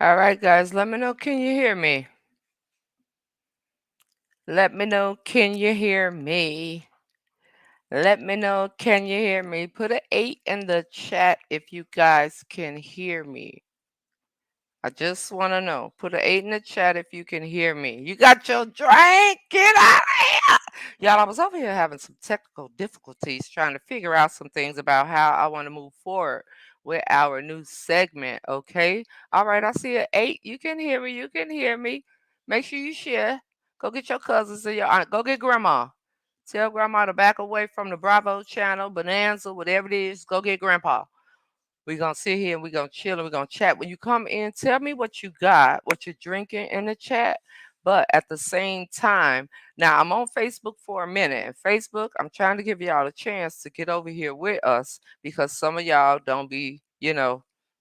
All right, guys, let me know. Can you hear me? Let me know. Can you hear me? Let me know. Can you hear me? Put an 8 in the chat if you guys can hear me. I just want to know. Put an 8 in the chat if you can hear me. You got your drink? Get out of here. Y'all, I was over here having some technical difficulties trying to figure out some things about how I want to move forward with our new segment. Okay. All right. I see an 8. You can hear me. You can hear me. Make sure you share. Go get your cousins and your aunt. Go get grandma. Tell grandma to back away from the Bravo channel, Bonanza, whatever it is. Go get grandpa. We're going to sit here and we're going to chill and we're going to chat. When you come in, tell me what you got, what you're drinking in the chat. But at the same time, now I'm on Facebook for a minute. And Facebook, I'm trying to give y'all a chance to get over here with us because some of y'all don't be,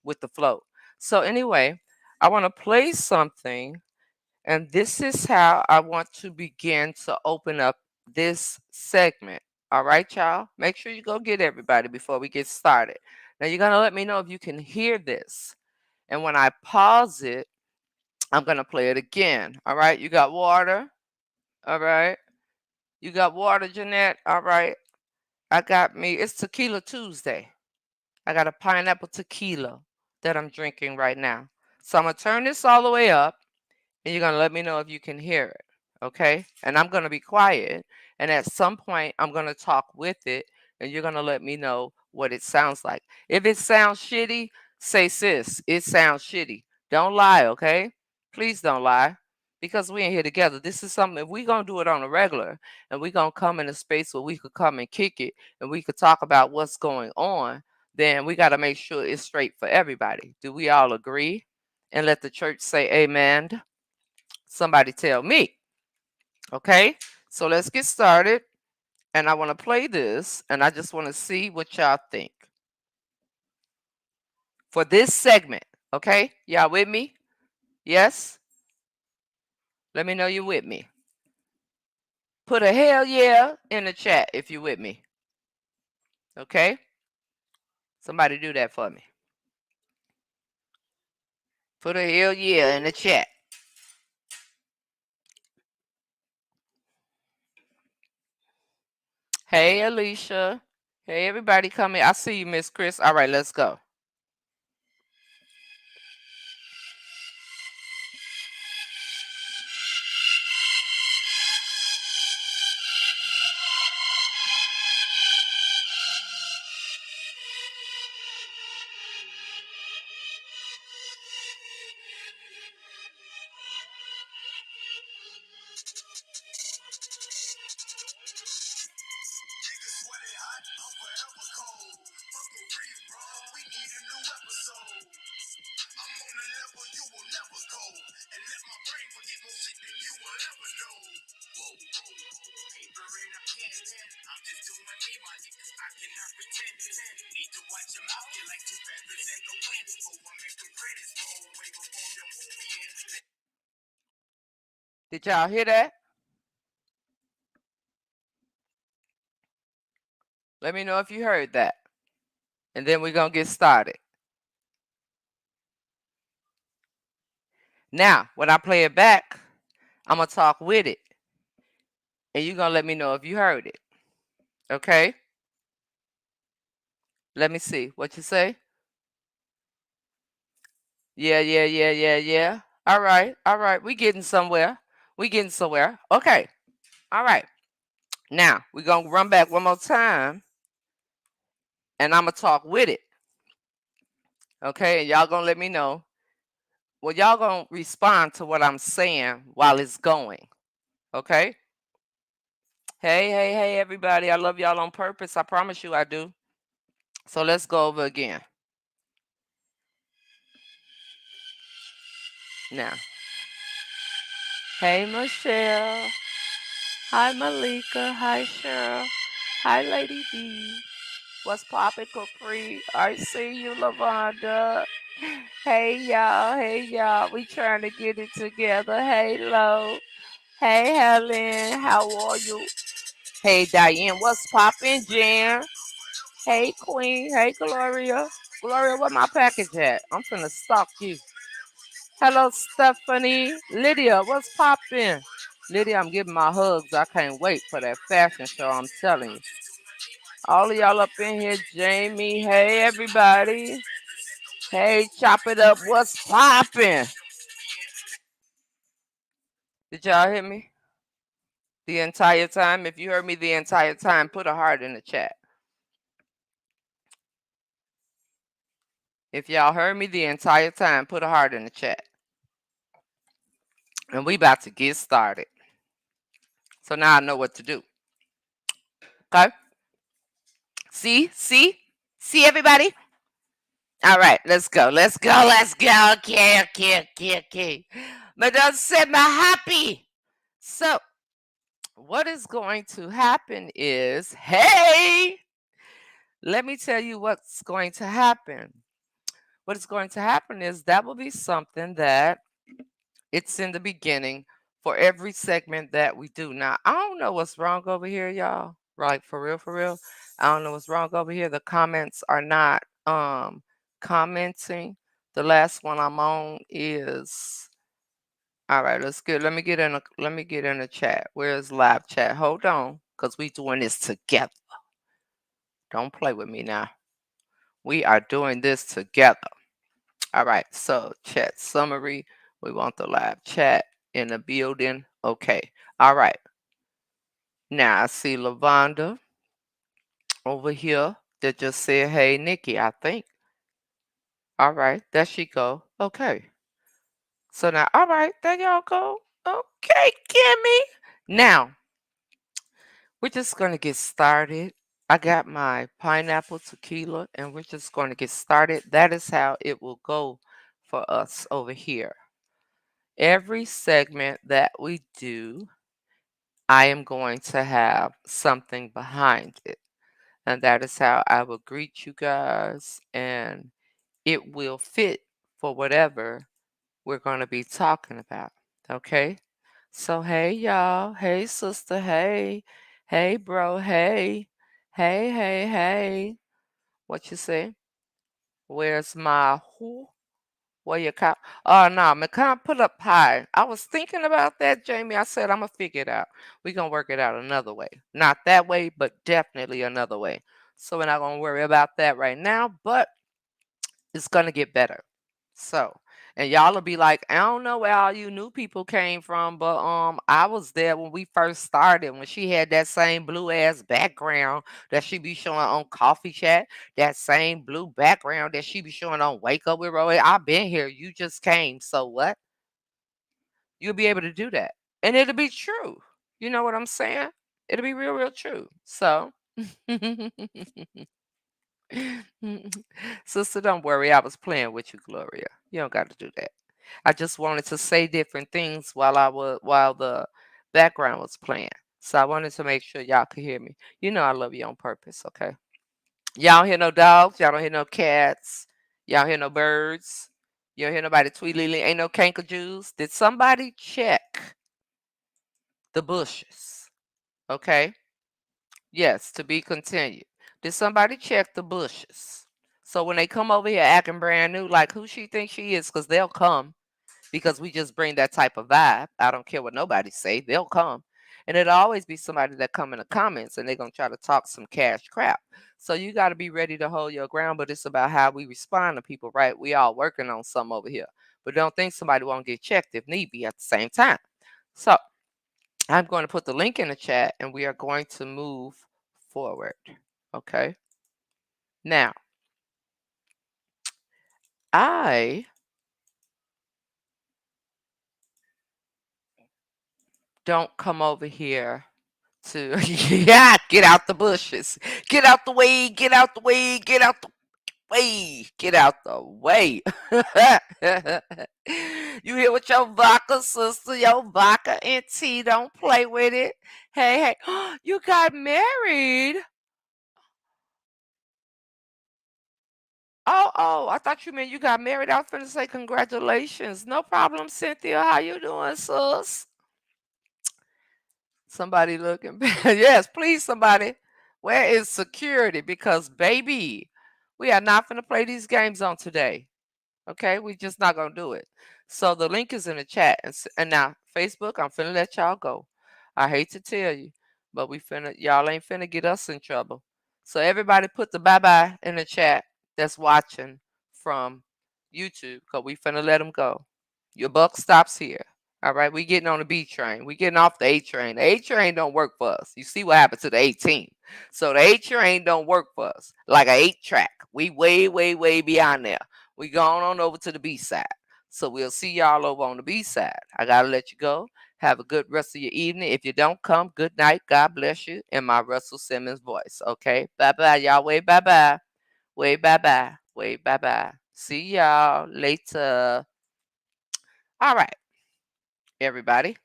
with the flow. So anyway, I want to play something, and this is how I want to begin to open up this segment. All right, y'all? Make sure you go get everybody before we get started. Now, you're going to let me know if you can hear this. And when I pause it, I'm going to play it again. All right? You got water? All right. You got water, Jeanette? All right. I got me. It's Tequila Tuesday. I got a pineapple tequila that I'm drinking right now. So I'm going to turn this all the way up, and you're going to let me know if you can hear it. Okay? And I'm going to be quiet. And at some point, I'm going to talk with it, and you're going to let me know what it sounds like. If it sounds shitty, say, sis, it sounds shitty. Don't lie, okay? Please don't lie. Because we ain't here together. This is something, if we're going to do it on a regular, and we're going to come in a space where we could come and kick it, and we could talk about what's going on, then we got to make sure it's straight for everybody. Do we all agree? And let the church say amen. Somebody tell me. Okay, so let's get started. And I want to play this, and I just want to see what y'all think for this segment. Okay, y'all with me? Yes? Let me know you're with me. Put a hell yeah in the chat if you're with me. Okay? Somebody do that for me. Put a hell yeah in the chat. Hey, Alicia. Hey, everybody coming. I see you, Miss Chris. All right, let's go. Did y'all hear that? Let me know if you heard that. And then we're going to get started. Now, when I play it back, I'm going to talk with it. And you're going to let me know if you heard it. Okay? Let me see. What you say? Yeah, yeah, yeah, yeah, yeah. All right. All right. We getting somewhere. We getting somewhere. Okay. All right. Now, we're going to run back one more time. And I'm going to talk with it. Okay? And y'all going to let me know. Well, y'all going to respond to what I'm saying while it's going. Okay? Hey, hey, hey, everybody. I love y'all on purpose. I promise you I do. So let's go over again. Now. Hey, Michelle. Hi, Malika. Hi, Cheryl. Hi, Lady D. What's poppin', Capri? I see you, Lavonda. Hey, y'all. Hey, y'all. We trying to get it together. Hey, Lo. Hey, Helen. How are you? Hey, Diane. What's poppin', Jan? Hey, Queen. Hey, Gloria. Gloria, where my package at? I'm finna stalk you. Hello, Stephanie. Lydia, what's poppin'? Lydia, I'm giving my hugs. I can't wait for that fashion show. I'm telling you. All of y'all up in here, Jamie. Hey, everybody. Hey, chop it up. What's poppin'? Did y'all hear me the entire time? If you heard me the entire time, put a heart in the chat. If y'all heard me the entire time, put a heart in the chat. And we about to get started. So now I know what to do. Okay? See everybody? All right, let's go. Let's go. Let's go. Okay. Madame said my happy. So what is going to happen is, hey, let me tell you what's going to happen. What is going to happen is that will be something that it's in the beginning for every segment that we do. Now, I don't know what's wrong over here, y'all. Like for real, for real. I don't know what's wrong over here. The comments are not commenting. The last one I'm on is all right, let me get in the chat. Where's live chat? Hold on, because we doing this together. Don't play with me now. We are doing this together. All right, so chat summary. We want the live chat in the building. Okay. All right. Now I see Lavonda over here that just said, hey, Nikki, I think. All right, there she go. Okay. So now, all right, there y'all go. Okay, Kimmy. Now, we're just going to get started. I got my pineapple tequila, and we're just going to get started. That is how it will go for us over here. Every segment that we do, I am going to have something behind it. And that is how I will greet you guys, and it will fit for whatever we're going to be talking about. Okay? So, hey, y'all. Hey, sister. Hey. Hey, bro. Hey. Hey. What you say? Where's my who? Where your cop? Oh, no, me can't put up high. I was thinking about that, Jamie. I said, I'm going to figure it out. We're going to work it out another way. Not that way, but definitely another way. So we're not going to worry about that right now, but it's going to get better. So, and y'all will be like, I don't know where all you new people came from, but I was there when we first started, when she had that same blue ass background that she be showing on Coffee Chat, that same blue background that she be showing on Wake Up with Roy. I've been here. You just came. So what? You'll be able to do that. And it'll be true. You know what I'm saying? It'll be real, real true. So sister, don't worry. I was playing with you, Gloria. You don't got to do that. I just wanted to say different things while the background was playing. So I wanted to make sure y'all could hear me. You know I love you on purpose, okay? Y'all don't hear no dogs. Y'all don't hear no cats. Y'all don't hear no birds. You don't hear nobody tweetly. Ain't no cankerjews. Did somebody check the bushes? Okay. Yes, to be continued. Did somebody check the bushes? So when they come over here acting brand new, like who she thinks she is, because they'll come because we just bring that type of vibe. I don't care what nobody say, they'll come. And it'll always be somebody that come in the comments and they're gonna try to talk some cash crap. So you gotta be ready to hold your ground, but it's about how we respond to people, right? We all working on something over here. But don't think somebody won't get checked if need be at the same time. So I'm going to put the link in the chat and we are going to move forward. Okay. Now, I don't come over here to, yeah, get out the bushes. Get out the way, get out the way, get out the way, get out the way. You hear what your vodka sister, your vodka and tea, don't play with it. Hey, you got married. Oh, I thought you meant you got married. I was finna say congratulations. No problem, Cynthia. How you doing, sis? Somebody looking bad. Yes, please, somebody. Where is security? Because, baby, we are not finna play these games on today. Okay, we just not gonna do it. So the link is in the chat, and now Facebook, I'm finna let y'all go. I hate to tell you, but y'all ain't finna get us in trouble. So everybody put the bye bye in the chat that's watching from YouTube, cause we finna let them go. Your buck stops here. All right, we getting on the B train. We getting off the A train. The A train don't work for us. You see what happened to the 18. So the A train don't work for us. Like a 8 track. We way, way, way beyond there. We going on over to the B side. So we'll see y'all over on the B side. I gotta let you go. Have a good rest of your evening. If you don't come, good night. God bless you. In my Russell Simmons voice. Okay. Bye bye, y'all. Wait, bye bye. Wait, bye bye. Wait, bye bye. See y'all later. All right, everybody.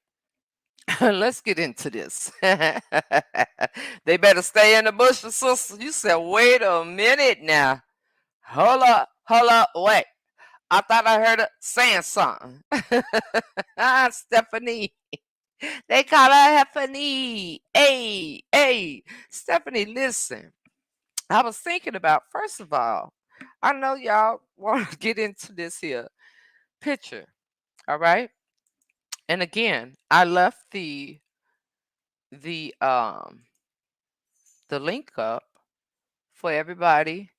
Let's get into this. They better stay in the bushes, sister. You said, wait a minute now. Hold up, wait. I thought I heard her saying something. Stephanie. They call her Stephanie. Hey, hey. Stephanie, listen. I was thinking about, first of all, I know y'all want to get into this here picture. All right. And again, I left the um the link up for everybody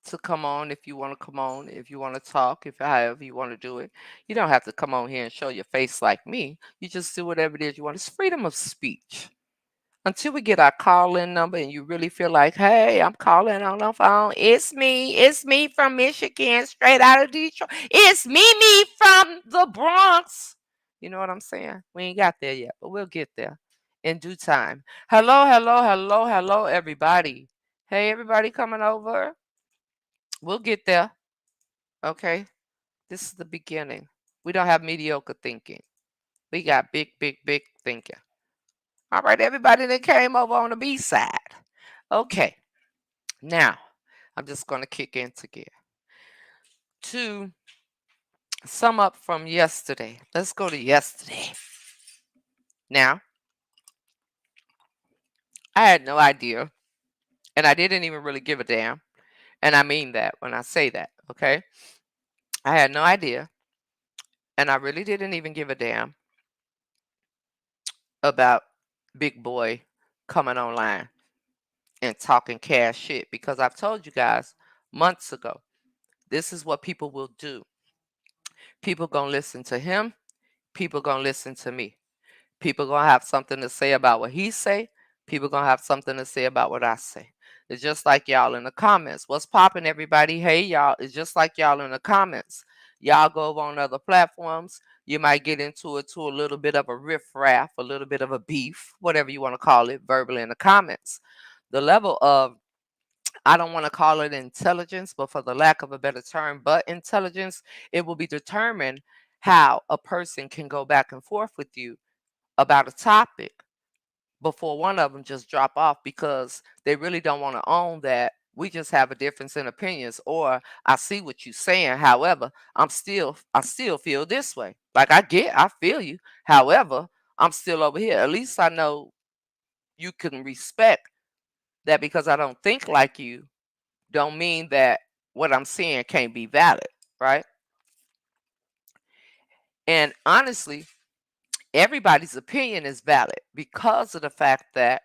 to come on if you want to come on, if you want to talk, if however you want to do it. You don't have to come on here and show your face like me. You just do whatever it is you want. It's freedom of speech. Until we get our call-in number and you really feel like, hey, I'm calling on the phone. It's me. It's me from Michigan, straight out of Detroit. It's me from the Bronx. You know what I'm saying? We ain't got there yet, but we'll get there in due time. Hello, hello, hello, hello, everybody. Hey, everybody coming over. We'll get there. Okay. This is the beginning. We don't have mediocre thinking. We got big, big, big thinking. All right, everybody that came over on the B side. Okay. Now, I'm just going to kick into gear. To sum up from yesterday, let's go to yesterday. Now, I had no idea, and I didn't even really give a damn. And I mean that when I say that, okay? I had no idea, and I really didn't even give a damn about Big Boy coming online and talking cash shit because I've told you guys months ago, this is what people will do. People gonna listen to him. People gonna listen to me. People gonna have something to say about what he say. People gonna have something to say about what I say. It's just like y'all in the comments. What's popping, everybody? Hey, y'all. It's just like y'all in the comments. Y'all go over on other platforms. You might get into it to a little bit of a riff-raff, a little bit of a beef, whatever you want to call it, verbally in the comments. The level of, I don't want to call it intelligence, but for the lack of a better term, but intelligence, it will be determined how a person can go back and forth with you about a topic before one of them just drop off because they really don't want to own that we just have a difference in opinions, or I see what you're saying, however I still feel this way. Like I feel you, however I'm still over here. At least I know you can respect that. Because I don't think like you don't mean that what I'm saying can't be valid, right? And honestly, everybody's opinion is valid because of the fact that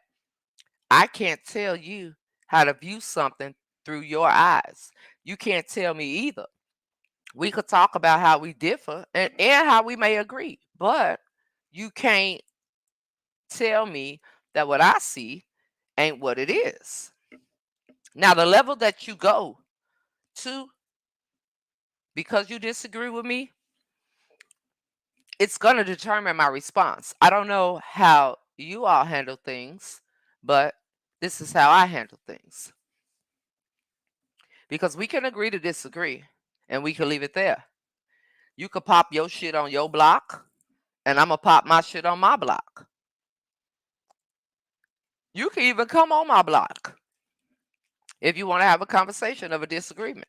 I can't tell you how to view something through your eyes. You can't tell me either. We could talk about how we differ and how we may agree, but you can't tell me that what I see ain't what it is. Now, the level that you go to because you disagree with me, it's going to determine my response. I don't know how you all handle things, but this is how I handle things. Because we can agree to disagree and we can leave it there. You could pop your shit on your block and I'm going to pop my shit on my block. You can even come on my block if you want to have a conversation of a disagreement.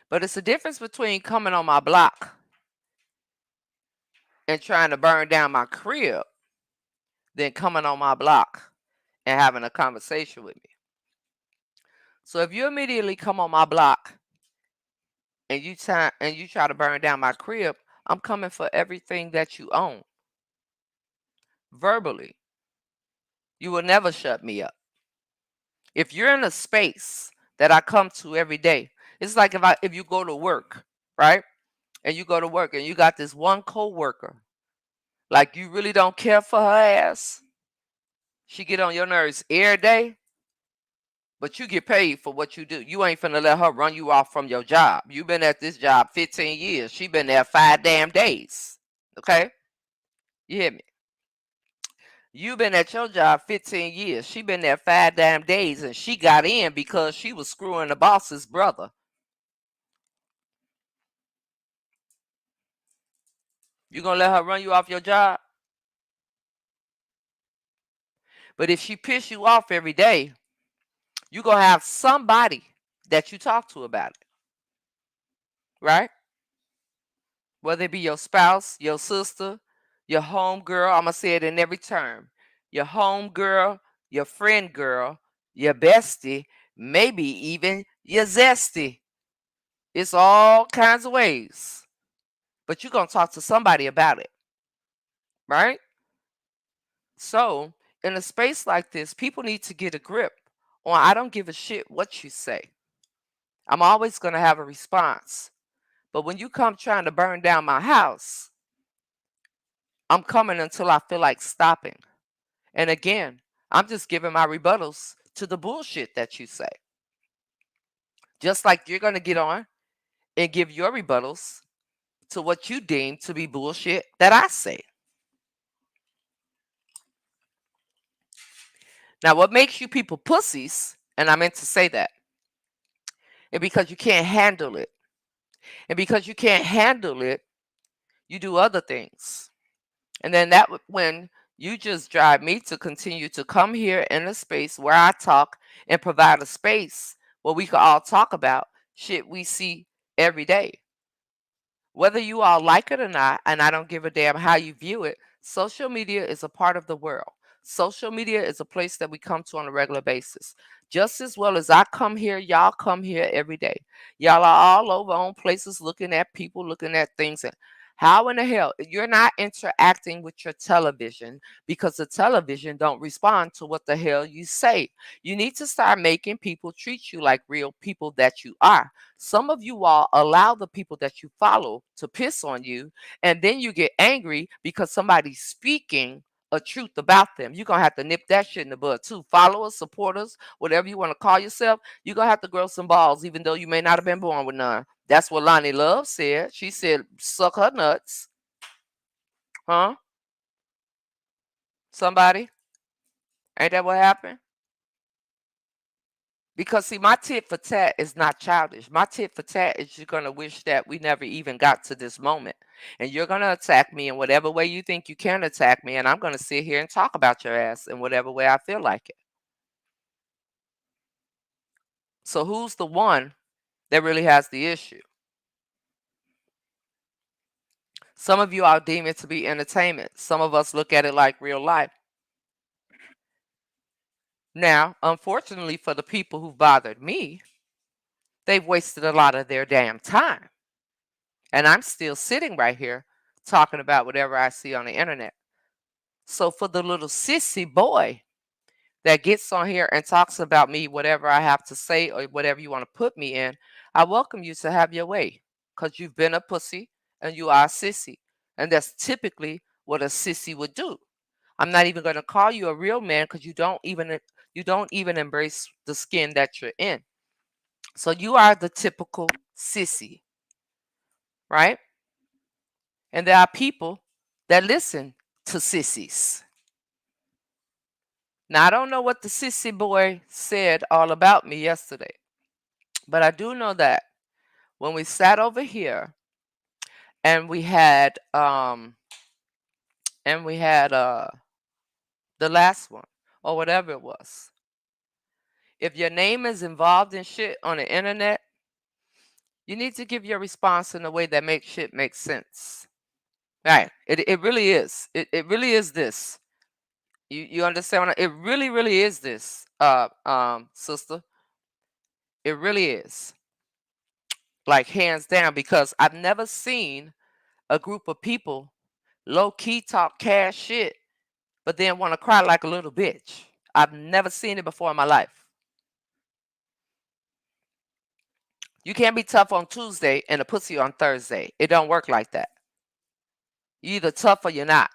But it's a difference between coming on my block and trying to burn down my crib than coming on my block and having a conversation with me. So if you immediately come on my block and you try to burn down my crib, I'm coming for everything that you own verbally. You will never shut me up. If you're in a space that I come to every day, it's like if you go to work, right? And you go to work and you got this one coworker, like you really don't care for her ass. She get on your nerves every day, but you get paid for what you do. You ain't finna let her run you off from your job. You been at this job 15 years. She been there 5 damn days. Okay? You hear me? You been at your job 15 years. She been there 5 damn days, and she got in because she was screwing the boss's brother. You gonna let her run you off your job? But if she piss you off every day, you gonna have somebody that you talk to about it, right? Whether it be your spouse, your sister, your home girl. I'm gonna say it in every term. Your home girl, your friend girl, your bestie, maybe even your zesty. It's all kinds of ways. But you're gonna talk to somebody about it, right? So in a space like this, people need to get a grip on I don't give a shit what you say. I'm always gonna have a response. But when you come trying to burn down my house, I'm coming until I feel like stopping. And again, I'm just giving my rebuttals to the bullshit that you say. Just like you're going to get on and give your rebuttals to what you deem to be bullshit that I say. Now, what makes you people pussies, and I meant to say that, is because you can't handle it. And because you can't handle it, you do other things. And then when you just drive me to continue to come here in a space where I talk and provide a space where we can all talk about shit we see every day. Whether you all like it or not, and I don't give a damn how you view it, social media is a part of the world. Social media is a place that we come to on a regular basis. Just as well as I come here, y'all come here every day. Y'all are all over on places looking at people, looking at things. And how in the hell you're not interacting with your television because the television don't respond to what the hell you say. You need to start making people treat you like real people that you are. Some of you all allow the people that you follow to piss on you, and then you get angry because somebody's speaking a truth about them. You're gonna have to nip that shit in the bud too. Followers, supporters, whatever you want to call yourself, you're gonna have to grow some balls, even though you may not have been born with none. That's what Lonnie Love said. She said, suck her nuts. Huh? Somebody? Ain't that what happened? Because see, my tit for tat is not childish. My tit for tat is you're gonna wish that we never even got to this moment. And you're gonna attack me in whatever way you think you can attack me, and I'm gonna sit here and talk about your ass in whatever way I feel like it. So who's the one that really has the issue? Some of you all deem it to be entertainment. Some of us look at it like real life. Now, unfortunately for the people who bothered me, they've wasted a lot of their damn time. And I'm still sitting right here talking about whatever I see on the internet. So for the little sissy boy that gets on here and talks about me, whatever I have to say or whatever you want to put me in, I welcome you to have your way because you've been a pussy and you are a sissy. And that's typically what a sissy would do. I'm not even going to call you a real man because you don't even embrace the skin that you're in. So you are the typical sissy, right? And there are people that listen to sissies. Now, I don't know what the sissy boy said all about me yesterday, but I do know that when we sat over here and we had the last one or whatever it was, if your name is involved in shit on the internet, you need to give your response in a way that makes shit make sense. Right. It really is. It really is this. You understand it really is this, sister. It really is. like hands down, because I've never seen a group of people low key talk cash shit, but then want to cry like a little bitch. I've never seen it before in my life. You can't be tough on Tuesday and a pussy on Thursday. It don't work like that. You're either tough or you're not.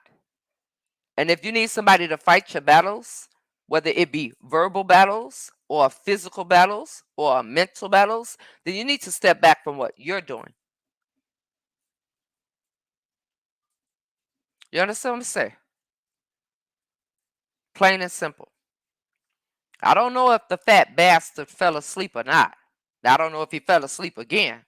And if you need somebody to fight your battles, whether it be verbal battles or physical battles or mental battles, then you need to step back from what you're doing. You understand what I'm saying? Plain and simple. I don't know if the fat bastard fell asleep or not. I don't know if he fell asleep again.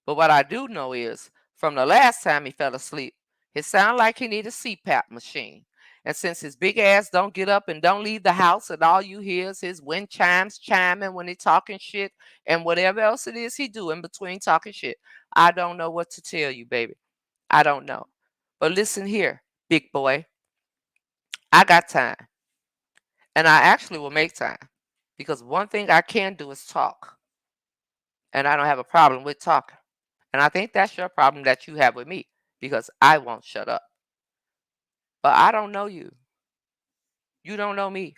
But what I do know is from the last time he fell asleep, it sounded like he needed a c-pap machine. And since his big ass don't get up and don't leave the house, and all you hear is his wind chimes chiming when he talking shit and whatever else it is he do in between talking shit, I don't know what to tell you, baby. I don't know. But listen here, big boy. I got time. And I actually will make time. Because one thing I can do is talk. And I don't have a problem with talking. And I think that's your problem that you have with me. Because I won't shut up. But I don't know you. You don't know me.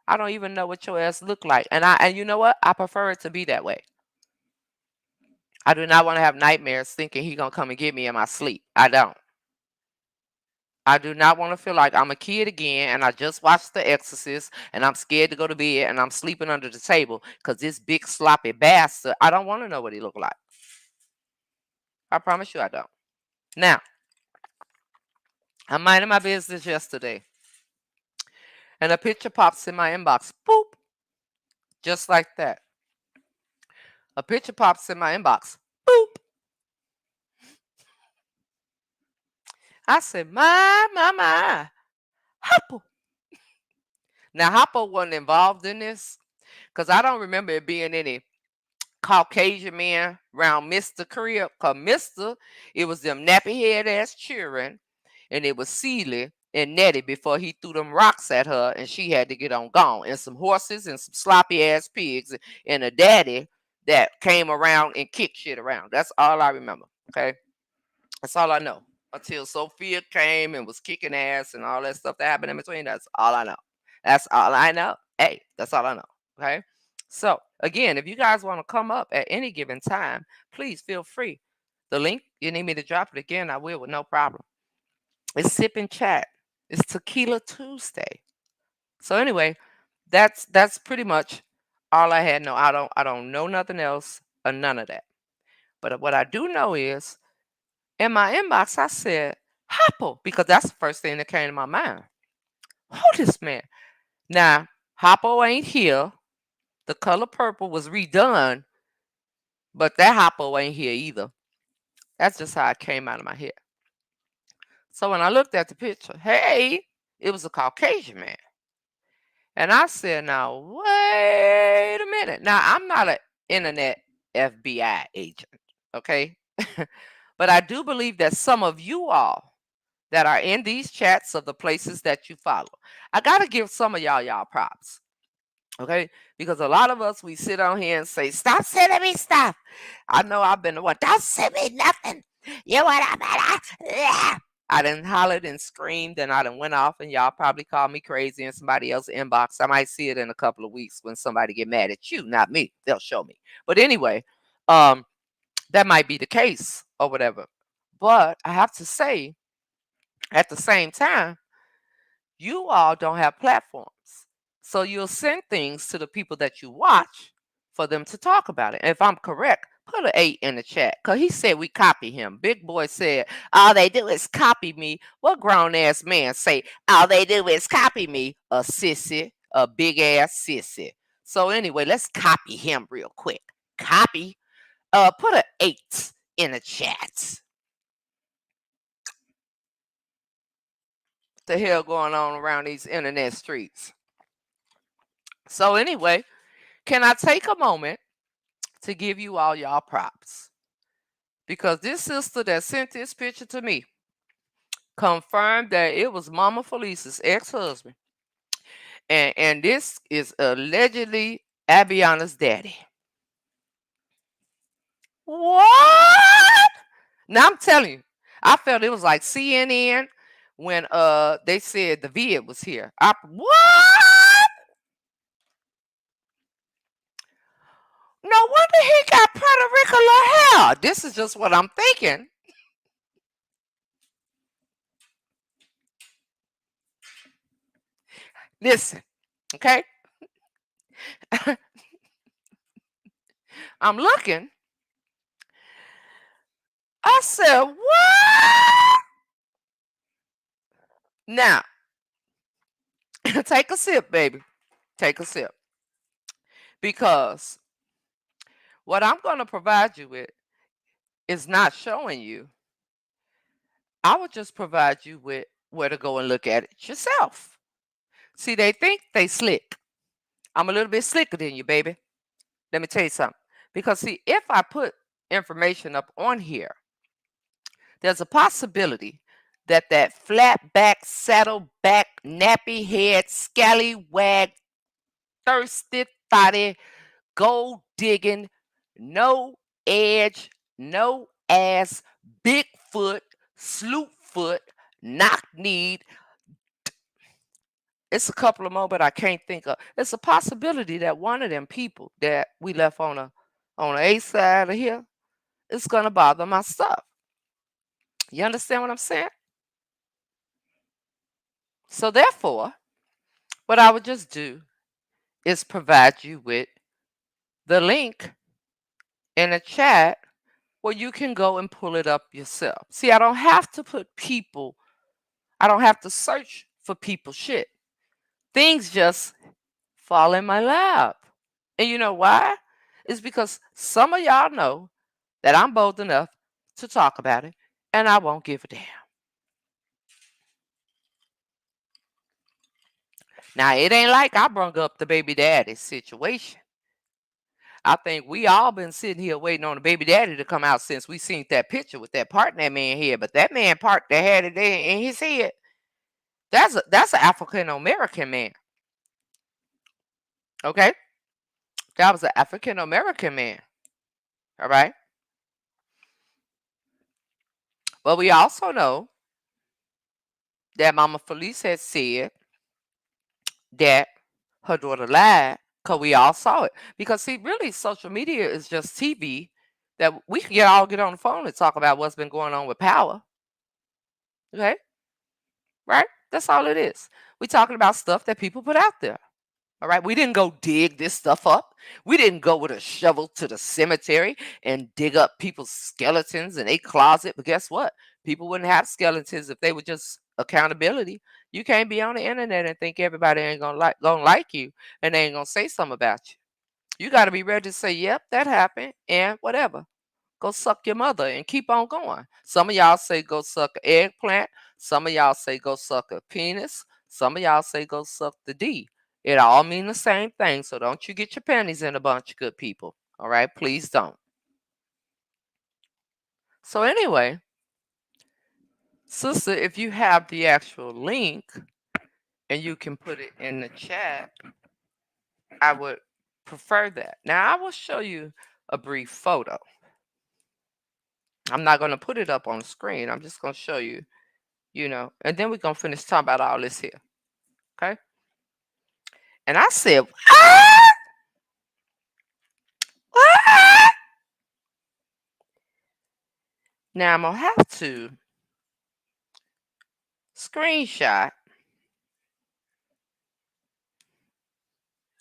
I don't even know what your ass look like. And you know what? I prefer it to be that way. I do not want to have nightmares thinking he gonna come and get me in my sleep. I don't. I do not want to feel like I'm a kid again and I just watched The Exorcist and I'm scared to go to bed and I'm sleeping under the table because this big sloppy bastard, I don't want to know what he look like. I promise you I don't. Now, I'm minding my business yesterday and a picture pops in my inbox. Boop. Just like that. A picture pops in my inbox. Boop. I said, my. Hoppo. Now, Hoppo wasn't involved in this because I don't remember it being any Caucasian man around Mr. crib. Cause Mr. It was them nappy head ass children, and it was Celie and Nettie before he threw them rocks at her and she had to get on gone. And some horses and some sloppy ass pigs and a daddy that came around and kicked shit around. That's all I remember. Okay. That's all I know. Until Sophia came and was kicking ass and all that stuff that happened in between. That's all I know. That's all I know. Hey, that's all I know. Okay. So, again, if you guys want to come up at any given time, please feel free. The link, you need me to drop it again, I will with no problem. It's Sip and Chat. It's Tequila Tuesday. So anyway, that's pretty much all I had. No, I don't know nothing else or none of that. But what I do know is in my inbox, I said, Hoppo, because that's the first thing that came to my mind. Who this man? Now, Hoppo ain't here. The color purple was redone, but that Hoppo ain't here either. That's just how it came out of my head. So when I looked at the picture, hey, it was a Caucasian man. And I said, now, wait a minute. Now, I'm not an internet FBI agent, okay? But I do believe that some of you all that are in these chats of the places that you follow, I got to give some of y'all props. Okay, because a lot of us we sit on here and say, "Stop sending me stuff." I know I've been the one. Don't send me nothing. You want I done hollered and screamed and I done went off and y'all probably call me crazy in somebody else's inbox. I might see it in a couple of weeks when somebody get mad at you, not me. They'll show me. But anyway, um, that might be the case or whatever. But I have to say, at the same time, you all don't have platforms. So you'll send things to the people that you watch for them to talk about it. And if I'm correct, put an 8 in the chat. Because he said we copy him. Big Boy said, all they do is copy me. What grown ass man say, all they do is copy me? A sissy, a big ass sissy. So anyway, let's copy him real quick. Copy. Put an 8 in the chat. What the hell going on around these internet streets? So anyway, can I take a moment to give you all y'all props? Because this sister that sent this picture to me confirmed that it was Mama Felice's ex-husband. And this is allegedly Abiana's daddy. What? Now I'm telling you, I felt it was like CNN when they said the vid was here. What? No wonder he got Puerto Rican hair. This is just what I'm thinking. Listen, okay? I'm looking. I said, what? Now, take a sip, baby. Take a sip. Because what I'm going to provide you with is not showing you. I will just provide you with where to go and look at it yourself. See, they think they slick. I'm a little bit slicker than you, baby. Let me tell you something. Because, see, if I put information up on here, there's a possibility that that flat back, saddle back, nappy head, scallywag, thirsty thotty, gold digging, no edge, no ass, Bigfoot, slootfoot, knock kneed. It's a couple of more, but I can't think of. It's a possibility that one of them people that we left on the A side of here is gonna bother my stuff. You understand what I'm saying? So therefore, what I would just do is provide you with the link in the chat where you can go and pull it up yourself. See, I don't have to put people, I don't have to search for people's shit. Things just fall in my lap. And you know why? It's because some of y'all know that I'm bold enough to talk about it and I won't give a damn. Now, it ain't like I brung up the baby daddy situation. I think we all been sitting here waiting on the baby daddy to come out since we seen that picture with that part in that man head. But that man part that had it there in his head, that's an African American man. Okay? That was an African American man. All right. But we also know that Mama Felice had said that her daughter lied because we all saw it. Because see, really, social media is just TV that we can all get on the phone and talk about what's been going on with power. Okay, right? That's all it is. We talking about stuff that people put out there. All right, we didn't go dig this stuff up. We didn't go with a shovel to the cemetery and dig up people's skeletons in a closet. But guess what? People wouldn't have skeletons if they were just accountability. You can't be on the internet and think everybody ain't gonna like you and they ain't gonna say something about you. You got to be ready to say, "Yep, that happened," and whatever. Go suck your mother and keep on going. Some of y'all say go suck an eggplant. Some of y'all say go suck a penis. Some of y'all say go suck the D. It all mean the same thing. So don't you get your panties in a bunch, good people. All right, please don't. So anyway, sister, if you have the actual link and you can put it in the chat, I would prefer that. Now I will show you a brief photo. I'm not going to put it up on the screen. I'm just going to show you, and then we're going to finish talking about all this here. Okay? And I said, what? What? Now I'm going to have to screenshot.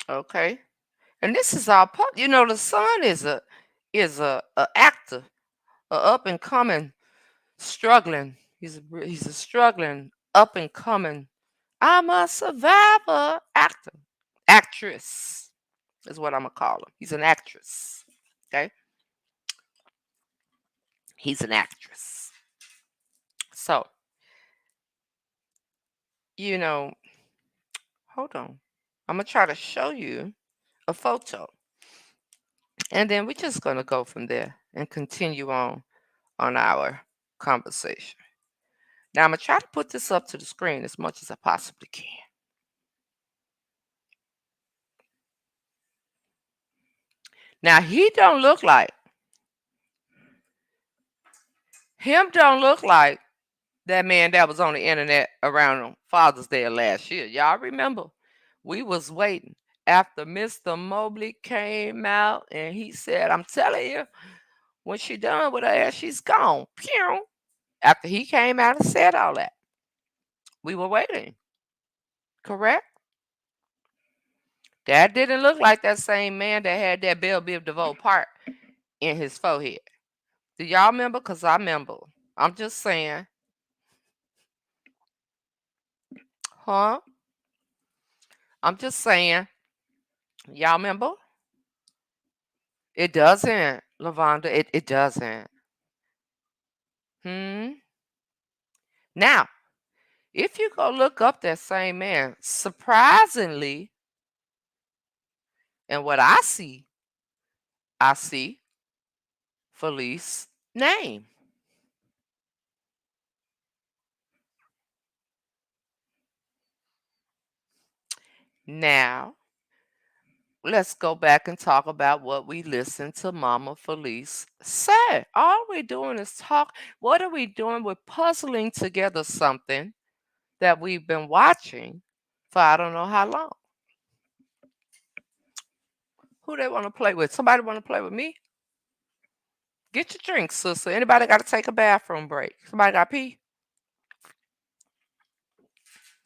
Okay? And this is all the son is a actor, a up and coming, struggling. He's a struggling, up and coming. I'm a survivor actor. Actress is what I'm gonna call him. He's an actress. Okay? He's an actress. So, you know, hold on. I'm gonna try to show you a photo. And then we're just gonna go from there and continue on our conversation. Now I'm gonna try to put this up to the screen as much as I possibly can. Now he don't look like Him don't look like that man that was on the internet around Father's Day of last year. Y'all remember? We was waiting after Mr. Mobley came out and he said, I'm telling you, when she done with her ass, she's gone. Pew. After he came out and said all that, we were waiting. Correct? That didn't look like that same man that had that Belle Biv DeVoe part in his forehead. Do y'all remember? Because I remember. I'm just saying. Huh? I'm just saying. Y'all remember? It doesn't, Lavonda. It doesn't. Hmm. Now, if you go look up that same man, surprisingly, and what I see Felice's name. Now, let's go back and talk about what we listened to Mama Felice say. All we're doing is talk. What are we doing? We're puzzling together something that we've been watching for I don't know how long. Who they want to play with? Somebody want to play with me? Get your drink, sister. Anybody got to take a bathroom break? Somebody got to pee?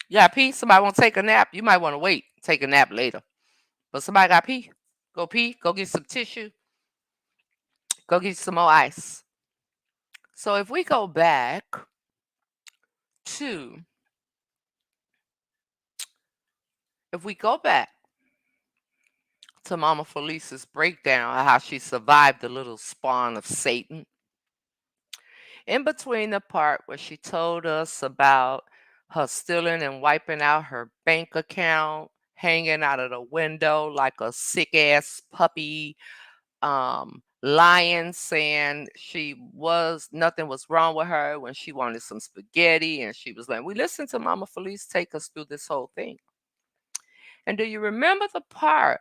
You got to pee? Somebody want to take a nap? You might want to wait. Take a nap later. But somebody got to pee? Go pee. Go get some tissue. Go get some more ice. So if we go back to, if we go back to Mama Felice's breakdown of how she survived the little spawn of Satan, in between the part where she told us about her stealing and wiping out her bank account, hanging out of the window like a sick ass puppy, lying, saying she was nothing was wrong with her when she wanted some spaghetti, and she was like, we listened to Mama Felice take us through this whole thing. And do you remember the part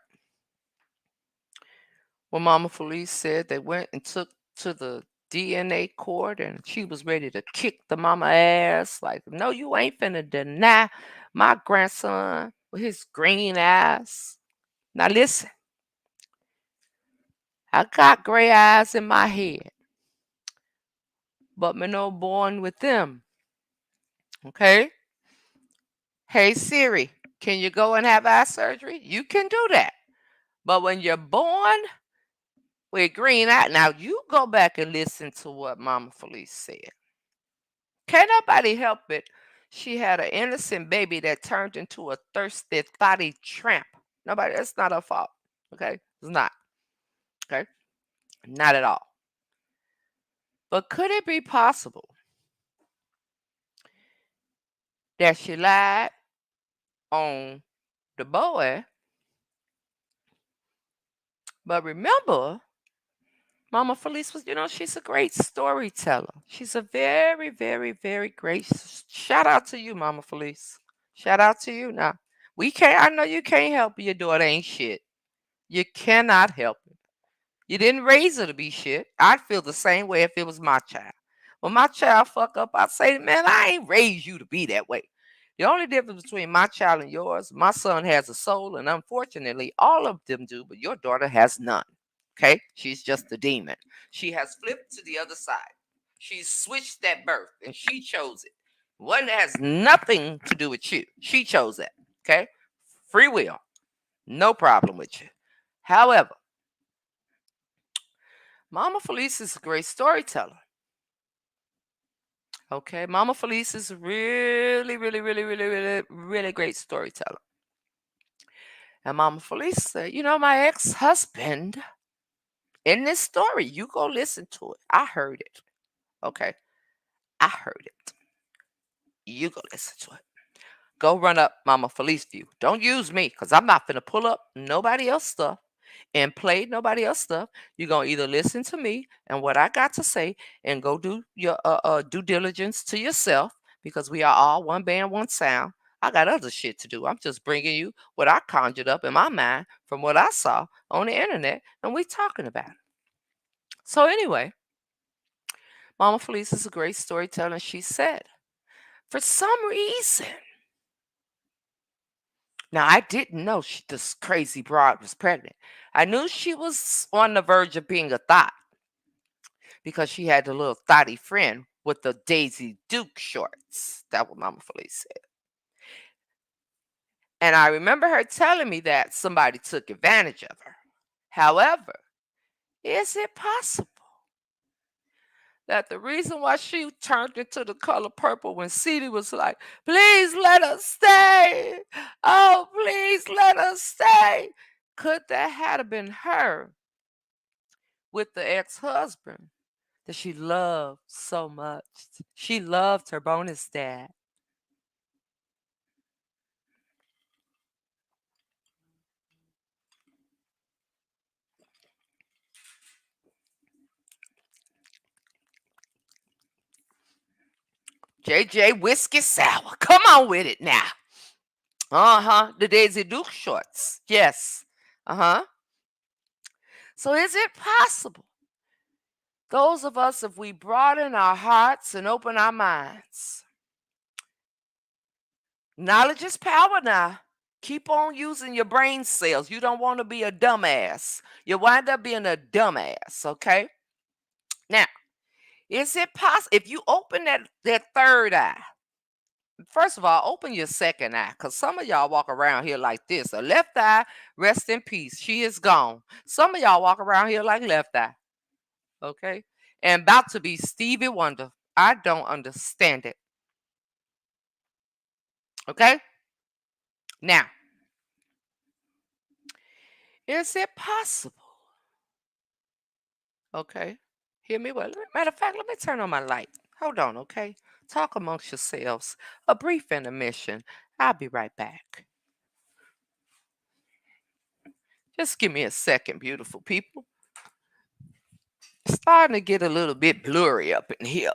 when Mama Felice said they went and took to the DNA court and she was ready to kick the mama ass? Like, no, you ain't finna deny my grandson with his green ass. Now listen, I got gray eyes in my head, but me no born with them. Okay? Hey Siri, can you go and have eye surgery? You can do that. But when you're born with green eye, now you go back and listen to what Mama Felice said. Can't nobody help it. She had an innocent baby that turned into a thirsty, thotty tramp. Nobody, that's not her fault. Okay? It's not. Okay? Not at all. But could it be possible that she lied on the boy? But remember, Mama Felice was, she's a great storyteller. She's a very, very, very great. Shout out to you, Mama Felice. Shout out to you. Now, I know you can't help it. Your daughter ain't shit. You cannot help it. You didn't raise her to be shit. I'd feel the same way if it was my child. When my child fuck up, I'd say, man, I ain't raised you to be that way. The only difference between my child and yours, my son has a soul, and unfortunately, all of them do, but your daughter has none. Okay? She's just a demon. She has flipped to the other side. She's switched at birth, and she chose it. One that has nothing to do with you. She chose that. Okay? Free will. No problem with you. However, Mama Felice is a great storyteller. Okay, Mama Felice is really, really, really, really, really, really great storyteller. And Mama Felice said, my ex-husband in this story, you go listen to it. I heard it. Okay, I heard it. You go listen to it. Go run up Mama Felice view. Don't use me because I'm not finna pull up nobody else stuff and play nobody else stuff. You're gonna either listen to me and what I got to say and go do your due diligence to yourself because we are all one band, one sound. I got other shit to do. I'm just bringing you what I conjured up in my mind from what I saw on the internet, and we talking about it. So anyway, Mama Felice is a great storyteller. And she said, for some reason, now I didn't know this crazy broad was pregnant. I knew she was on the verge of being a thought because she had a little thotty friend with the Daisy Duke shorts. That's what Mama Felice said. And I remember her telling me that somebody took advantage of her. However, is it possible that the reason why she turned into the color purple when Celie was like, please let us stay. Oh, please let us stay. Could that have been her with the ex-husband that she loved so much? She loved her bonus dad. JJ Whiskey Sour. Come on with it now. The Daisy Duke shorts. Yes. So is it possible? Those of us, if we broaden our hearts and open our minds, knowledge is power now. Keep on using your brain cells. You don't want to be a dumbass. You wind up being a dumbass, okay? Now, is it possible if you open that third eye? First of all, open your second eye, because some of y'all walk around here like this. A left eye, rest in peace. She is gone. Some of y'all walk around here like left eye, okay? And about to be Stevie Wonder. I don't understand it, okay? Now, is it possible? Okay. Hear me well. Matter of fact, let me turn on my light. Hold on, okay? Talk amongst yourselves. A brief intermission. I'll be right back. Just give me a second, beautiful people. It's starting to get a little bit blurry up in here.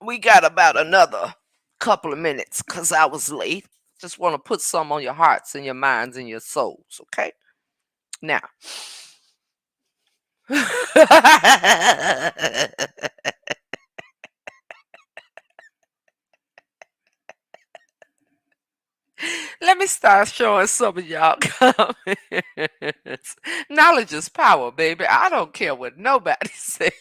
We got about another couple of minutes because I was late. Just want to put some on your hearts and your minds and your souls, okay? Now, let me start showing some of y'all comments. Knowledge is power, baby. I don't care what nobody says.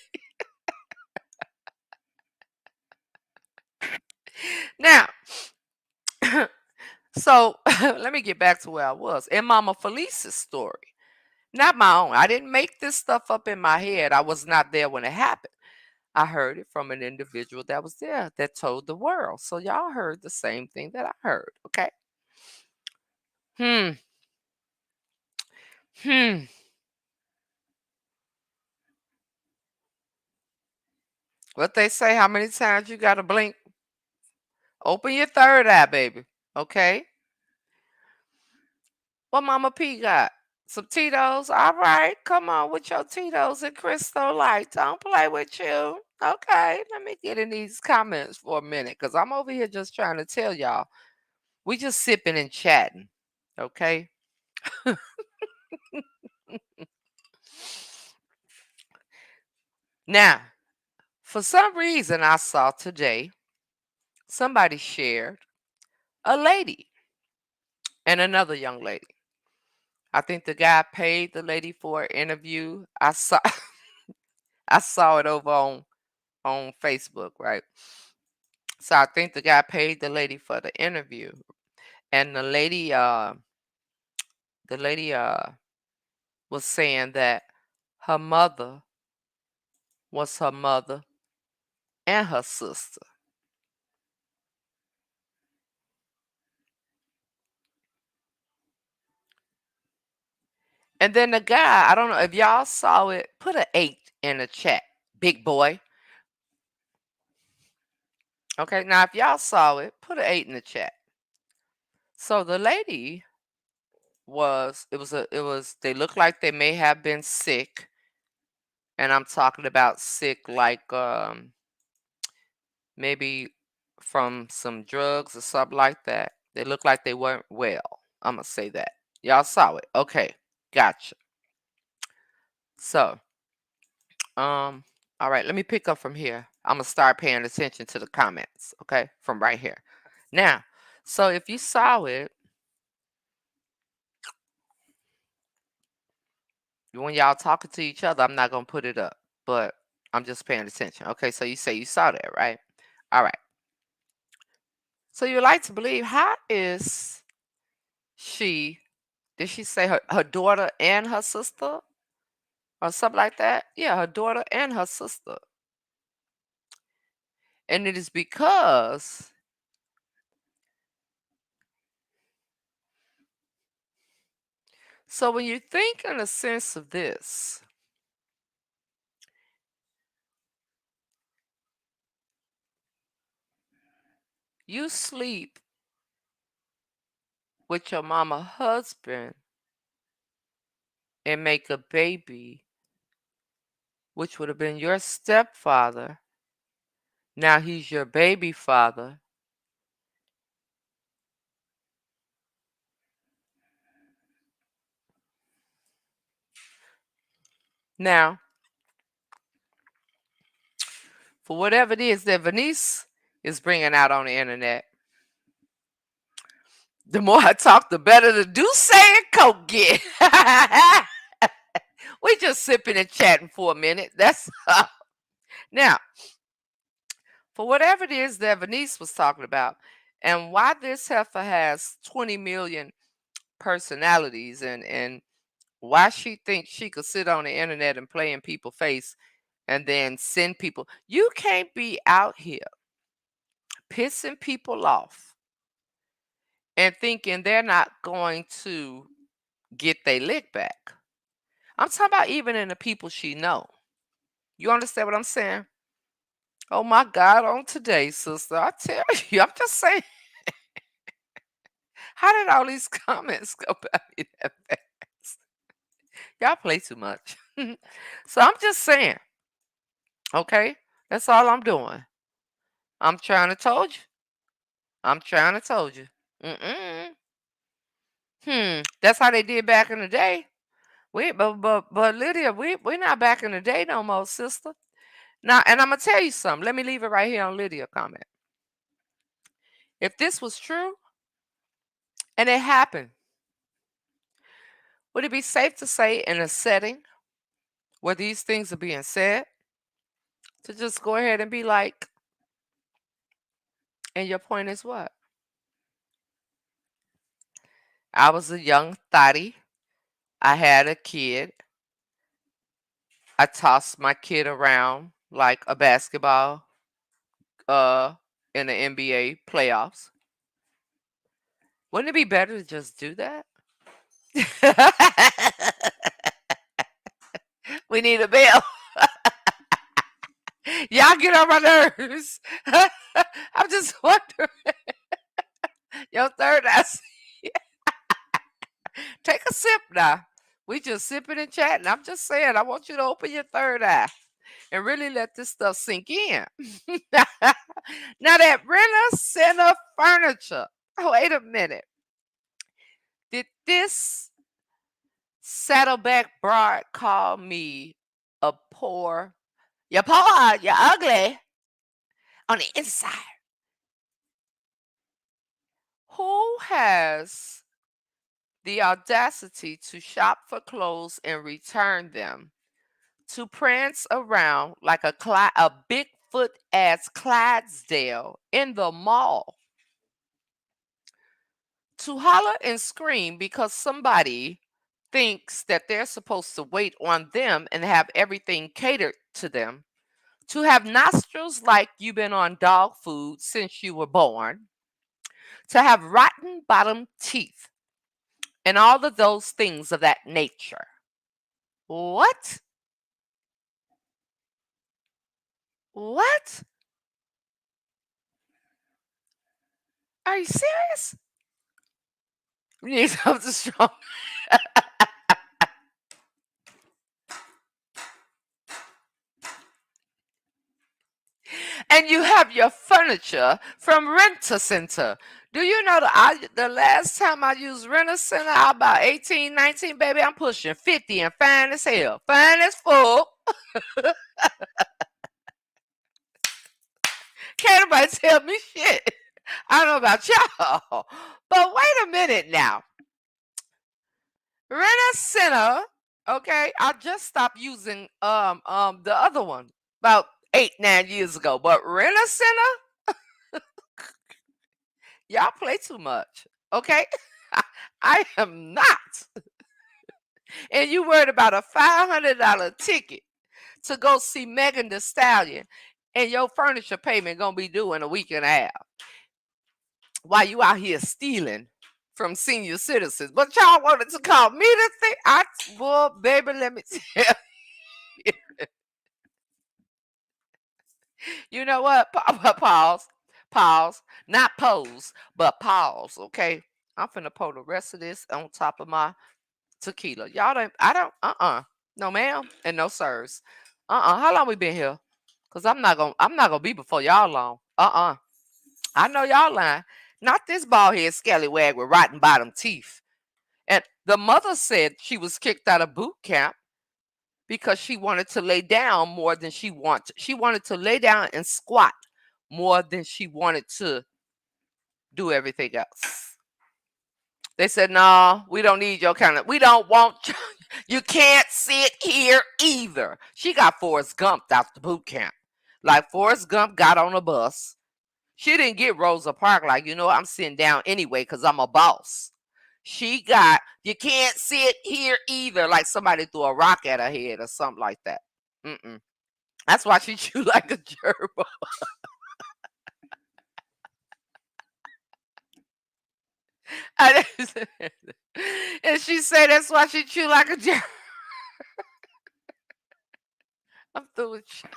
Now, so let me get back to where I was. In Mama Felice's story, not my own. I didn't make this stuff up in my head. I was not there when it happened. I heard it from an individual that was there that told the world. So y'all heard the same thing that I heard, okay? Hmm. Hmm. What they say, how many times you gotta blink? Open your third eye, baby. Okay? What Mama P got? Some Tito's? All right. Come on with your Tito's and Crystal Light. Don't play with you. Okay. Let me get in these comments for a minute because I'm over here just trying to tell y'all. We just sipping and chatting. Okay? Now, for some reason, I saw today somebody shared a lady and another young lady. I think the guy paid the lady for an interview. I saw I saw it over on Facebook, right? So I think the guy paid the lady for the interview, and the lady was saying that her mother was her mother and her sister. And then the guy, I don't know if y'all saw it, put an 8 in the chat, big boy. Okay, now if y'all saw it, put an 8 in the chat. So the lady they looked like they may have been sick, and I'm talking about sick like maybe from some drugs or something like that. They look like they weren't well. I'm gonna say that. Y'all saw it. Okay, gotcha. So, all right, let me pick up from here. I'm going to start paying attention to the comments, okay, from right here. Now, so if you saw it, when y'all talking to each other, I'm not going to put it up, but I'm just paying attention. Okay, so you say you saw that, right? All right. So you like to believe, how is she, did she say her daughter and her sister or something like that? Yeah, her daughter and her sister. And it is because, so when you think in a sense of this, you sleep with your mama husband and make a baby, which would have been your stepfather. Now he's your baby father. Now, for whatever it is that Venice is bringing out on the internet, the more I talk, the better the Douce and Coke get. We just sipping and chatting for a minute. That's now, for whatever it is that Venice was talking about, and why this heifer has 20 million personalities, and why she thinks she could sit on the internet and play in people's face and then send people. You can't be out here pissing people off and thinking they're not going to get their lick back. I'm talking about even in the people she know. You understand what I'm saying? Oh my God, on today, sister, I tell you, I'm just saying, how did all these comments go by me that fast? Y'all play too much. So I'm just saying, okay? That's all I'm doing. I'm trying to told you. I'm trying to told you. Mm-mm. That's how they did back in the day. But Lydia, we're not back in the day no more, sister. Now, and I'm gonna tell you something. Let me leave it right here on Lydia comment. If this was true and it happened, would it be safe to say in a setting where these things are being said to just go ahead and be like, and your point is what? I was a young thotty. I had a kid. I tossed my kid around like a basketball uh in the NBA playoffs. Wouldn't it be better to just do that? We need a bill. Y'all get on my nerves. I'm just wondering. Your third eye. Take a sip now. We just sipping and chatting. I'm just saying, I want you to open your third eye and really let this stuff sink in. Now that renter center furniture. Oh, wait a minute. Did this saddleback broad call me a poor? You're poor, you're ugly on the inside. Who has the audacity to shop for clothes and return them, to prance around like a Bigfoot ass Clydesdale in the mall, to holler and scream because somebody thinks that they're supposed to wait on them and have everything catered to them, to have nostrils like you've been on dog food since you were born, to have rotten bottom teeth, and all of those things of that nature. What? What? Are you serious? You need something strong. And you have your furniture from Rent-A-Center. Do you know the last time I used Rent-A-Center, I about 18, 19, baby, I'm pushing 50 and fine as hell. Fine as full. Can't nobody tell me shit. I don't know about y'all. But wait a minute now. Rent a center. Okay. I just stopped using the other one about 8, 9 years ago. But rent a center, y'all play too much. Okay. I am not. And you worried about a $500 ticket to go see Megan Thee Stallion, and your furniture payment gonna be due in a week and a half while you out here stealing from senior citizens. But y'all wanted to call me to think. Well, baby, let me tell you. You know what? Pause. Pause. Not pose, but pause. Okay. I'm finna pour the rest of this on top of my tequila. Y'all don't. I don't. No, ma'am, and no sirs. How long we been here? Cause I'm not gonna. I'm not gonna be before y'all long. I know y'all lying. Not this bald head scallywag with rotten bottom teeth. And the mother said she was kicked out of boot camp because she wanted to lay down more than she wanted. She wanted to lay down and squat more than she wanted to do everything else. They said, "No, we don't need your kind of. We don't want you. Can't sit here either." She got Forrest Gump out the boot camp. Like Forrest Gump got on a bus. She didn't get Rosa Parks like, I'm sitting down anyway because I'm a boss. She got, you can't sit here either, like somebody threw a rock at her head or something like that. Mm-mm. That's why she chew like a gerbil. And she said that's why she chew like a gerbil. I'm through with y'all.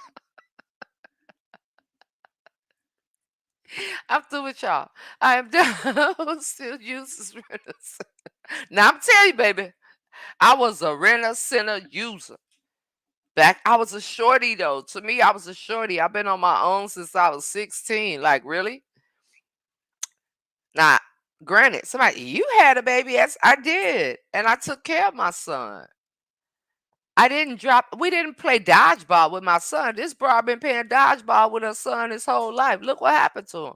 I'm through with y'all. I am done. Still uses renters. Now I'm telling you, baby, I was a renter center user. I was a shorty though. To me, I was a shorty. I've been on my own since I was 16. Like, really? Now, granted, somebody, you had a baby. Yes, I did. And I took care of my son. We didn't play dodgeball with my son. This bro been playing dodgeball with her son his whole life. Look what happened to him.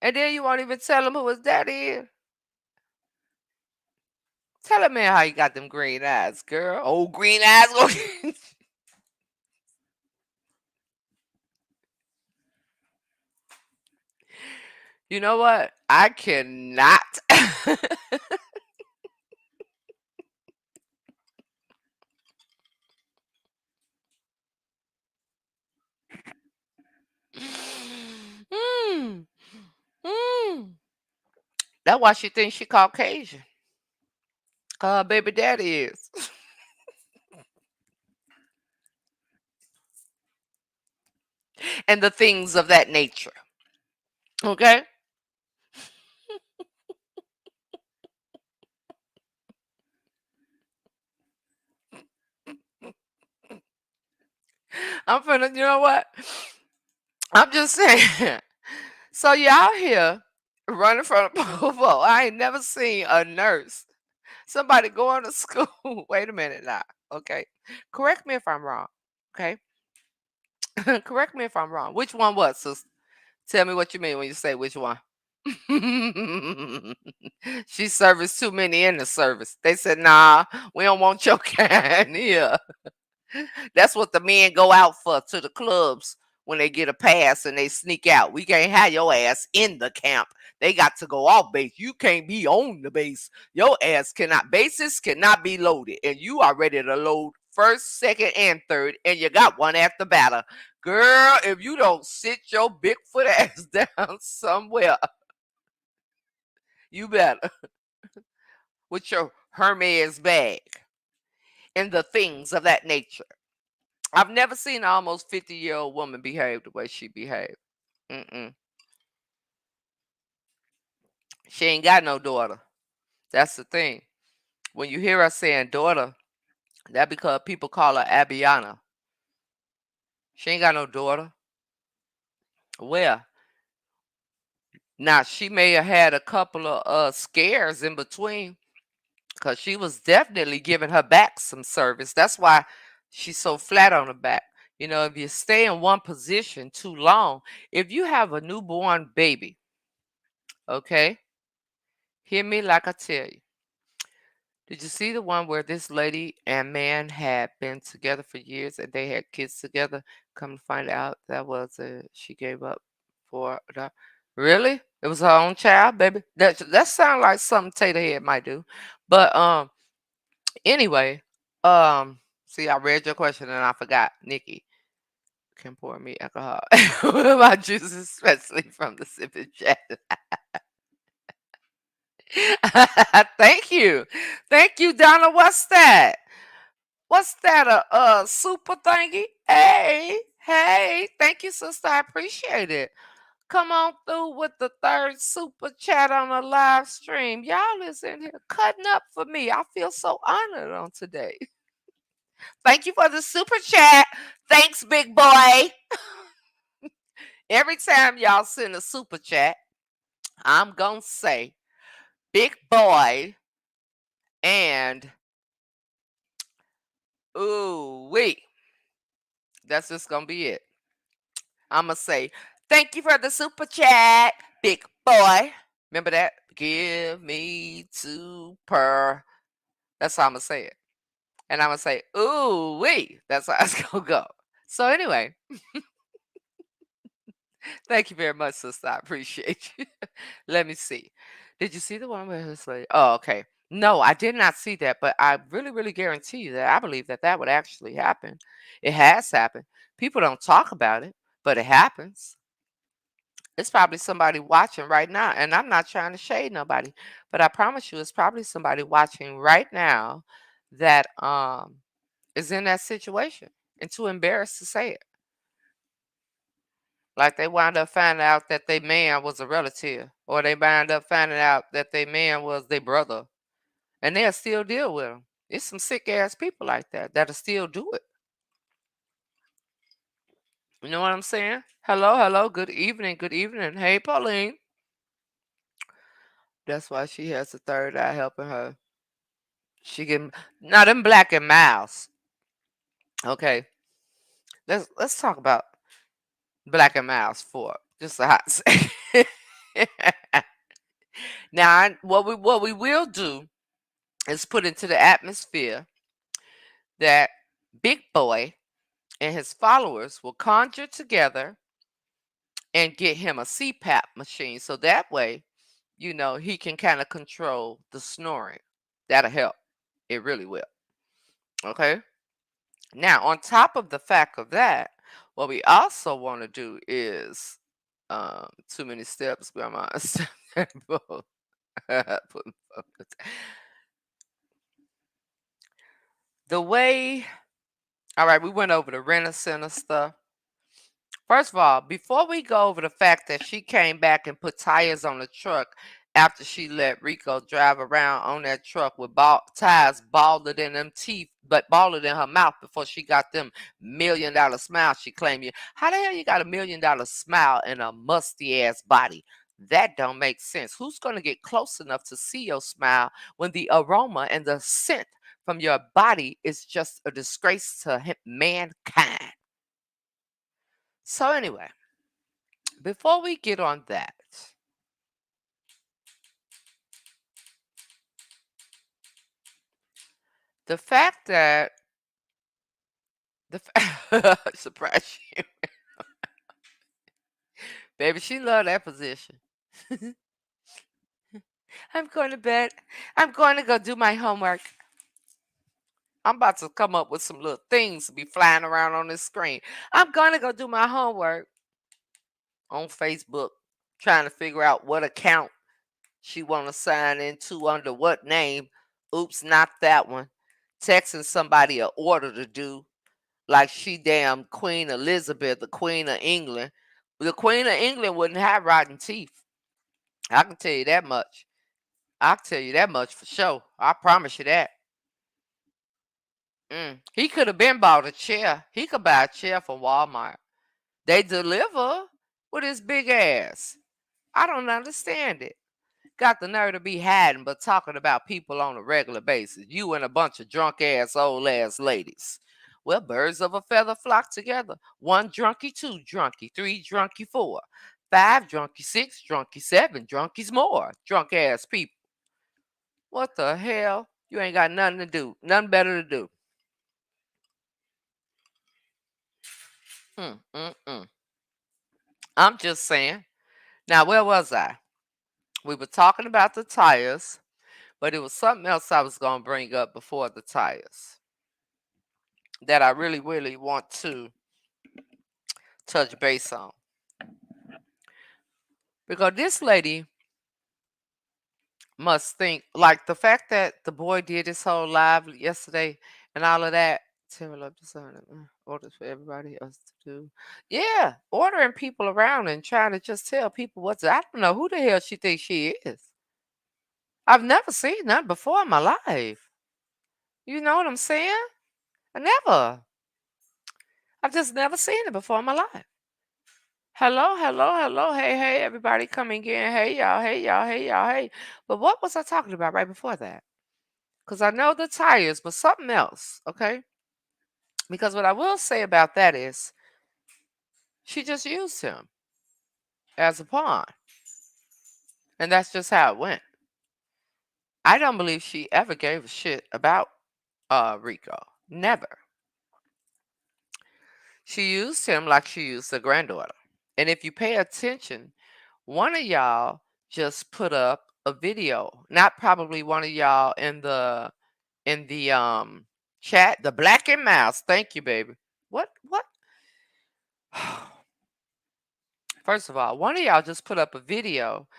And then you won't even tell him who his daddy is. Tell him, man, how you got them green eyes, girl. Old green eyes. You know what? I cannot. mm, mm. That's why she thinks she Caucasian. Baby daddy is. And the things of that nature. Okay? I'm finna, you know what? I'm just saying. So y'all here running from the popo. I ain't never seen a nurse. Somebody going to school. Wait a minute now. Okay. Correct me if I'm wrong. Okay. Correct me if I'm wrong. Which one was, sis? Tell me what you mean when you say which one. She serviced too many in the service. They said, nah, we don't want your kind here. That's what the men go out for to the clubs when they get a pass and they sneak out. We can't have your ass in the camp. They got to go off base. You can't be on the base. Your ass cannot, bases cannot be loaded. And you are ready to load first, second, and third, and you got one after batter. Girl, if you don't sit your Bigfoot ass down somewhere, you better with your Hermes bag and the things of that nature. I've never seen an almost 50-year-old woman behave the way she behaved. Mm-mm. She ain't got no daughter. That's the thing. When you hear her saying daughter, that because people call her Abiana. She ain't got no daughter. Well, now she may have had a couple of scares in between because she was definitely giving her back some service. That's why she's so flat on her back. If you stay in one position too long, if you have a newborn baby, okay, hear me like I tell you. Did you see the one where this lady and man had been together for years and they had kids together? Come to find out that was she gave up for the really? It was her own child, baby. That sounds like something Tater Head might do. But anyway, see, I read your question and I forgot. Nikki can pour me alcohol. My juices, especially from the sipping chat. Thank you. Thank you, Donna. What's that? What's that? A super thingy? Hey, hey. Thank you, sister. I appreciate it. Come on through with the third super chat on the live stream. Y'all is in here cutting up for me. I feel so honored on today. Thank you for the super chat. Thanks, big boy. Every time y'all send a super chat, I'm going to say big boy and ooh, wait. That's just going to be it. I'm going to say, thank you for the super chat, big boy. Remember that? Give me two per. That's how I'm going to say it. And I'm going to say, ooh, wee. That's how it's going to go. So anyway, thank you very much, sister. I appreciate you. Let me see. Did you see the one where it's like, oh, okay. No, I did not see that, but I really, really guarantee you that I believe that that would actually happen. It has happened. People don't talk about it, but it happens. It's probably somebody watching right now, and I'm not trying to shade nobody, but I promise you, it's probably somebody watching right now that is in that situation and too embarrassed to say it. Like they wind up finding out that their man was a relative, or they wind up finding out that their man was their brother, and they'll still deal with them. It's some sick ass people like that that'll still do it. You know what I'm saying? Hello, hello, good evening, good evening. Hey, Pauline. That's why she has the third eye helping her. She can now them black and mouse. Okay, let's talk about black and mouse for just a hot second. Now, what we will do is put into the atmosphere that Big Boy and his followers will conjure together and get him a c-pap machine, so that way, he can kind of control the snoring. That'll help. It really will. Okay. Now, on top of the fact of that, what we also want to do is too many steps, grandma. The way, all right, we went over the rent center stuff. First of all, before we go over the fact that she came back and put tires on the truck after she let Rico drive around on that truck with tires balded in them teeth, but balded in her mouth before she got them $1 million smiles she claimed you. How the hell you got $1 million smile in a musty ass body? That don't make sense. Who's going to get close enough to see your smile when the aroma and the scent from your body is just a disgrace to mankind? So anyway, before we get on that, the fact that surprise you, baby, she love that position. I'm going to bed. I'm going to go do my homework. I'm about to come up with some little things to be flying around on this screen. I'm going to go do my homework on Facebook, trying to figure out what account she want to sign into under what name. Oops, not that one. Texting somebody an order to do like she damn Queen Elizabeth, the Queen of England. The Queen of England wouldn't have rotten teeth. I can tell you that much. I can tell you that much for sure. I promise you that. He could have been bought a chair. He could buy a chair from Walmart. They deliver with his big ass. I don't understand it. Got the nerve to be hiding but talking about people on a regular basis. You and a bunch of drunk ass old ass ladies. Well, birds of a feather flock together. One drunkie, two drunkie, three drunkie, four, five drunkie, six drunkie, seven drunkies more. Drunk ass people. What the hell? You ain't got nothing to do. Nothing better to do. I'm just saying. Now, where was I? We were talking about the tires, but it was something else I was going to bring up before the tires that I really, really want to touch base on. Because this lady must think, like the fact that the boy did his whole live yesterday and all of that. Tell up to orders for everybody else to do. Yeah, ordering people around and trying to just tell people what's. I don't know who the hell she thinks she is. I've never seen that before in my life. You know what I'm saying? I never. I've just never seen it before in my life. Hello, hello, hello. Hey, hey, everybody coming in. Hey, y'all. Hey, y'all. Hey, y'all. Hey. But what was I talking about right before that? Because I know the tires, but something else, okay? Because what I will say about that is she just used him as a pawn. And that's just how it went. I don't believe she ever gave a shit about Rico. Never. She used him like she used her granddaughter. And if you pay attention, one of y'all just put up a video. Not probably one of y'all in the chat, the black and mouse. Thank you, baby. What? First of all, one of y'all just put up a video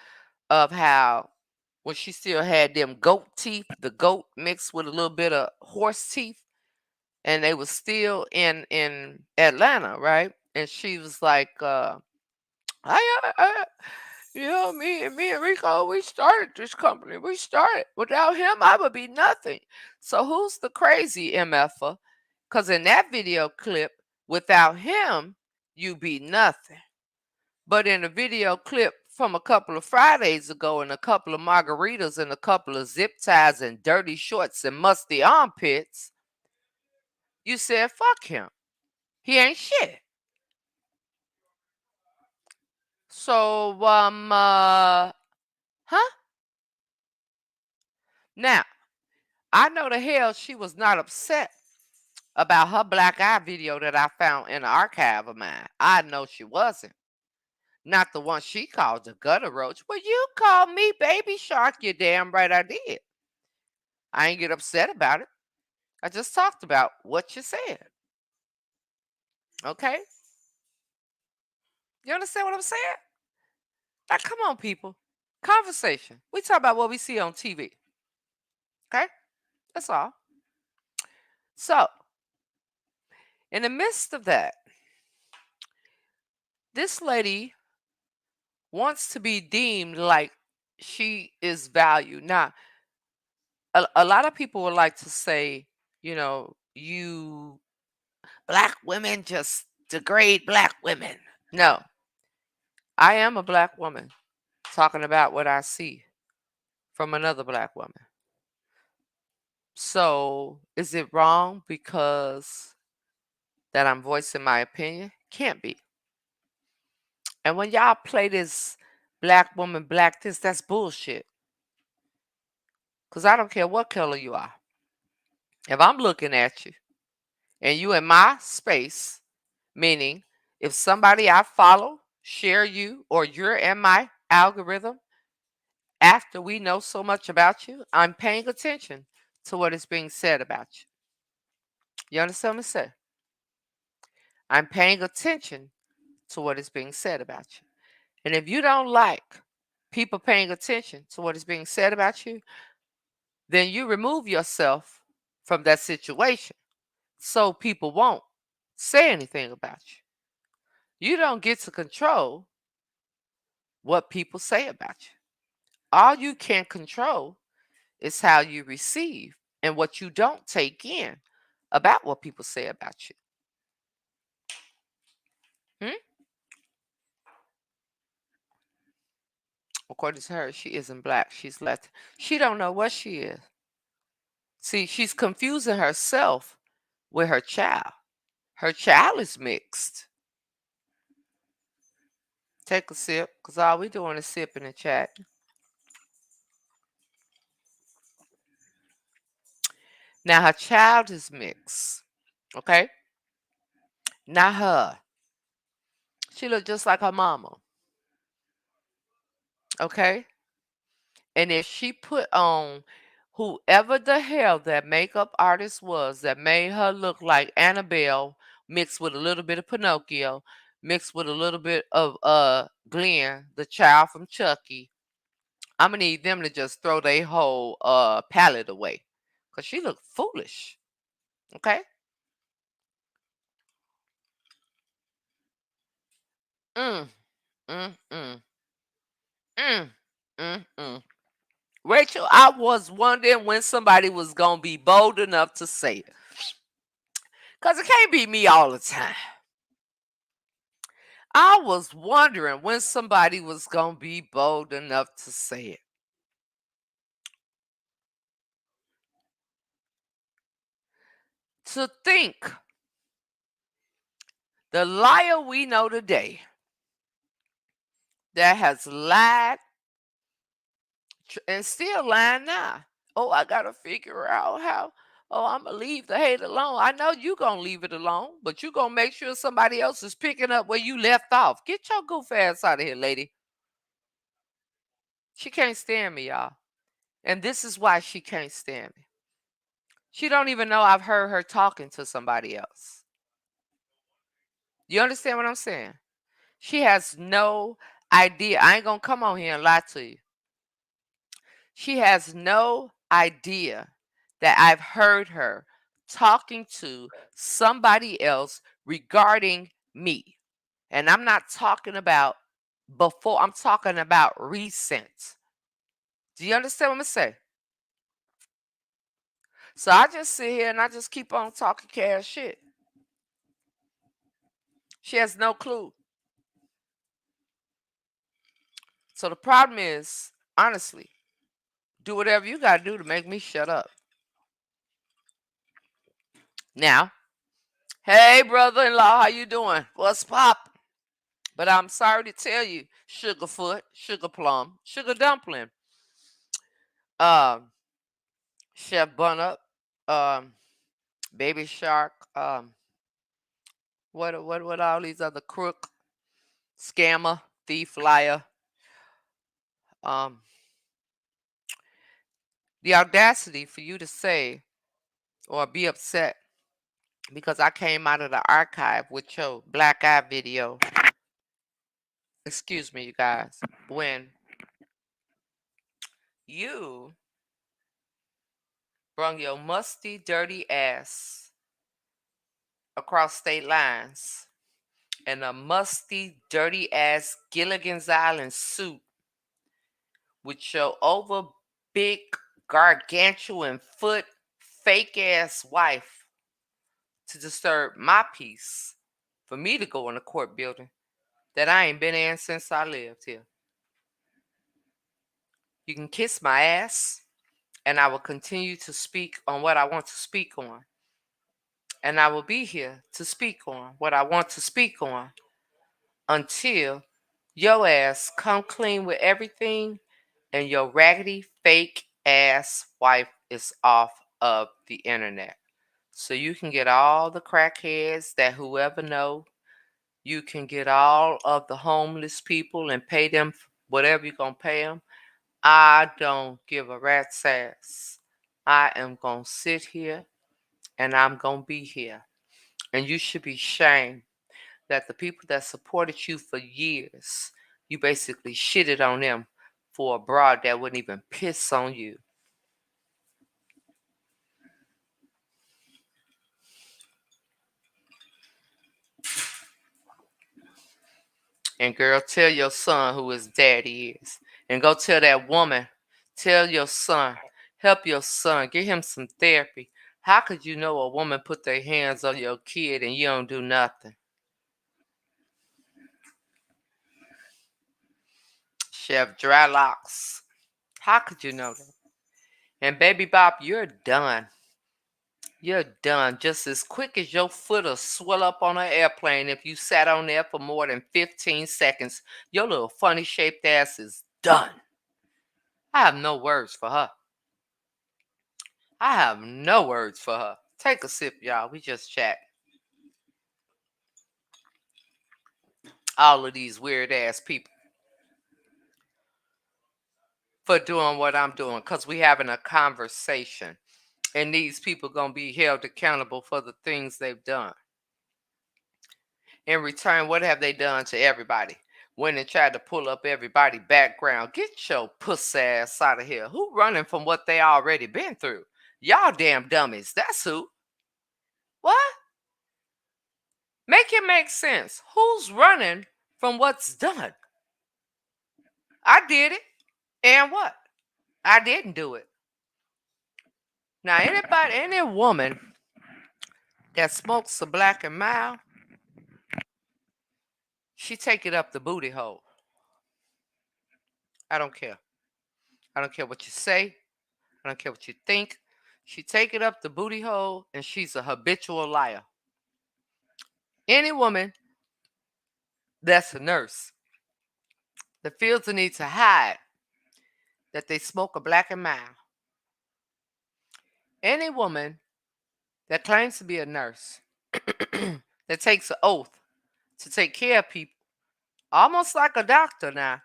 of how when she still had them goat teeth, the goat mixed with a little bit of horse teeth, and they was still in Atlanta, right? And she was like, I you know, me and Rico, we started this company. We started. Without him, I would be nothing. So who's the crazy MFer? Because in that video clip, without him, you be nothing. But in a video clip from a couple of Fridays ago and a couple of margaritas and a couple of zip ties and dirty shorts and musty armpits, you said, fuck him. He ain't shit. So, huh? Now, I know the hell she was not upset about her black eye video that I found in the archive of mine. I know she wasn't. Not the one she called the gutter roach. Well, you called me baby shark. You damn right I did. I ain't get upset about it. I just talked about what you said. Okay? You understand what I'm saying? Now, come on, people. Conversation. We talk about what we see on TV. Okay? That's all. So, in the midst of that, this lady wants to be deemed like she is valued. Now, a lot of people would like to say, you black women just degrade black women. No, I am a black woman talking about what I see from another black woman. So, is it wrong because that I'm voicing my opinion? Can't be. And when y'all play this black woman, black this, that's bullshit. Because I don't care what color you are. If I'm looking at you and you in my space, meaning if somebody I follow, share you, or you're in my algorithm, after we know so much about you, I'm paying attention to what is being said about you. You understand what I'm saying? I'm paying attention to what is being said about you. And if you don't like people paying attention to what is being said about you, then you remove yourself from that situation so people won't say anything about you. You don't get to control what people say about you. All you can control is how you receive and what you don't take in about what people say about you. According to her, she isn't black. She's Latin. She don't know what she is. See, she's confusing herself with her child. Her child is mixed. Take a sip, because all we doing is sipping and chat. Now her child is mixed. Okay? Not her. She look just like her mama. Okay? And if she put on whoever the hell that makeup artist was that made her look like Annabelle mixed with a little bit of Pinocchio, mixed with a little bit of Glenn, the child from Chucky, I'm gonna need them to just throw their whole palette away. Cause she looked foolish. Okay? Mm, mm, mm, mm, mm. Rachel, I was wondering when somebody was gonna be bold enough to say it. Cause it can't be me all the time. I was wondering when somebody was gonna be bold enough to say it. To think the liar we know today that has lied and still lying now. Oh, I gotta figure out how. Oh, I'm gonna leave the hate alone. I know you gonna leave it alone, but you gonna make sure somebody else is picking up where you left off. Get your goof ass out of here, lady. She can't stand me, y'all. And this is why she can't stand me. She don't even know I've heard her talking to somebody else. You understand what I'm saying? She has no idea. I ain't gonna come on here and lie to you. She has no idea that I've heard her talking to somebody else regarding me. And I'm not talking about before, I'm talking about recent. Do you understand what I'm saying? So I just sit here and I just keep on talking cash shit. She has no clue. So the problem is, honestly, do whatever you gotta do to make me shut up. Now, hey brother-in-law, how you doing? What's pop? But I'm sorry to tell you, Sugarfoot, Sugar Plum, Sugar Dumpling, um, Chef Bun Up, um, Baby Shark, what all these other crook, scammer, thief, liar, um, the audacity for you to say or be upset because I came out of the archive with your black eye video. Excuse me, you guys. When you brung your musty, dirty ass across state lines in a musty, dirty ass Gilligan's Island suit with your over big, gargantuan foot, fake ass wife to disturb my peace for me to go in a court building that I ain't been in since I lived here. You can kiss my ass, and I will continue to speak on what I want to speak on. And I will be here to speak on what I want to speak on until your ass come clean with everything and your raggedy fake ass wife is off of the internet. So you can get all the crackheads that whoever know, you can get all of the homeless people and pay them whatever you're going to pay them. I don't give a rat's ass. I am going to sit here and I'm going to be here. And you should be ashamed that the people that supported you for years, you basically shitted on them for a broad that wouldn't even piss on you. And girl, tell your son who his daddy is. And go tell that woman, tell your son, help your son, get him some therapy. How could you know a woman put their hands on your kid and you don't do nothing? Chef Drylocks. How could you know that? And Baby Bop, you're done. You're done just as quick as your foot'll swell up on an airplane if you sat on there for more than 15 seconds. Your little funny shaped ass is done. I have no words for her. I have no words for her. Take a sip, y'all. We just chat. All of these weird ass people for doing what I'm doing because we having a conversation. And these people gonna be held accountable for the things they've done. In return, what have they done to everybody? Went and tried to pull up everybody background. Get your puss ass out of here. Who running from what they already been through? Y'all damn dummies. That's who. What? Make it make sense. Who's running from what's done? I did it. And what? I didn't do it. Now, any woman that smokes a black and mild, she take it up the booty hole. I don't care. I don't care what you say. I don't care what you think. She take it up the booty hole and she's a habitual liar. Any woman that's a nurse that feels the need to hide that they smoke a black and mild. Any woman that claims to be a nurse that takes an oath to take care of people, almost like a doctor now,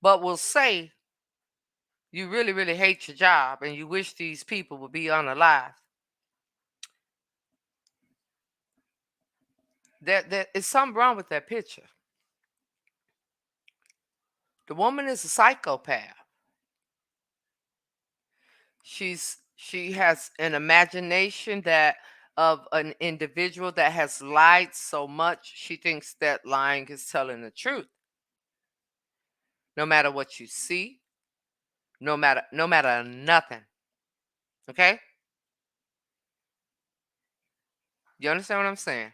but will say you really, really hate your job and you wish these people would be unalive. There is something wrong with that picture. The woman is a psychopath. She has an imagination that of an individual that has lied so much she thinks that lying is telling the truth. No matter what you see, no matter nothing. Okay? You understand what I'm saying?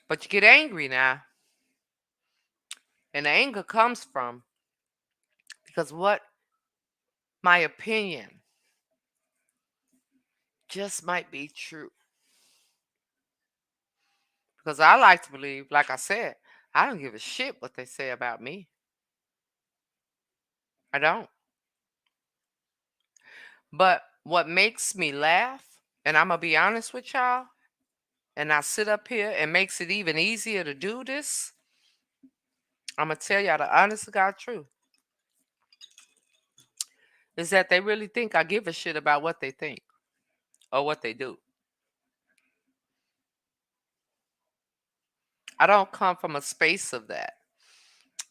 But you get angry now. And the anger comes from because what my opinion just might be true. Because I like to believe, like I said, I don't give a shit what they say about me. I don't. But what makes me laugh, and I'm going to be honest with y'all, and I sit up here and makes it even easier to do this, I'm going to tell y'all the honest to God truth, is that they really think I give a shit about what they think or what they do. I don't come from a space of that.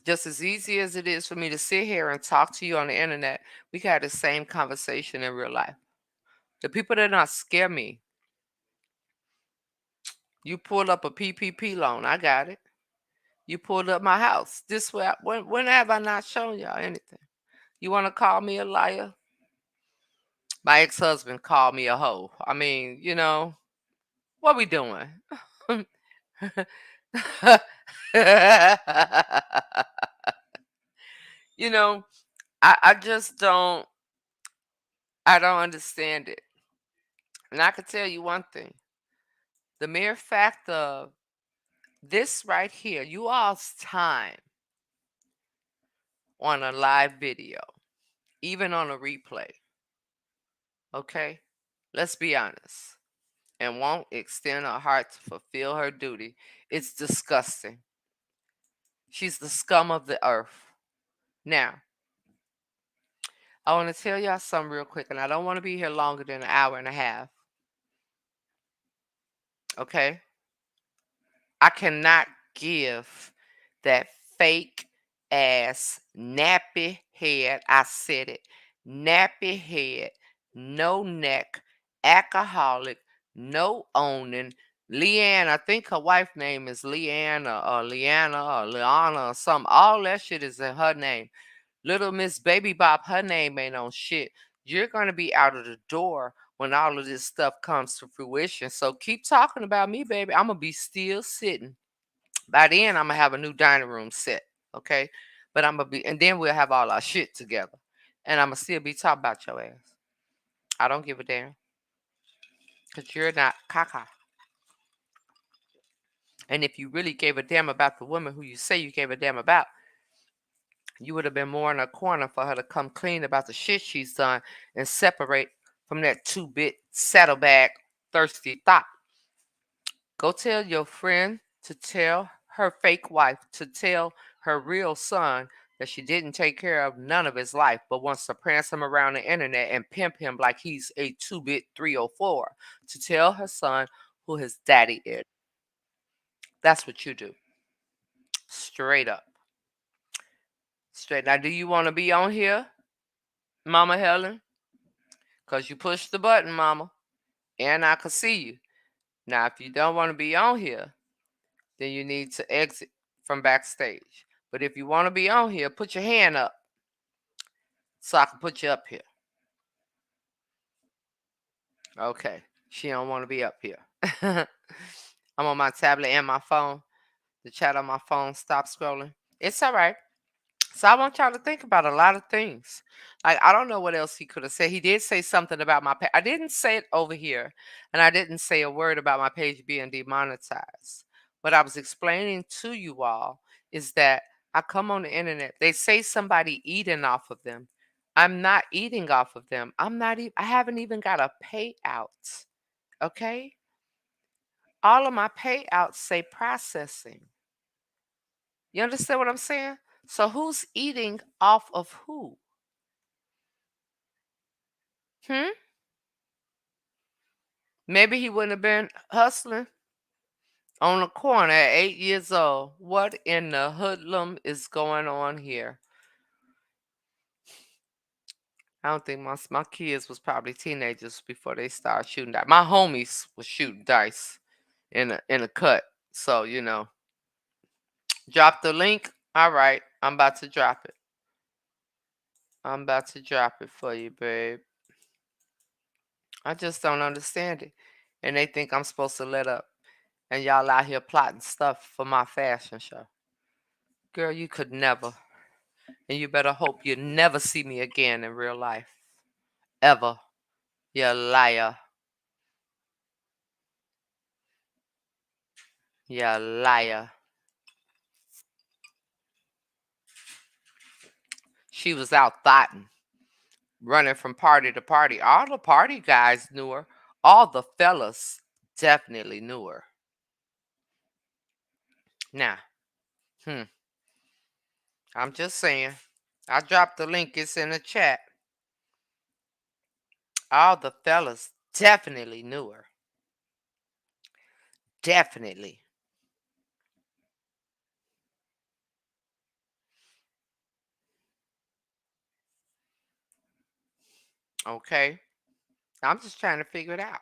Just as easy as it is for me to sit here and talk to you on the internet, we can have the same conversation in real life. The people that not scare me, you pulled up a PPP loan, I got it. You pulled up my house. This way, when have I not shown y'all anything? You want to call me a liar? My ex-husband called me a hoe. I mean, what we doing? you know, I just I don't understand it. And I can tell you one thing. The mere fact of this right here, you all's time on a live video, even on a replay, okay? Let's be honest. And won't extend her heart to fulfill her duty. It's disgusting. She's the scum of the earth. Now, I want to tell y'all something real quick, and I don't want to be here longer than an hour and a half. Okay? I cannot give that fake ass nappy head. I said it. Nappy head, no neck, alcoholic, no owning. Leanne, I think her wife name is Leanna or Leanna or Liana or something. All that shit is in her name. Little Miss Baby Bop, her name ain't on shit. You're going to be out of the door when all of this stuff comes to fruition. So keep talking about me, baby. I'm going to be still sitting. By then, I'm going to have a new dining room set. Okay. But I'm gonna be, and then we'll have all our shit together, and I'm gonna still be talking about your ass. I don't give a damn, cause you're not caca. And if you really gave a damn about the woman who you say you gave a damn about, you would have been more in a corner for her to come clean about the shit she's done and separate from that two-bit saddlebag thirsty thought. Go tell your friend to tell her fake wife to tell her real son that she didn't take care of none of his life, but wants to prance him around the internet and pimp him like he's a two-bit 304. To tell her son who his daddy is. That's what you do. Straight up. Straight. Now, do you want to be on here, Mama Helen? Because you pushed the button, Mama, and I could see you. Now, if you don't want to be on here, then you need to exit from backstage. But if you want to be on here, put your hand up so I can put you up here. Okay. She don't want to be up here. I'm on my tablet and my phone. The chat on my phone stopped scrolling. It's all right. So I want y'all to think about a lot of things. Like, I don't know what else he could have said. He did say something about my page. I didn't say it over here, and I didn't say a word about my page being demonetized. What I was explaining to you all is that I come on the internet. They say somebody eating off of them. I'm not eating off of them. I'm not even, I haven't even got a payout. Okay? All of my payouts say processing. You understand what I'm saying? So who's eating off of who? Hmm? Maybe he wouldn't have been hustling on the corner at 8 years old. What in the hoodlum is going on here? I don't think my kids was probably teenagers before they started shooting dice. My homies was shooting dice in a cut. So, drop the link. All right, I'm about to drop it. I'm about to drop it for you, babe. I just don't understand it. And they think I'm supposed to let up. And y'all out here plotting stuff for my fashion show. Girl, you could never. And you better hope you never see me again in real life. Ever. You liar. You liar. She was out thotting, running from party to party. All the party guys knew her. All the fellas definitely knew her. Now, hmm, I'm just saying. I dropped the link. It's in the chat. All the fellas definitely knew her. Definitely. Okay? I'm just trying to figure it out.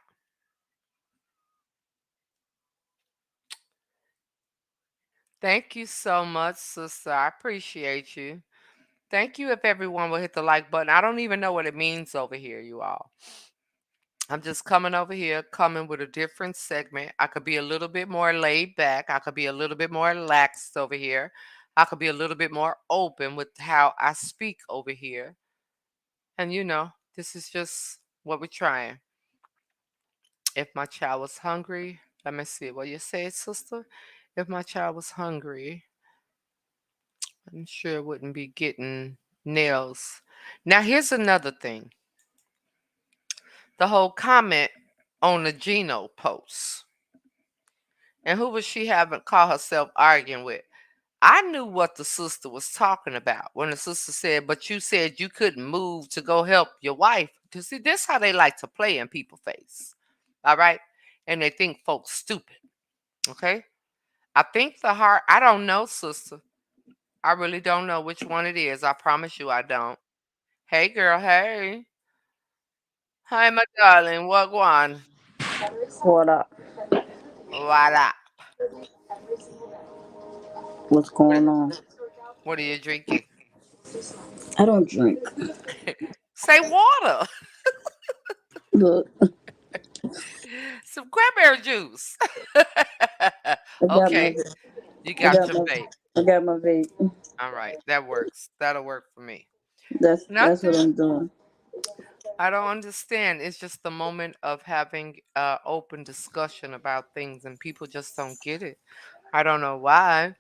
Thank you so much, sister. I appreciate you. Thank you if everyone will hit the like button. I don't even know what it means over here, you all. I'm just coming over here, coming with a different segment. I could be a little bit more laid back. I could be a little bit more relaxed over here. I could be a little bit more open with how I speak over here. And this is just what we're trying. If my child was hungry, let me see what you say, sister. If my child was hungry, I'm sure it wouldn't be getting nails. Now, here's another thing. The whole comment on the Gino post. And who was she having call herself arguing with? I knew what the sister was talking about when the sister said, but you said you couldn't move to go help your wife. To see, this how they like to play in people's face. All right? And they think folks stupid. Okay? I think the heart, I don't know, sister. I really don't know which one it is. I promise you I don't. Hey, girl. Hey. Hi, my darling. What one? What up? Voila. What's What, going on? what are you drinking? I don't drink. Say water. Look, Some cranberry juice. I got my Okay. You I got got your my vape. I got my vape. All right, that works. That'll work for me. That's what Nothing. I'm doing. I don't understand. It's just the moment of having open discussion about things, and people just don't get it. I don't know why.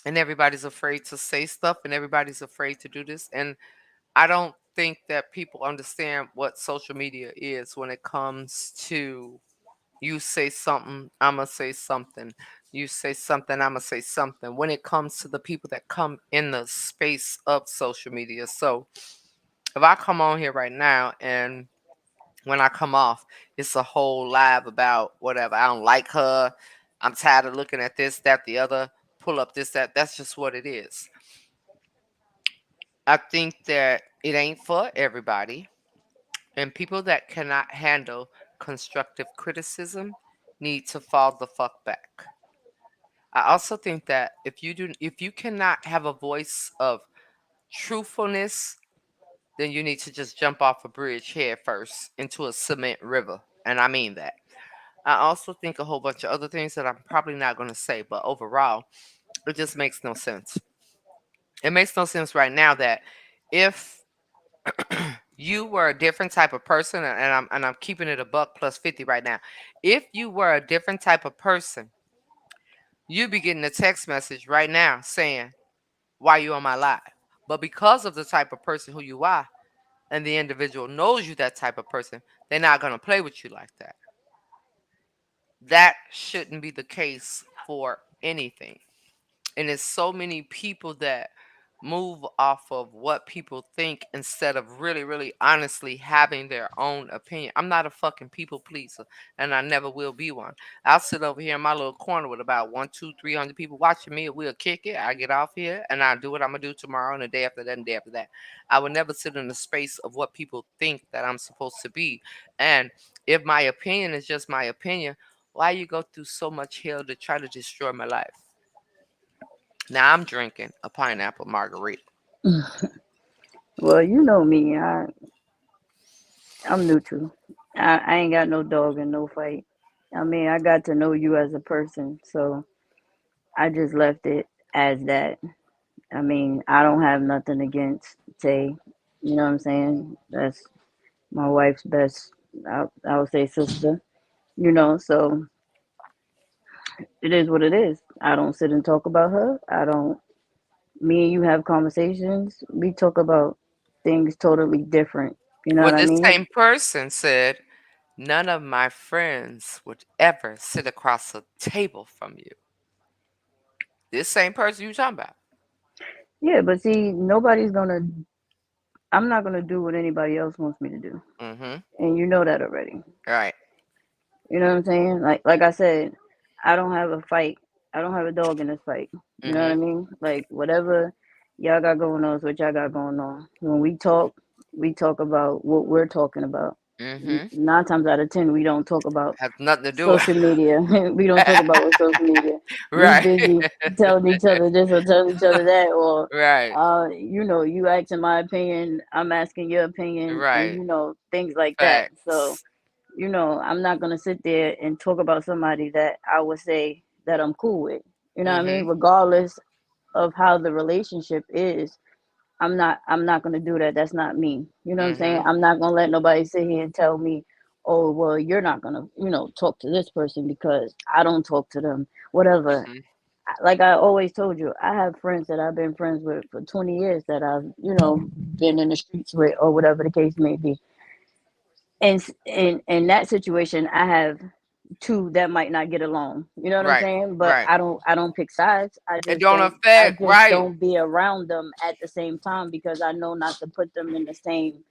And everybody's afraid to say stuff, and everybody's afraid to do this. And I don't think that people understand what social media is when it comes to you say something, I'm going to say something. You say something, I'm going to say something. When it comes to the people that come in the space of social media. So if I come on here right now and when I come off, it's a whole live about whatever. I don't like her. I'm tired of looking at this, that, the other. Pull up this, that. That's just what it is. I think that it ain't for everybody. And people that cannot handle constructive criticism need to fall the fuck back. I also think that if you cannot have a voice of truthfulness, then you need to just jump off a bridge head first into a cement river. And I mean that. I also think a whole bunch of other things that I'm probably not going to say, but overall, it just makes no sense. It makes no sense right now that if you were a different type of person, and I'm keeping it a buck plus 50 right now. If you were a different type of person, you'd be getting a text message right now saying, "Why you on my live?" But because of the type of person who you are, and the individual knows you that type of person, they're not gonna play with you like that. That shouldn't be the case for anything. And it's so many people that move off of what people think instead of really honestly having their own opinion. I'm not a fucking people pleaser, and I never will be one. I'll sit over here in my little corner with about 1, 2, 300 people watching me, and we'll kick it. I get off here and I do what I'm gonna do tomorrow and the day after that and the day after that. I would never sit in the space of what people think that I'm supposed to be. And if my opinion is just my opinion, why you go through so much hell to try to destroy my life? Now I'm drinking a pineapple margarita. Well, you know me. I'm neutral. I ain't got no dog in no fight. I mean, I got to know you as a person, so I just left it as that. I mean, I don't have nothing against Tay. You know what I'm saying? That's my wife's best. I would say sister. You know, so it is what it is. I don't sit and talk about her. I don't. Me and you have conversations. We talk about things totally different. You know Well, what I this mean? same person said, none of my friends would ever sit across a table from you. This same person you talking about. Yeah, but see, nobody's gonna. I'm not gonna do what anybody else wants me to do, Mm-hmm. and you know that already. Right. You know what I'm saying? Like I said, I don't have a fight. I don't have a dog in this fight. You know what I Mm-hmm. mean? Like whatever y'all got going on is what y'all got going on. When we talk about what we're talking about. Mm-hmm. 9 times out of 10, we don't talk about Has nothing to do with social media. We don't talk about what social media. We Right. busy telling each other this or telling each other that, or Right. you asking my opinion, I'm asking your opinion, and Right. things like that. So Facts. I'm not gonna sit there and talk about somebody that I would say that I'm cool with. You know what I mean? Mm-hmm. Regardless of how the relationship is, I'm not gonna do that. That's not me. You know what I'm saying? Mm-hmm. I'm not gonna let nobody sit here and tell me, oh well, you're not gonna, talk to this person because I don't talk to them. Whatever. Mm-hmm. Like I always told you, I have friends that I've been friends with for 20 years that I've, been in the streets with or whatever the case may be. And in that situation, I have two that might not get along. You know what I'm Right. saying? But Right. I don't pick sides. I It just don't don't I affect. just Right. don't be around them at the same time because I know not to put them in the same,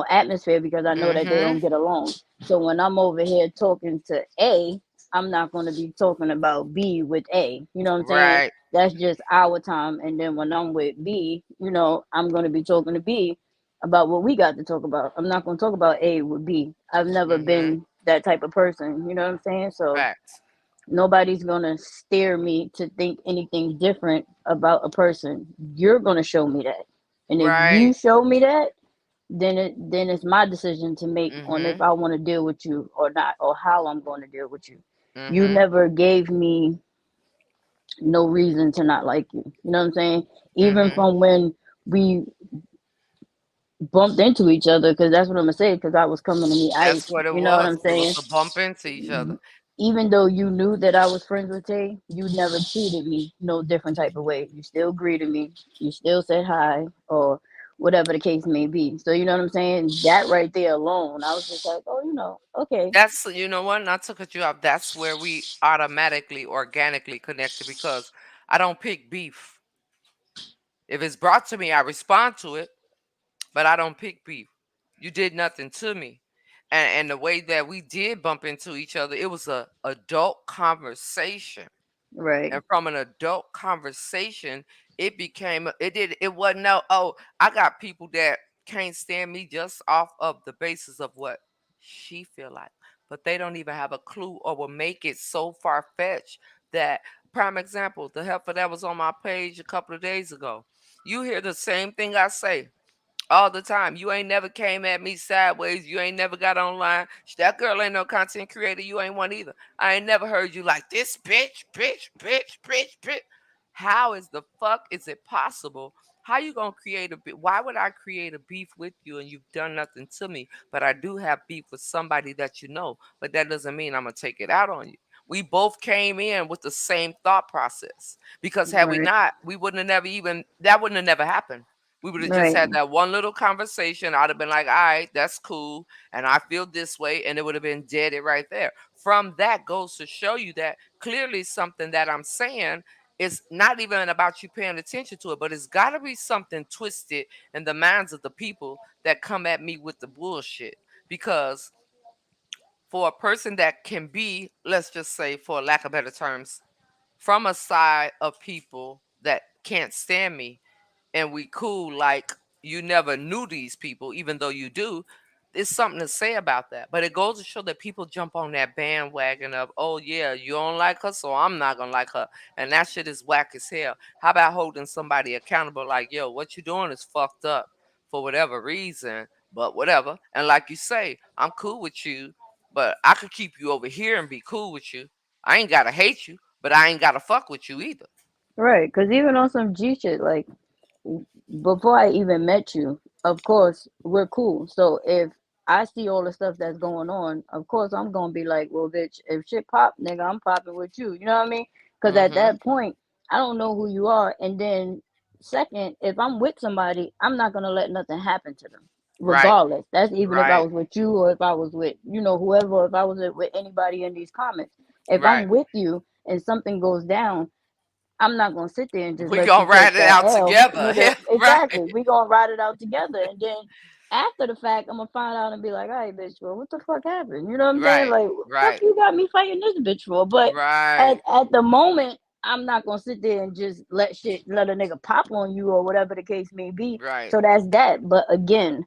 atmosphere because I know that they Mm-hmm. don't get along. So when I'm over here talking to A, I'm not going to be talking about B with A. You know what I'm saying? Right. That's just our time. And then when I'm with B, I'm going to be talking to B about what we got to talk about. I'm not going to talk about A with B. I've never Mm-hmm. been that type of person. You know what I'm saying? So Facts. nobody's going to steer me to think anything different about a person. You're going to show me that. And if you Right. show me that, then it's my decision to make on if Mm-hmm. I want to deal with you or not or how I'm going to deal with you. You Mm-hmm. never gave me no reason to not like you. You know what I'm saying? Even Mhm. from when we bumped into each other, because that's what I'm gonna say. Because I was coming to meet That's Ice. what it You know what was. I'm It was saying? to bump into each other. Even though you knew that I was friends with Tay, you never treated me no different type of way. You still greeted me. You still said hi or whatever the case may be. So you know what I'm saying? That right there alone, I was just like, oh, okay, That's you know what? Not to cut you off. That's where we automatically, organically connected because I don't pick beef. If it's brought to me, I respond to it, but I don't pick beef. You did nothing to me. And the way that we did bump into each other, it was a adult conversation. right, And from an adult conversation, it wasn't no, oh, I got people that can't stand me just off of the basis of what she feel like. But they don't even have a clue or will make it so far fetched that prime example, the heifer that was on my page a couple of days ago. You hear the same thing I say all the time. You ain't never came at me sideways. You ain't never got online. That girl ain't no content creator. You ain't one either. I ain't never heard you like this bitch, bitch, bitch, bitch, bitch. How is the fuck is it possible? How you gonna create a beef? Why would I create a beef with you and you've done nothing to me? But I do have beef with somebody that you know. But that doesn't mean I'm gonna take it out on you. We both came in with the same thought process because had we right, not, we wouldn't have never even that wouldn't have never happened. We would have just right, had that one little conversation. I'd have been like, all right, that's cool. And I feel this way. And it would have been dead it right there. From that goes to show you that clearly something that I'm saying is not even about you paying attention to it, but it's got to be something twisted in the minds of the people that come at me with the bullshit. Because for a person that can be, let's just say, for lack of better terms, from a side of people that can't stand me, and we cool like you never knew these people, even though you do. There's something to say about that. But it goes to show that people jump on that bandwagon of, oh yeah, you don't like her, so I'm not gonna like her. And that shit is whack as hell. How about holding somebody accountable like, yo, what you doing is fucked up for whatever reason, but whatever. And like you say, I'm cool with you, but I could keep you over here and be cool with you. I ain't gotta hate you, but I ain't gotta fuck with you either. right. Because even on some G shit, like before I even met you, of course, we're cool. So if I see all the stuff that's going on, of course, I'm going to be like, well, bitch, if shit pop, nigga, I'm popping with you. You know what I mean? Because at Mm-hmm. that point, I don't know who you are. And then, second, if I'm with somebody, I'm not going to let nothing happen to them, Right. regardless. That's even if I Right. was with you or if I was with, whoever, if I was with anybody in these comments. If Right. I'm with you and something goes down, I'm not gonna sit there and just We let you gonna take ride it that out L, together. nigga. Yeah, right. Exactly. We gonna ride it out together, and then after the fact, I'm gonna find out and be like, "All right, bitch, well, what the fuck happened?" You know what I'm saying? Right. Like, what the fuck Right. you got me fighting this bitch for? But at Right. at the moment, I'm not gonna sit there and just let a nigga pop on you or whatever the case may be. Right. So that's that. But again,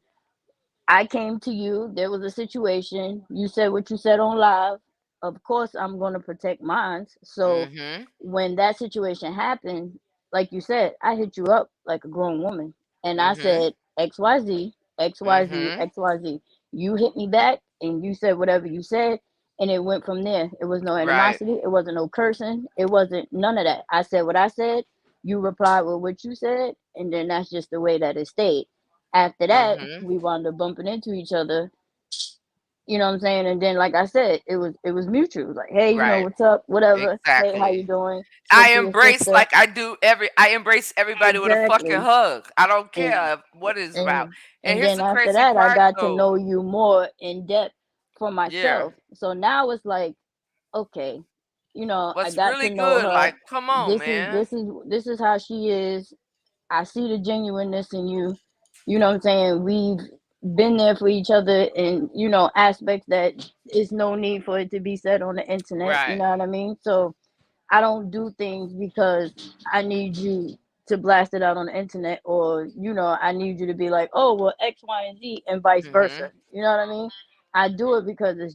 I came to you. There was a situation. You said what you said on live. Of course, I'm going to protect mine. So Mm-hmm. when that situation happened, like you said, I hit you up like a grown woman. And I Mm-hmm. said, XYZ, XYZ, Mm-hmm. XYZ. You hit me back and you said whatever you said. And it went from there. It was no Right. animosity. It wasn't no cursing. It wasn't none of that. I said what I said. You replied with what you said. And then that's just the way that it stayed. After that, Mm-hmm. we wound up bumping into each other. You know what I'm saying? And then, like I said, it was mutual. Like, hey, Right. what's up? Whatever. Hey, how Exactly. you doing? I Spoke to your embrace sister. like I embrace everybody with a fucking Exactly. hug. I don't And care what it's about. and And and here's then the after crazy that, I part got to though. know you more in depth for Yeah. myself. So now it's like, okay, I What's got really to know good, her. like, come on, This is man. this is this is how she is. I see the genuineness in you. You know what I'm saying? We've been there for each other in, aspects that is no need for it to be said on the internet. You Right. know what I mean? So I don't do things because I need you to blast it out on the internet or, I need you to be like, oh, well, X, Y, and Z, and vice versa. Mm-hmm. You know what I mean? I do it because it's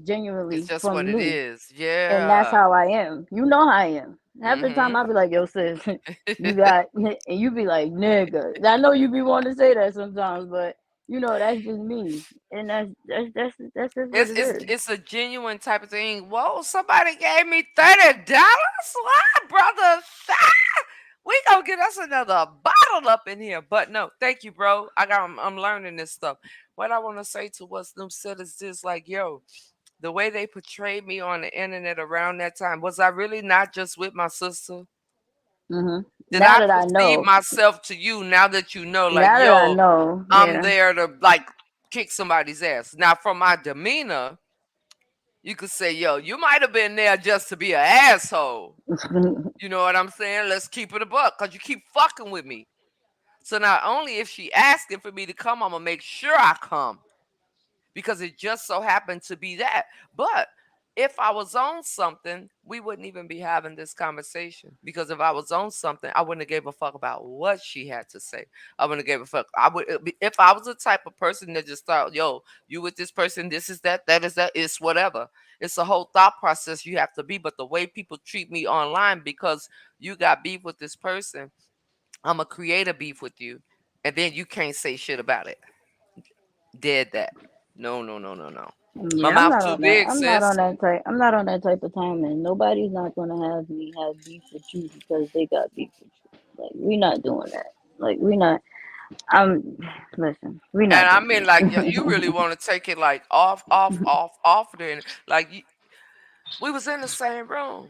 It's genuinely just what from it me, is. and that's Yeah. how I am. You know how I am. Half the time Mm-hmm. I be like, yo, sis, you got, and you be like, nigga. I know you be wanting to say that sometimes, but That's just me, and that's just what It's it it's is. it's a genuine type of thing. Whoa, somebody gave me $30. Why, brother? We gonna get us another bottle up in here. But no, thank you, bro. I'm learning this stuff. What I want to say to what's them said is this: like, yo, the way they portrayed me on the internet around that time, was I really not just with my sister? Hmm. Did Now I that I perceive know, myself to you now that you know, like, now that I yo, know, I'm yeah. there to like kick somebody's ass? Now, from my demeanor, you could say, yo, you might have been there just to be an asshole. You know what I'm saying? Let's keep it a buck because you keep fucking with me. So not only if she asking for me to come, I'm gonna make sure I come because it just so happened to be that. But if I was on something, we wouldn't even be having this conversation. Because if I was on something, I wouldn't have gave a fuck about what she had to say. I wouldn't have gave a fuck. If I was the type of person that just thought, yo, you with this person, this is that, that is that, it's whatever. It's a whole thought process you have to be. But the way people treat me online because you got beef with this person, I'm gonna create a beef with you, and then you can't say shit about it. Dead that. No, no, no, no, no. My Yeah, I'm mouth not too on that. big, I'm not on sis. that type. I'm not on that type of time, and nobody's not gonna have me have beef with you because they got beef with you. Like we're not doing that. Like we not. I'm. Listen, we're And not I doing mean, like, yo, you really that. want to take it like off. Then, like, we was in the same room.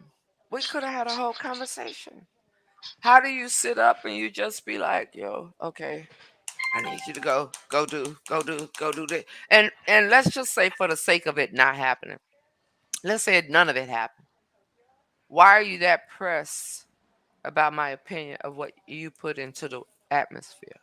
We could have had a whole conversation. How do you sit up and you just be like, yo, okay, I need you to go do this, and let's just say for the sake of it not happening, let's say none of it happened. Why are you that pressed about my opinion of what you put into the atmosphere?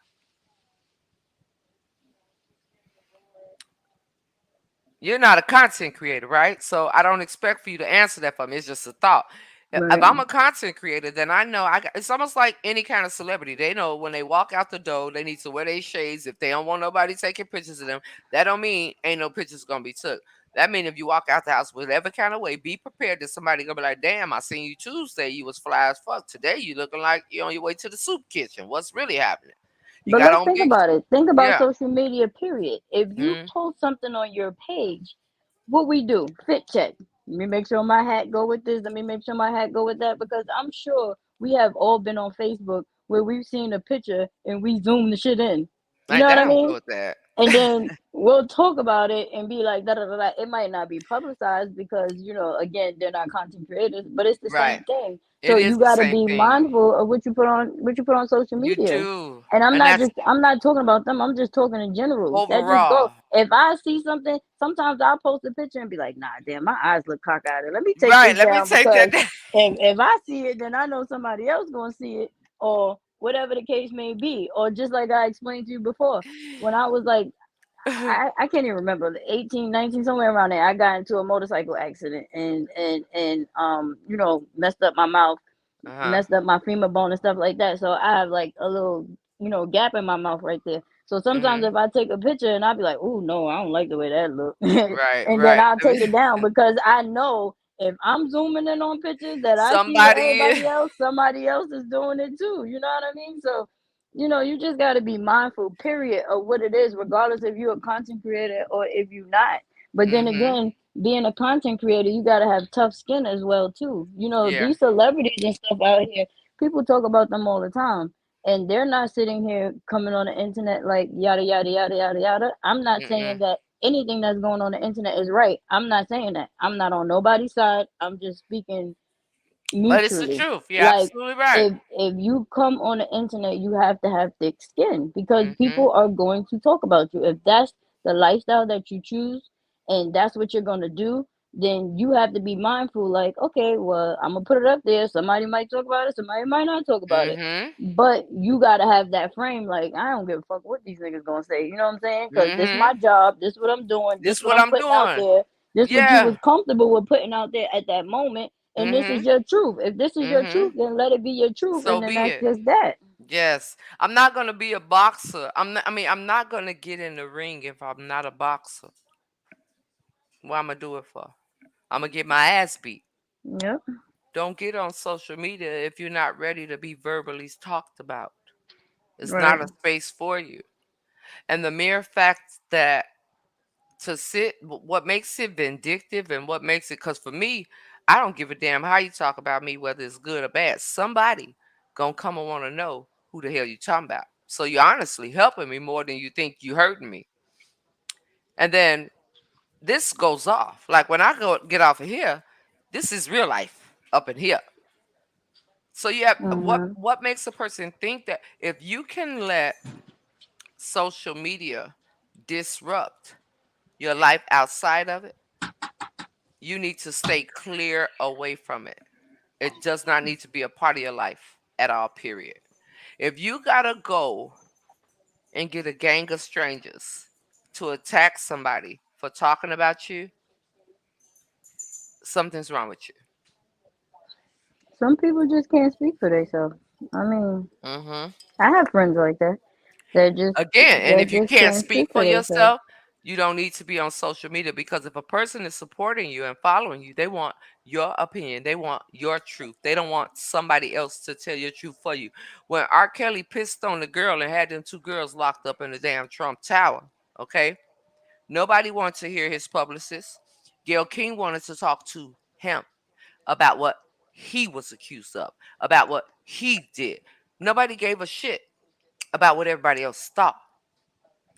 You're not a content creator, right? So I don't expect for you to answer that for me. It's just a thought. If Right. I'm a content creator, then I know it's almost like any kind of celebrity. They know when they walk out the door, they need to wear their shades. If they don't want nobody taking pictures of them, that don't mean ain't no pictures gonna be took. That mean if you walk out the house whatever kind of way, be prepared that somebody gonna be like, "Damn, I seen you Tuesday. You was fly as fuck. Today you looking like you on your way to the soup kitchen. What's really happening? You But got let's on think big, about it. Think about yeah, social media, period. If you mm, post something on your page, what we do, fit check. Let me make sure my hat go with this. Let me make sure my hat go with that. Because I'm sure we have all been on Facebook where we've seen a picture and we zoom the shit in. You ain't know what that I I'm mean? good with that." And then we'll talk about it and be like da da da da. It might not be publicized because again they're not content creators, but it's the Right. same thing. So It is you the got to same be thing. mindful of what you put on social You media. do. And I'm And not that's just I'm not talking about them. I'm just talking in general. That just go. overall. If I see something, sometimes I'll post a picture and be like, nah, damn, my eyes look cockeyed. Let me take Right. this Let me down take because that down. if I see it, then I know somebody else gonna see it or whatever the case may be. Or just like I explained to you before, when I was like I can't even remember 18, 19, somewhere around there. I got into a motorcycle accident and messed up my mouth, Uh-huh. messed up my femur bone and stuff like that. So I have like a little gap in my mouth right there. So sometimes Hmm. if I take a picture and I'll be like, oh no, I don't like the way that look, Right, and then right. I'll take it down because I know if I'm zooming in on pictures that I see with Somebody. everybody else, somebody else is doing it too. You know what I mean? So you just got to be mindful, period, of what it is, regardless if you're a content creator or if you're not. But then Hmm. again, being a content creator, you got to have tough skin as well too. Yeah. These celebrities and stuff out here, people talk about them all the time, and they're not sitting here coming on the internet like yada yada yada yada yada. I'm not saying Mm-mm. that anything that's going on the internet is right. I'm not saying that. I'm not on nobody's side. I'm just speaking But it's the mutually. truth. You're Like absolutely right. if you come on the internet, you have to have thick skin because Hmm. people are going to talk about you. If that's the lifestyle that you choose and that's what you're gonna do, then you have to be mindful. Like, okay, well, I'm gonna put it up there. Somebody might talk about it. Somebody might not talk about it. Hmm. But you gotta have that frame. Like, I don't give a fuck what these niggas gonna say. You know what I'm saying? Because this Hmm. my job. This what I'm doing. This This what what I'm I'm putting out doing. there. This what you Yeah. was comfortable with putting out there at that moment, and this is Hmm. your truth. If this is your Hmm. truth, then let it be your truth, So and then be that's it. just that. Yes. I'm not gonna be a boxer. I'm not gonna get in the ring if I'm not a boxer. What I'm gonna do it for? I'm gonna get my ass beat. Yep, Don't get on social media if you're not ready to be verbally talked about. It's not right. a space for you. And the mere fact that to sit, what makes it vindictive and what makes it, because for me, I don't give a damn how you talk about me, whether it's good or bad. Somebody gonna come and want to know who the hell you talking about. So you're honestly helping me more than you think you hurting me. And then this goes off. Like when I go get off of here, this is real life up in here. So you have Mhm. what makes a person think that if you can let social media disrupt your life outside of it, you need to stay clear away from it. It does not need to be a part of your life at all, period. If you gotta go and get a gang of strangers to attack somebody for talking about you, something's wrong with you. Some people just can't speak for themselves. I mean, Hmm. I have friends like that. That just Again, and that if you just can't can't speak speak for for themselves. yourself, you don't need to be on social media, because if a person is supporting you and following you, they want your opinion. They want your truth. They don't want somebody else to tell your truth for you. When R. Kelly pissed on the girl and had them two girls locked up in the damn Trump Tower, okay? Nobody wanted to hear his publicist. Gail King wanted to talk to him about what he was accused of, about what he did. Nobody gave a shit about what everybody else thought.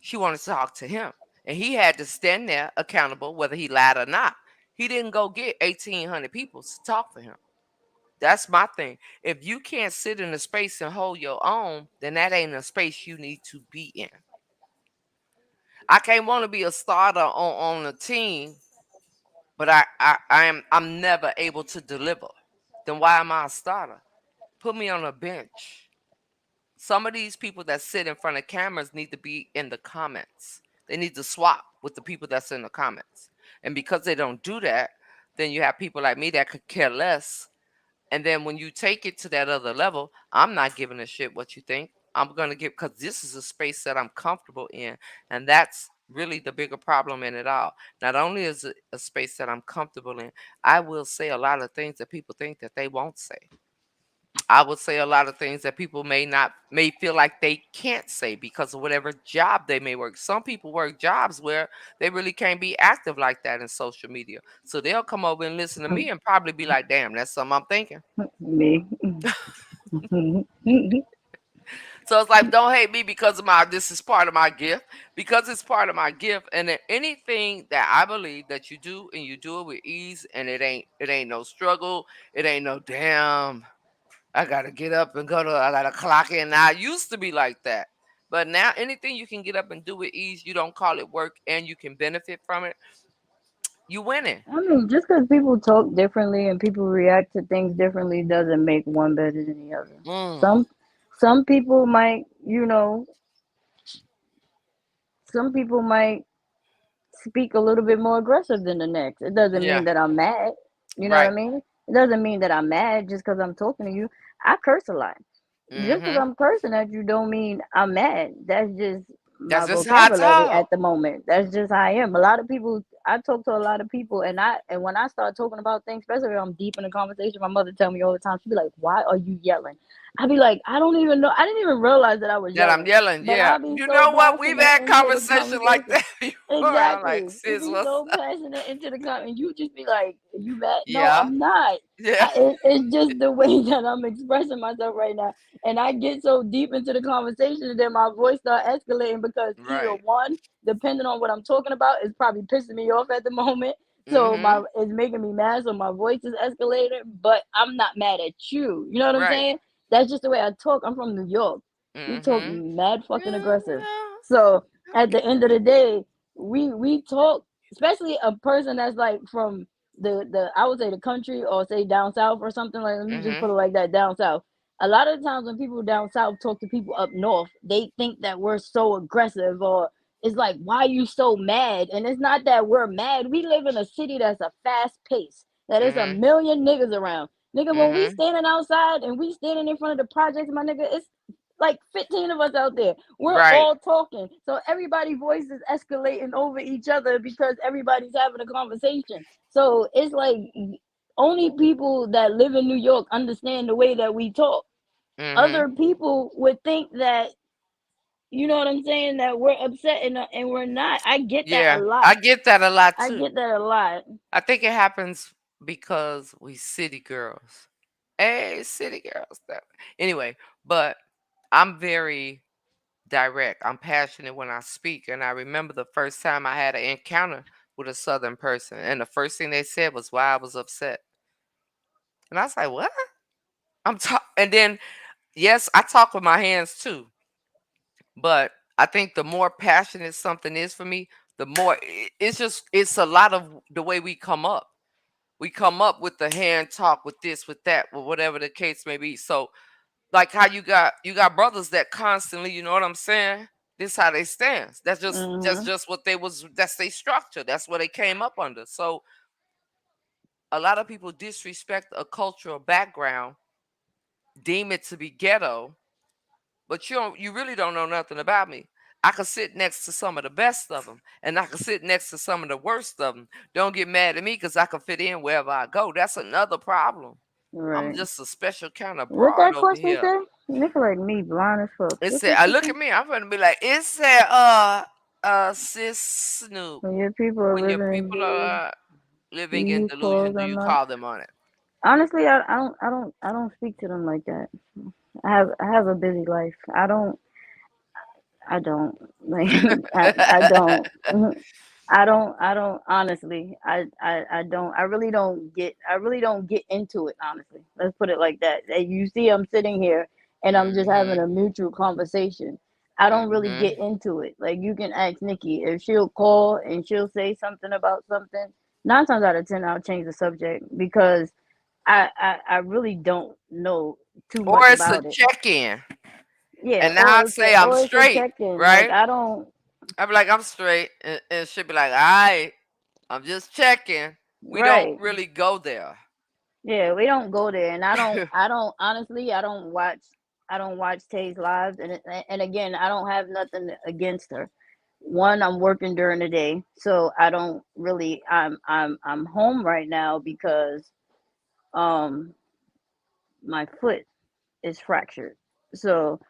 She wanted to talk to him. And he had to stand there accountable whether he lied or not. He didn't go get 1,800 people to talk for him. That's my thing. If you can't sit in a space and hold your own, then that ain't a space you need to be in. I can't want to be a starter on a team, but I'm never able to deliver. Then why am I a starter? Put me on a bench. Some of these people that sit in front of cameras need to be in the comments. They need to swap with the people that's in the comments. And because they don't do that, then you have people like me that could care less. And then when you take it to that other level, I'm not giving a shit what you think. I'm going to give, because this is a space that I'm comfortable in. And that's really the bigger problem in it all. Not only is it a space that I'm comfortable in, I will say a lot of things that people think that they won't say. I would say a lot of things that people may feel like they can't say because of whatever job they may work. Some people work jobs where they really can't be active like that in social media. So they'll come over and listen to me and probably be like, damn, that's something I'm thinking. Me. So it's like, don't hate me because of my, this is part of my gift. Because it's part of my gift. And then anything that I believe that you do and you do it with ease, and it ain't no struggle. It ain't no damn, I gotta get up and go to, I gotta clock in. Now I used to be like that. But now anything you can get up and do with ease, you don't call it work, and you can benefit from it, you winning. I mean, just because people talk differently and people react to things differently doesn't make one better than the other. Mm. Some some people might, some people might speak a little bit more aggressive than the next. It doesn't Yeah. mean that I'm mad. You know what I Right. mean? It doesn't mean that I'm mad just because I'm talking to you. I curse a lot. Just because Mm-hmm. I'm cursing at you don't mean I'm mad. That's just my That's just how I vocabulary at talk. the moment. That's just how I am. A lot of people, I talk to a lot of people, and when I start talking about things, especially if I'm deep in a conversation, my mother tell me all the time. She be like, "Why are you yelling?" I be like, "I don't even know. I didn't even realize that I was That I'm yelling." yelling. But Yeah. I be You so know what? We've passionate had into the conversation like conversation. that before. I'm like, Exactly. It sis, be what's so up? passionate into the con, and you just be like, "You mad?" No, Yeah. I'm not. Yeah. It's just the way that I'm expressing myself right now, and I get so deep into the conversation that my voice start escalating because either Right. one, depending on what I'm talking about, is probably pissing me off at the moment. So Mm-hmm. it's making me mad. So my voice is escalating, but I'm not mad at you. You know what I'm Right. saying? That's just the way I talk. I'm from New York. We talk Mm-hmm. mad fucking Yeah, aggressive. yeah. So I at get the end of the day, we talk, especially a person that's like from the I would say the country or say down south or something like. Let me just Mm-hmm. put it like that, down south. A lot of the times when people down south talk to people up north, they think that we're so aggressive or it's like, why are you so mad? And it's not that we're mad. We live in a city that's a fast pace. That is a Mm-hmm. million niggas around. Nigga, when we Mm-hmm. standing outside and we standing in front of the projects, my nigga, it's like 15 of us out there. We're Right. all talking. So everybody's voice is escalating over each other because everybody's having a conversation. So it's like only people that live in New York understand the way that we talk. Mm-hmm. Other people would think that You know what I'm saying? That we're upset and we're not. I get that a Yeah, I lot. get that a lot I too. get that a lot. I think it happens because we city girls. Hey, city girls. Anyway, but I'm very direct. I'm passionate when I speak. And I remember the first time I had an encounter with a Southern person. And the first thing they said was why I was upset. And I was like, what? And then, yes, I talk with my hands too. But I think the more passionate something is for me, the more it's a lot of the way we come up. We come up with the hand talk, with this, with that, with whatever the case may be. So like how you got brothers that constantly, you know what I'm saying? This how they stand. Mhm. That's what they was, that's their structure. That's what they came up under. So a lot of people disrespect a cultural background, deem it to be ghetto, but you really don't know nothing about me. I could sit next to some of the best of them, and I could sit next to some of the worst of them. Don't get mad at me because I can fit in wherever I go. That's another problem. I'm Right. just a special kind of What broad that over question here. say? Nigga like me, blind as fuck. It What said, that I shit look say? at me. I'm gonna be like, it said, sis Snoop. When your people are When your living people in are living in you delusion, clothes do or you not. call them on it? Honestly, I don't speak to them like that. I have a busy life. I don't like I don't. I don't honestly. I really don't get into it honestly. Let's put it like that. You see I'm sitting here and I'm just having Mm-hmm. a mutual conversation. I don't really Mm-hmm. get into it. Like you can ask Nikki if she'll call and she'll say something about something. 9 times out of 10 I'll change the subject because I really don't know too Or much it's a about it. check-in, Yeah, and now I say I'm or it's a straight, check in. Like right? I don't. I be like, I'm straight, and she'll be like, all right, I'm just checking. We don't Right. really go there. Yeah, we don't go there, and I don't honestly, I don't watch Tay's lives, and again, I don't have nothing against her. One, I'm working during the day, so I don't really. I'm home right now because um my foot is fractured, so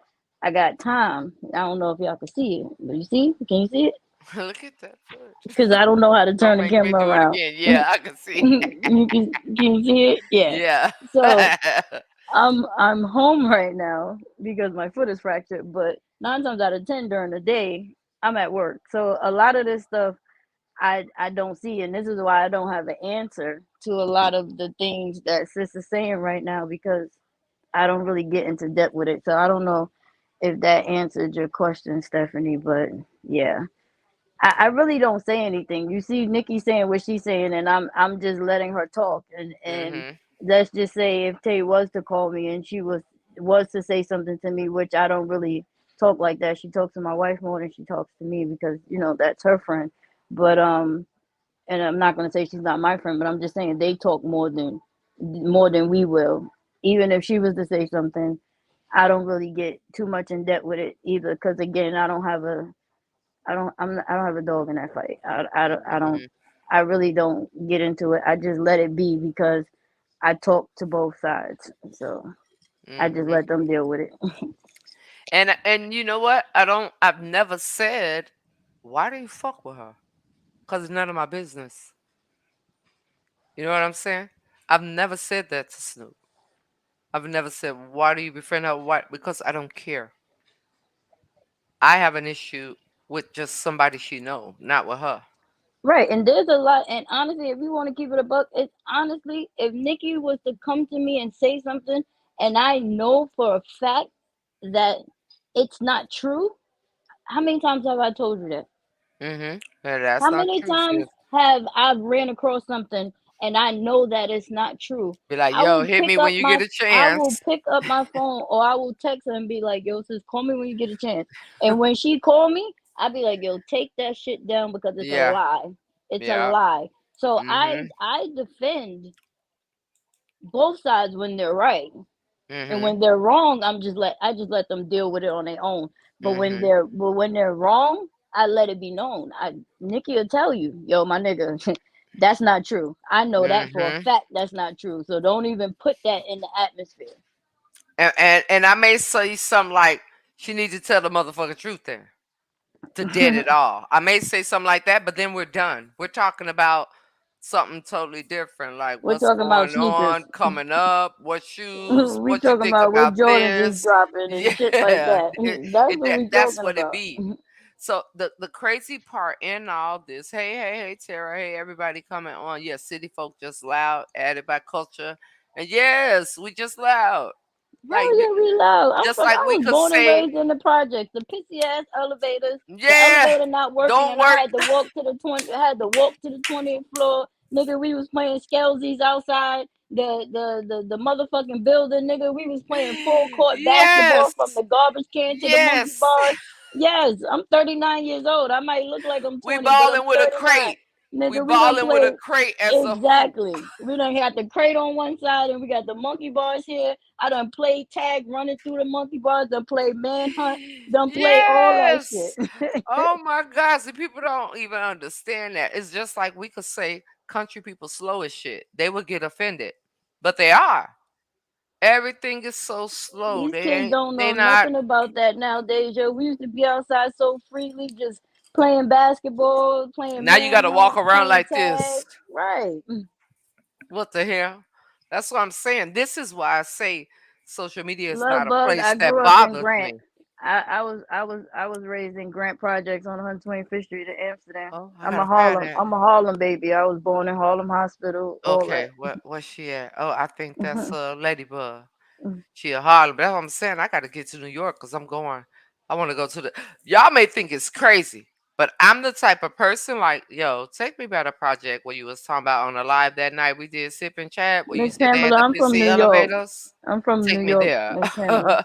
I got time. I don't know if y'all can see it, but you see? Can you see it? Look at that foot. Because I don't know how to Don't turn the make me camera do it around. again. Yeah, I can see. Can you see it? Yeah. Yeah. So I'm home right now because my foot is fractured, but 9 times out of 10 during the day I'm at work. So a lot of this stuff I don't see, and this is why I don't have an answer to a lot of the things that sis is saying right now because I don't really get into depth with it. So I don't know if that answered your question, Stephanie. But yeah, I really don't say anything. You see Nikki saying what she's saying, and I'm just letting her talk. And Mhm. let's just say if Tay was to call me and she was to say something to me, which I don't really talk like that. She talks to my wife more than she talks to me because that's her friend. But and I'm not gonna say she's not my friend, but I'm just saying they talk more than we will. Even if she was to say something, I don't really get too much in depth with it either. Because again, I don't have a dog in that fight. I don't. Mhm. I really don't get into it. I just let it be because I talk to both sides. So I just Mhm. let them deal with it. And you know what? I've never said, why do you fuck with her? Cause it's none of my business. You know what I'm saying? I've never said that to Snoop. I've never said, why do you befriend her? Why? Because I don't care. I have an issue with just somebody she know, not with her. Right, and there's a lot. And honestly, if you want to keep it a buck, it's honestly, if Nikki was to come to me and say something, and I know for a fact that it's not true, how many times have I told you that? Mhm. Yeah, that's How not many true, times sis. have I ran across something and I know that it's not true? Be like, I yo, will hit pick me when up you my get a I will chance. pick up my phone or I will text her and be like, "Yo, sis, call me when you get a chance." And when she call me, I'll be like, "Yo, take that shit down because it's a Yeah. lie. It's a Yeah. lie." So I Mhm. I defend both sides when they're right. And Mhm. when they're wrong, I just let them deal with it on their own. But when Mhm. they're wrong, I let it be known. Nikki will tell you, yo, my nigga, that's not true. I know that for a Mhm. fact that's not true. So don't even put that in the atmosphere. And I may say something like, She needs to tell the motherfucking truth then to dead it all. I may say something like that, but then we're done. We're talking about something totally different, like We're what's talking about going sneakers. on, coming up, what shoes, We what you talking think about what about Jordans is this. dropping and shit like Yeah, that. That's what we that's talking what it about. be. So the crazy part in all this, hey Tara, hey everybody coming on. Yes, city folk just loud, added by culture, and yes, we just loud. Like Hell yeah, we loud. just like I we was could born and say, raised in the projects. The pissy ass elevators. The yeah, elevator not working, don't and I work. had to walk to the 20. I had to walk to the 20th floor. Nigga, we was playing skelsies outside the motherfucking building. Nigga, we was playing full court basketball from Yes, the garbage can to the monkey yes. bars. Yes, I'm 39 years old. I might look like I'm We 20, but I'm balling with a 39. crate. We Nigga, we done balling with a played. crate as a hoop. Exactly. We done had the crate on one side and we got the monkey bars here. I done played tag running through the monkey bars, done played manhunt, done play all that Yes. shit. Oh my gosh. The people don't even understand that. It's just like we could say country people slow as shit. They would get offended. But they are. Everything is so slow. These They kids ain't don't they know not nothing about that nowadays, yo. We used to be outside so freely, just playing basketball, playing now you gotta walk manhunt, around playing like tag. this. Right. What the hell? That's what I'm saying. This is why I say social media is Love not a bug. place I that grew up in bothers Grant. me. I was raised in Grant Projects on 125th Street in Amsterdam. Oh, I I'm gotta a find Harlem. that. I'm a Harlem baby. I was born in Harlem Hospital. All Okay, that. where's she at? Oh, I think that's Mhm. Ladybug. She a Harlem. That's what I'm saying. I gotta get to New York because I'm going. I want to go to the. Y'all may think it's crazy, but I'm the type of person like, yo, take me by the project where you was talking about on the live that night we did sip and chat where you Miss said they had Pamela, the I'm from pissy New York. elevators. I'm from New Take me York, there. Miss Pamela.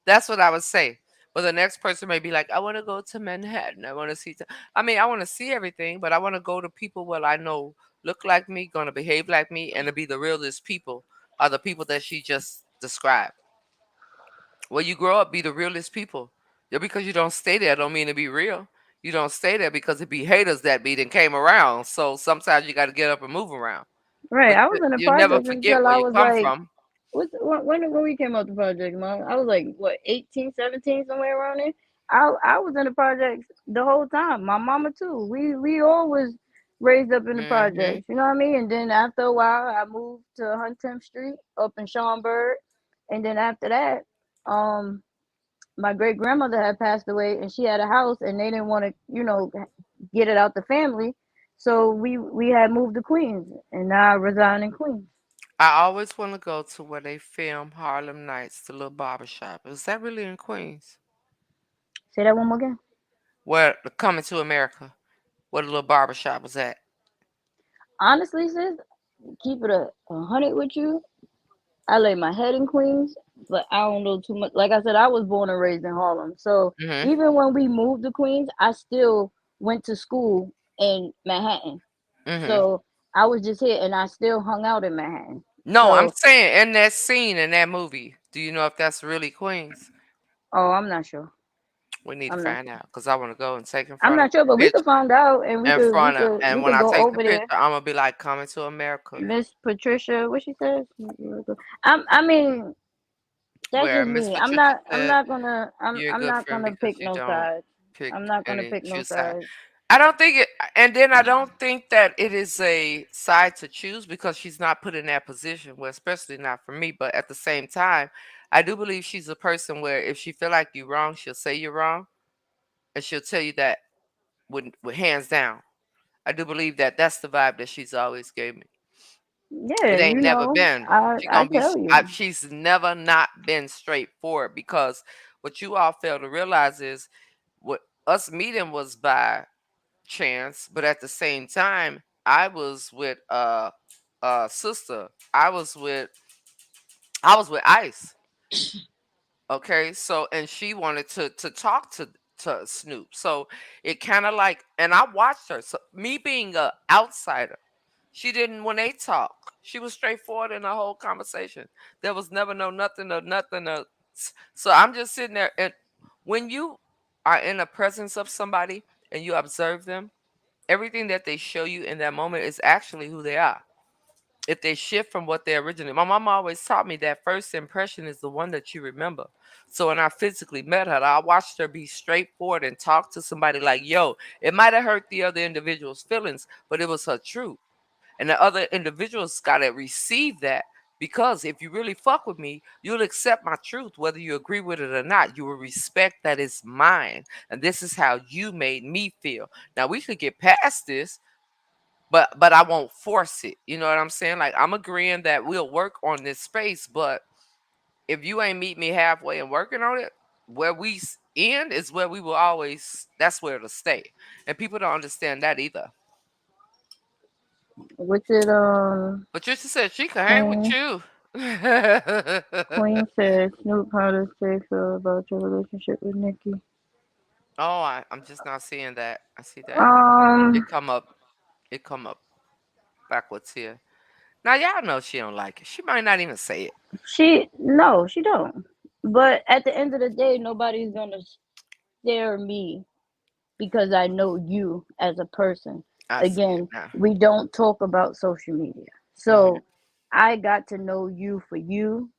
That's what I would say. But the next person may be like, I want to go to Manhattan. I want to see. I mean, I want to see everything, but I want to go to people where I know look like me, gonna behave like me, and to be the realest people are the people that she just described. Where you grow up, be the realest people. Just because you don't stay there, don't mean to be real. You don't stay there because it be haters that be and came around. So sometimes you got to get up and move around. Right. But I was in the you never projects forget until where I you was come like, from. when we came out the project, mom? I was like, what, 18, 17, somewhere around there. I was in the projects the whole time. My mama too. We always raised up in the Hmm. projects. You know what I mean? And then after a while, I moved to 110th Street up in Schaumburg, and then after that, um, my great grandmother had passed away, and she had a house, and they didn't want to, get it out the family. So we had moved to Queens, and now I reside in Queens. I always want to go to where they film Harlem Nights, the little barber shop. Is that really in Queens? Say that one more again. Where the Coming to America, where the little barber shop was at? Honestly, sis, keep it a hundred with you. I lay my head in Queens, but I don't know too much. Like I said, I was born and raised in Harlem, so Hmm. even when we moved to Queens, I still went to school in Manhattan. Hmm. So I was just here, and I still hung out in Manhattan. No, I'm So, saying in that scene in that movie. Do you know if that's really Queens? oh, I'm not sure. We need to I'm not find sure. out because I want to go and take in I'm front of not sure, but a we could picture. find out, and we In could we front of, could and we when could I go take the over there. picture, I'm gonna be like coming to America. Miss Patricia, what she says? I mean, that's Where just Miss me. Patricia I'm said not gonna I'm you're a I'm good not friend gonna pick because you no don't sides. pick I'm not gonna any pick no choose side. sides. I don't think it, and then I don't think that it is a side to choose because she's not put in that position. Well, especially not for me. But at the same time, I do believe she's a person where if she feel like you're wrong, she'll say you're wrong, and she'll tell you that with hands down. I do believe that that's the vibe that she's always gave me. Yeah, It ain't never been. She I gonna be. tell you. She's never not been straightforward because what you all fail to realize is what us meeting was by chance, but at the same time, I was with sister. I was with Ice. Okay, so and she wanted to talk to Snoop. So it kind of like, and I watched her. So me being a outsider. She didn't when they talk. She was straightforward in the whole conversation. There was never no nothing or nothing. So I'm just sitting there, and when you are in the presence of somebody and you observe them, everything that they show you in that moment is actually who they are. if they shift from what they originally. My mom always taught me that first impression is the one that you remember. So when I physically met her, I watched her be straightforward and talk to somebody like, yo, it might have hurt the other individual's feelings, but it was her truth. And the other individuals got to receive that, because if you really fuck with me, you'll accept my truth, whether you agree with it or not. You will respect that it's mine. And this is how you made me feel. Now, we could get past this, but I won't force it. You know what I'm saying? Like, I'm agreeing that we'll work on this space, but if you ain't meet me halfway and working on it, where we end is where we will always. That's where it'll stay, and people don't understand that either. Which it But you just said she could hang with Queen you. Queen said, Snoop, how does Tay feel about your relationship with Nikki? Oh, I'm just not seeing that. I see that it Um, come up. It come up backwards here. Now y'all know she don't like it. She might not even say it. she no, she don't. But at the end of the day, nobody's gonna stare me because I know you as a person. I see it Again, now. we don't talk about social media. Mhm. So I got to know you for you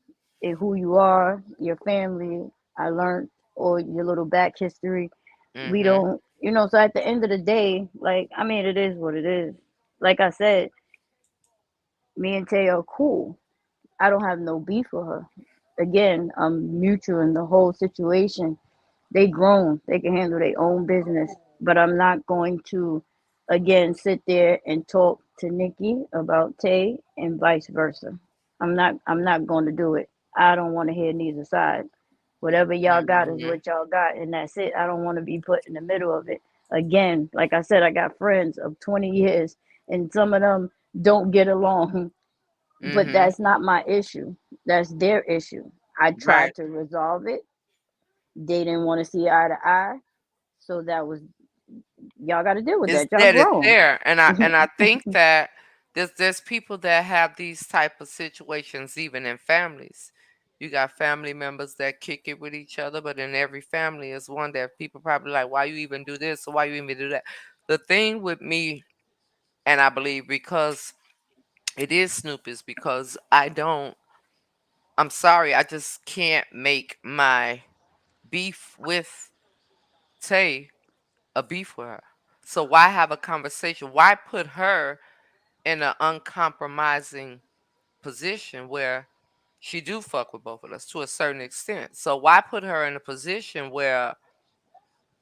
and who you are, your family. I learned or your little back history. We Mhm. don't, so at the end of the day, like, I mean, it is what it is. Like I said, me and Tay are cool. I don't have no beef with her. Again, I'm mutual in the whole situation. They grown, they can handle their own business, but I'm not going to again sit there and talk to Nikki about Tay and vice versa. I'm not going to do it. I don't want to hear neither side. Whatever y'all got is Mhm. what y'all got, and that's it. I don't want to be put in the middle of it. Again, like I said, I got friends of 20 years and some of them don't get along, but Mhm. that's not my issue. That's their issue. I Right. tried to resolve it. They didn't want to see eye to eye. So that was, y'all got to deal with It's that. Y'all dead. It's grown. there, and I think that there's people that have these type of situations even in families. You got family members that kick it with each other, but in every family is one that people probably like, why you even do this or why you even do that. The thing with me, and I believe because it is Snoop, is because I don't. I'm sorry, I just can't make my beef with Tay a beef with her. So why have a conversation? Why put her in an uncompromising position where she do fuck with both of us to a certain extent? So why put her in a position where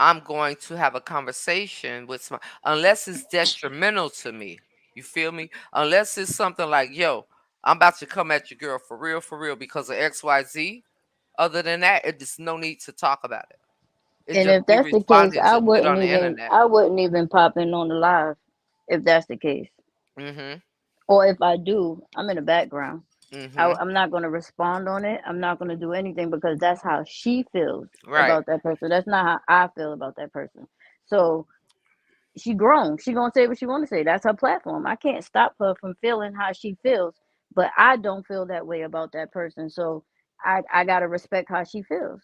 I'm going to have a conversation with some, unless it's detrimental to me? You feel me? Unless it's something like, yo, I'm about to come at your girl for real, because of XYZ. Other than that, it's no need to talk about it. It's And just if we that's the case, responding to it on the internet. I wouldn't even pop in on the live if that's the case. Mhm. Or if I do, I'm in the background. Mhm. I'm not going to respond on it. I'm not going to do anything because that's how she feels Right. about that person. That's not how I feel about that person. So she grown. She gonna say what she want to say. That's her platform. I can't stop her from feeling how she feels, but I don't feel that way about that person. So I gotta respect how she feels,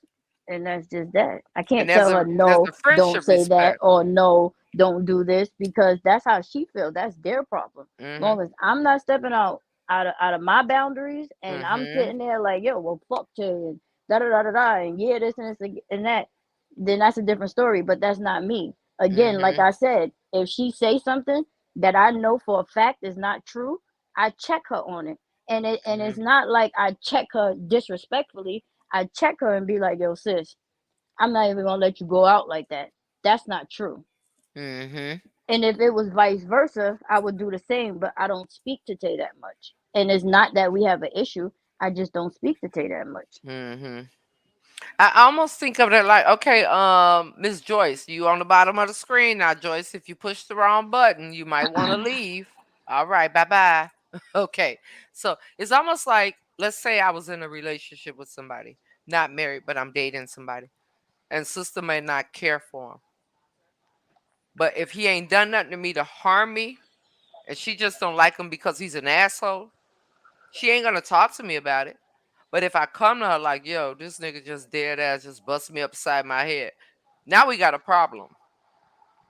and that's just that. I And can't tell her there's no, a don't friendship say that, respect. or no, don't do this because that's how she feels. That's their problem. Mhm. Long as I'm not stepping out of my boundaries, and I'm Mhm. sitting there like, yo, well, fuck you, and da da da da da, and yeah, this and this and that, then that's a different story. But that's not me. Again, like Mhm. I said, if she say something that I know for a fact is not true, I check her on it. And it's Mhm. not like I check her disrespectfully. I check her and be like, yo, sis, I'm not even gonna let you go out like that. That's not true. Mhm. And if it was vice versa, I would do the same, but I don't speak to Tay that much. And it's not that we have an issue. I just don't speak to Tay that much. Mhm. I almost think of it like, okay, Miss Joyce, you on the bottom of the screen now, Joyce. If you push the wrong button, you might want to leave. All right, bye bye. Okay, so it's almost like, let's say I was in a relationship with somebody, not married, but I'm dating somebody, and sister may not care for him, but if he ain't done nothing to me to harm me, and she just don't like him because he's an asshole, she ain't gonna talk to me about it. But if I come to her like, yo, this nigga just dead ass just bust me upside my head, now we got a problem.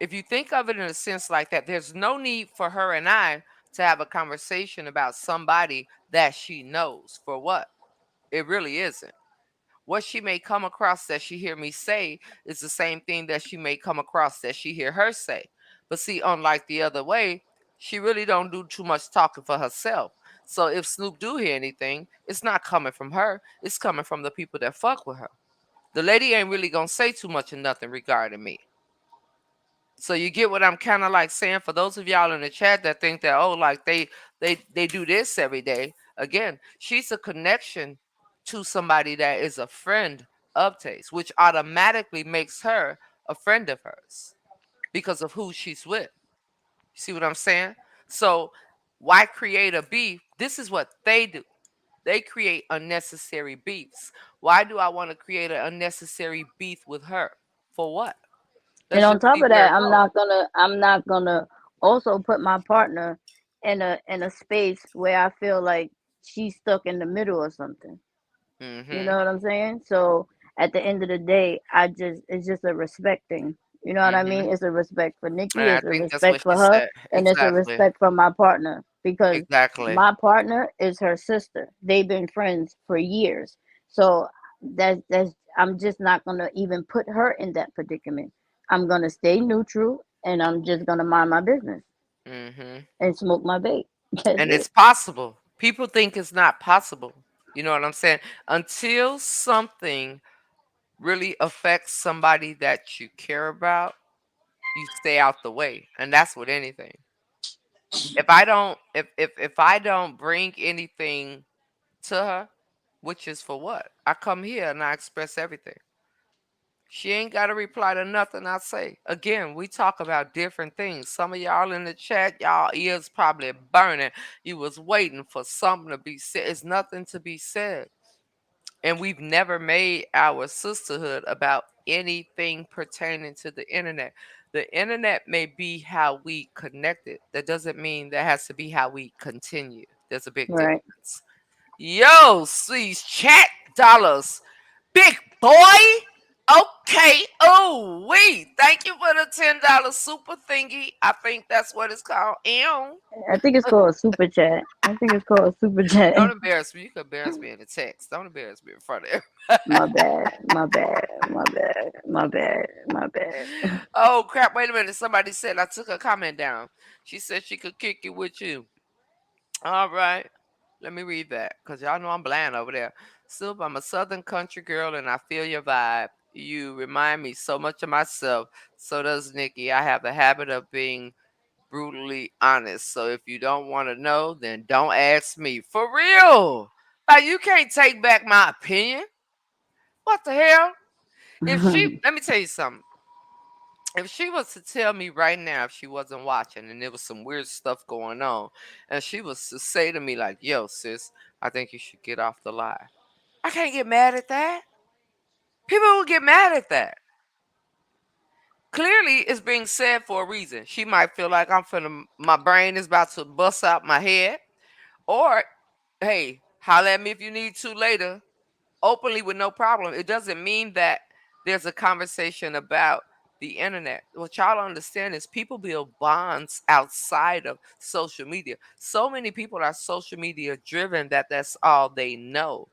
If you think of it in a sense like that, there's no need for her and I to have a conversation about somebody that she knows. For what? It really isn't. What she may come across that she hear me say is the same thing that she may come across that she hear her say. But see, unlike the other way, she really don't do too much talking for herself. So if Snoop do hear anything, it's not coming from her. It's coming from the people that fuck with her. The lady ain't really gonna say too much of nothing regarding me. So you get what I'm kind of like saying for those of y'all in the chat that think that, oh, like they do this every day. Again, she's a connection to somebody that is a friend of Taste, which automatically makes her a friend of hers because of who she's with. You see what I'm saying? So why create a beef? This is what they do. They create unnecessary beefs. Why do I want to create an unnecessary beef with her? For what? And Let's on just top see of where that, it goes. I'm not gonna also put my partner in a space where I feel like she's stuck in the middle or something. You Mm-hmm. know what I'm saying? So at the end of the day, it's just a respect thing. You know what I Mm-hmm. mean? It's a respect for Nikki, And I it's a think that's respect what for she her, said. and it's a Exactly. respect for my partner because Exactly. my partner is her sister. They've been friends for years. So that's I'm just not gonna even put her in that predicament. I'm gonna stay neutral and I'm just gonna mind my business Mm-hmm. and smoke my vape. That's And it's it. possible. People think it's not possible. You know what I'm saying? Until something really affects somebody that you care about, you stay out the way. And that's with anything. If I don't bring anything to her, which is for what? I come here and I express everything. She ain't got to reply to nothing I say. Again, we talk about different things. Some of y'all in the chat, y'all ears probably burning. You was waiting for something to be said. It's nothing to be said. And we've never made our sisterhood about anything pertaining to the internet. The internet may be how we connected. That doesn't mean that has to be how we continue. There's a big Right. difference. Yo, these chat dollars. Big boy. Okay. Oh, wait. Thank you for the $10 super thingy. I think that's what it's called. Ew. I think it's called a super chat. I think it's called a super chat. Don't embarrass me. You can embarrass me in the text. Don't embarrass me in front of everybody. My bad, my bad, my bad, my bad, my bad. Oh, crap. Wait a minute. Somebody said I took a comment down. She said she could kick it with you. All right. Let me read that because y'all know I'm bland over there. Soup, I'm a southern country girl and I feel your vibe. You remind me so much of myself. So does Nikki. I have the habit of being brutally honest. So if you don't want to know, then don't ask me. For real. Like, you can't take back my opinion. What the hell? If she, let me tell you something. If she was to tell me right now, if she wasn't watching and there was some weird stuff going on, and she was to say to me, like, yo, sis, I think you should get off the live. I can't get mad at that. People will get mad at that. Clearly, it's being said for a reason. She might feel like my brain is about to bust out my head. Or, hey, holler at me if you need to later, openly with no problem. It doesn't mean that there's a conversation about the internet. What y'all don't understand is people build bonds outside of social media. So many people are social media driven that that's all they know.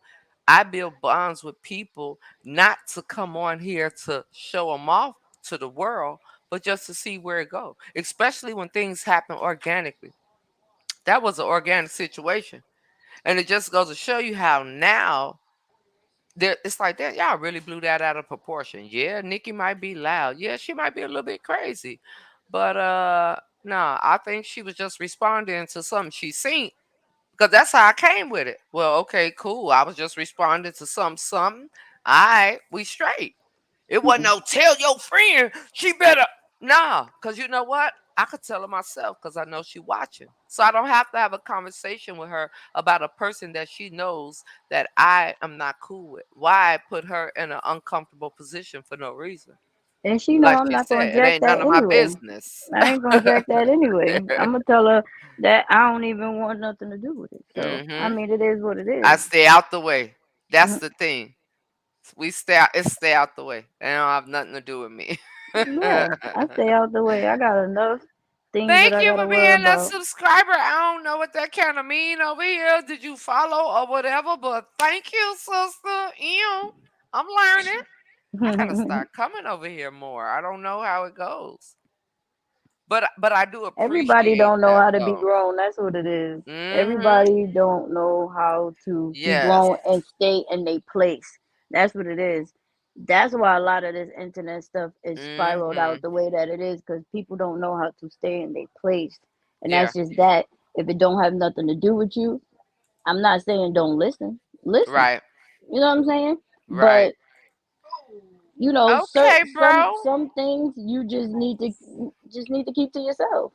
I build bonds with people not to come on here to show them off to the world, but just to see where it goes, especially when things happen organically. That was an organic situation. And it just goes to show you how now there it's like that. Y'all really blew that out of proportion. Yeah, Nikki might be loud. Yeah, she might be a little bit crazy. But nah, I think she was just responding to something she seen. Because that's how I came with it. Well, okay, cool. I was just responding to something. All right, we straight. It wasn't no tell your friend she better. Nah, because you know what? I could tell her myself because I know she watching. So I don't have to have a conversation with her about a person that she knows that I am not cool with. Why put her in an uncomfortable position for no reason? And she know Like I'm she not gonna said, it jack ain't that none of my anyway. business. I ain't gonna jack that anyway. I'm gonna tell her that I don't even want nothing to do with it. So I hmm mean, it is what it I is. stay out the way. That's the thing. We stay out. It stay out the way. It don't have nothing to do with me. Yeah, I stay out the way. I got enough things that Thank I you gotta for worry being a about. subscriber. I don't know what that kind of mean over here. Did you follow or whatever? But thank you, sister. Ew. I'm learning. I gotta start coming over here more. I don't know how it goes. But I do Everybody appreciate don't know that how to be though. grown. That's what it is. Mhm. Everybody don't know how to be Yes. grown and stay in their place. That's what it is. That's why a lot of this internet stuff is spiraled out Mhm. the way that it is because people don't know how to stay in their place. And Yeah. that's just that. If it don't have nothing to do with you, I'm not saying don't listen. Listen. Right. You know what I'm saying? Right. But Okay, bro. some things you just need to keep to yourself,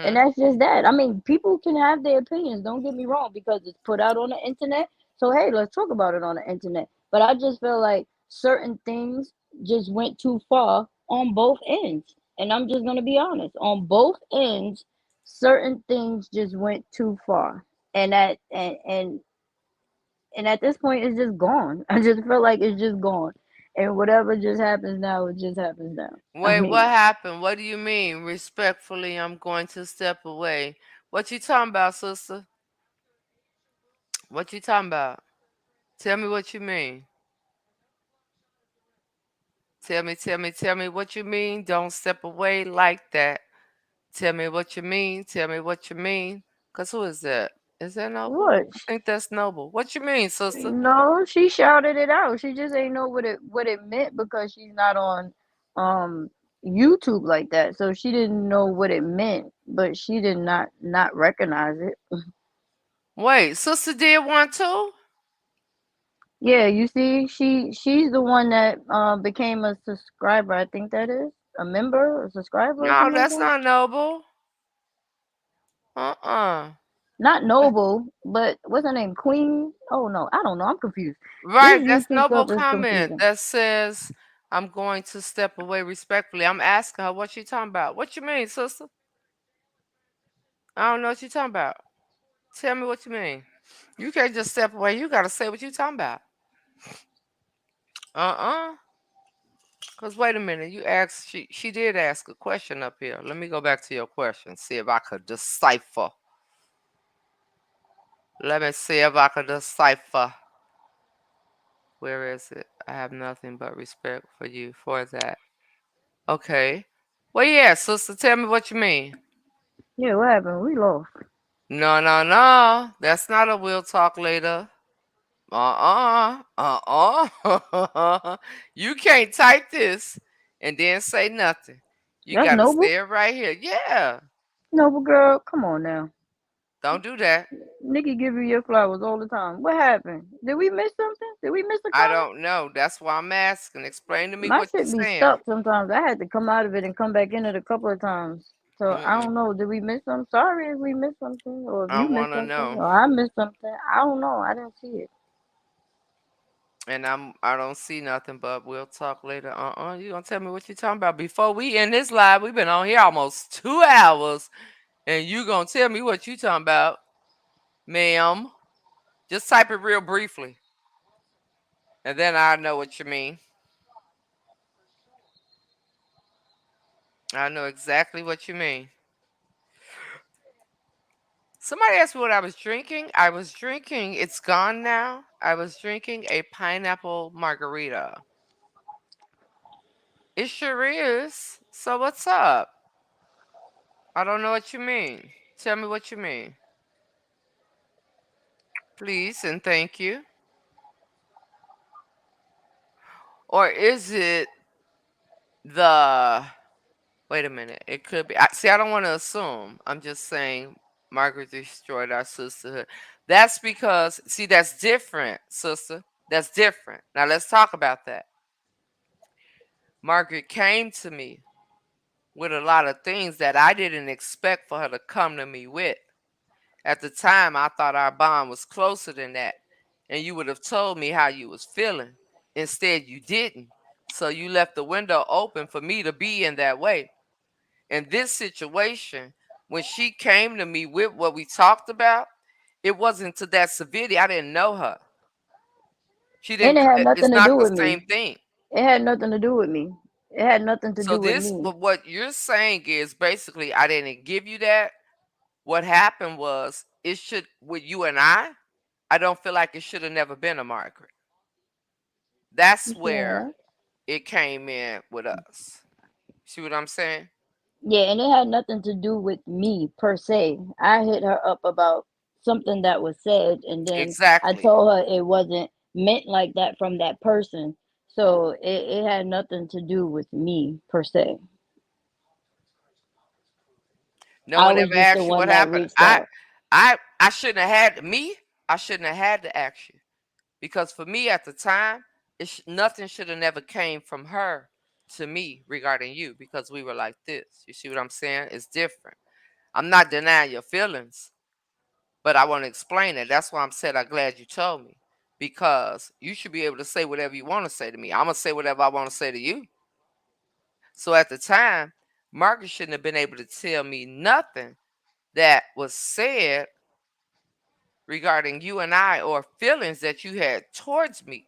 and Mhm. that's just that. I mean, people can have their opinions. Don't get me wrong, because it's put out on the internet. So hey, let's talk about it on the internet. But I just feel like certain things just went too far on both ends, and I'm just gonna be honest. On both ends, certain things just went too far, and at this point it's just gone. I just feel like it's just gone. And whatever just happens now, it just happens now. I Wait, what mean, happened? What do you mean? Respectfully, I'm going to step away. What you talking about, sister? What you talking about? Tell me what you mean. Tell me what you mean. Don't step away like that. Tell me what you mean. Tell me what you mean. Cause who is that? Is that Noble? what? I think that's Noble. What you mean, sister? No, she shouted it out. She just ain't know what it meant because she's not on um YouTube like that. So she didn't know what it meant, but she did not recognize it. Wait, sister did one too? Yeah, you see, she's the one that became a subscriber. I think that is a member, a subscriber, or No, something like that's that. not Noble. Uh-uh. Not Noble, but what's her name? Queen? Oh no, I don't know. I'm confused. This Right, that's YouTube Noble stuff is comment confusing. that says I'm going to step away respectfully. I'm asking her what she talking about. What you mean, sister? I don't know what you talking about. Tell me what you mean. You can't just step away. You gotta say what you talking about. Uh-uh. Cause wait a minute, you asked she did ask a question up here. Let me go back to your question. See if I could decipher. Let me see if I could decipher. Where is it? I have nothing but respect for you for that. Okay. Well, yeah, sister, tell me what you mean. Yeah, what happened? We lost. No, no, no. That's not a we'll talk later. Uh-uh. Uh-uh. You can't type this and then say nothing. You That's gotta Noble. say it right here. Yeah. Noble girl, come on now. Don't do that. Nikki give you your flowers all the time. What happened? Did we miss something? Did we miss a I comment? don't know. That's why I'm asking. Explain to me My what you're shit be saying. stuck sometimes. I had to come out of it and come back in it a couple of times. So I Mm-mm. don't know. Did we miss something? Sorry if we missed something, or if I you missed wanna something, know. or I missed something. I don't know. I didn't see it. And I don't see nothing, but we'll talk later. You gonna tell me what you talking about. Before we end this live, we've been on here almost 2 hours. And you gonna tell me what you talking about, ma'am. Just type it real briefly. And then I know what you mean. I know exactly what you mean. Somebody asked me what I was drinking. I was drinking, it's gone now. I was drinking a pineapple margarita. It sure is. So what's up? I don't know what you mean. Tell me what you mean. Please and thank you. Or is it the wait a minute. It could be. See, I don't want to assume. I'm just saying Margaret destroyed our sisterhood. That's because, see, that's different, sister. That's different. Now, let's talk about that. Margaret came to me with a lot of things that I didn't expect for her to come to me with. At the time, I thought our bond was closer than that, and you would have told me how you was feeling. Instead, you didn't. So you left the window open for me to be in that way. In this situation, when she came to me with what we talked about, it wasn't to that severity. I didn't know her. She And didn't. it had It's nothing to not do the with me. same thing. It had nothing to do with me. It had nothing to So do with this, me. but what you're saying is basically I didn't give you that. What happened was it should with you and I don't feel like it should have never been a Margaret. You That's saying where that? it came in with us. See what I'm saying? Yeah, and it had nothing to do with me per se. I hit her up about something that was said, and then I Exactly. told her it wasn't meant like that from that person. So it had nothing to do with me per se. No I one was ever just the asked you one what that happened. reached out. I shouldn't have had me. I shouldn't have had to ask you because for me at the time, nothing should have never came from her to me regarding you because we were like this. You see what I'm saying? It's different. I'm not denying your feelings, but I want to explain it. That's why I'm said I'm glad you told me because you should be able to say whatever you want to say to me. I'm gonna say whatever I want to say to you. So at the time, Marcus shouldn't have been able to tell me nothing that was said regarding you and I or feelings that you had towards me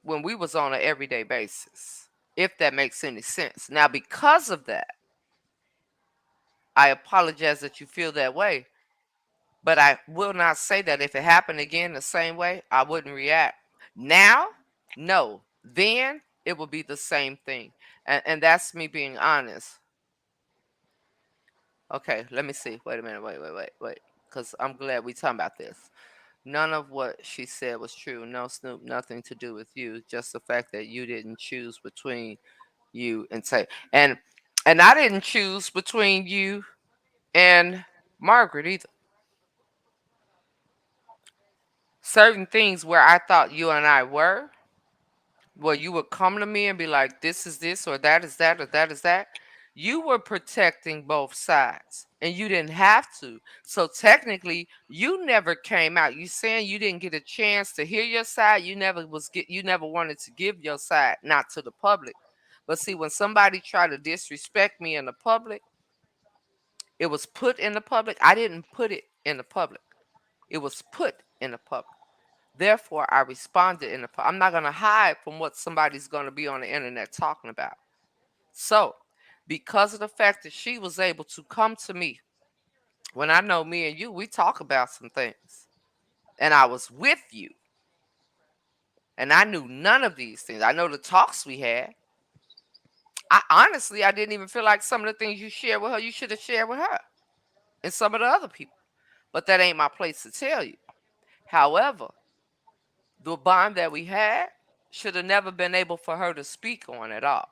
when we was on an everyday basis. If that makes any sense. Now because of that, I apologize that you feel that way. But I will not say that if it happened again the same way, I wouldn't react. Now, no. Then it will be the same thing. And that's me being honest. Okay, let me see. Wait a minute. Wait. Because I'm glad we talking about this. None of what she said was true. No, Snoop, nothing to do with you. Just the fact that you didn't choose between you and Tay. And I didn't choose between you and Margaret either. Certain things where I thought you and I were, where you would come to me and be like, this is this, or that is that, or that is that. You were protecting both sides and you didn't have to. So technically, you never came out. You saying you didn't get a chance to hear your side. You never wanted to give your side, not to the public. But see, when somebody tried to disrespect me in the public, it was put in the public. I didn't put it in the public. It was put in the public. Therefore, I responded in the. I'm not going to hide from what somebody's going to be on the internet talking about. So, because of the fact that she was able to come to me when I know me and you, we talk about some things, and I was with you, and I knew none of these things. I know the talks we had. I didn't even feel like some of the things you shared with her, you should have shared with her and some of the other people. But that ain't my place to tell you. However, the bond that we had should have never been able for her to speak on at all.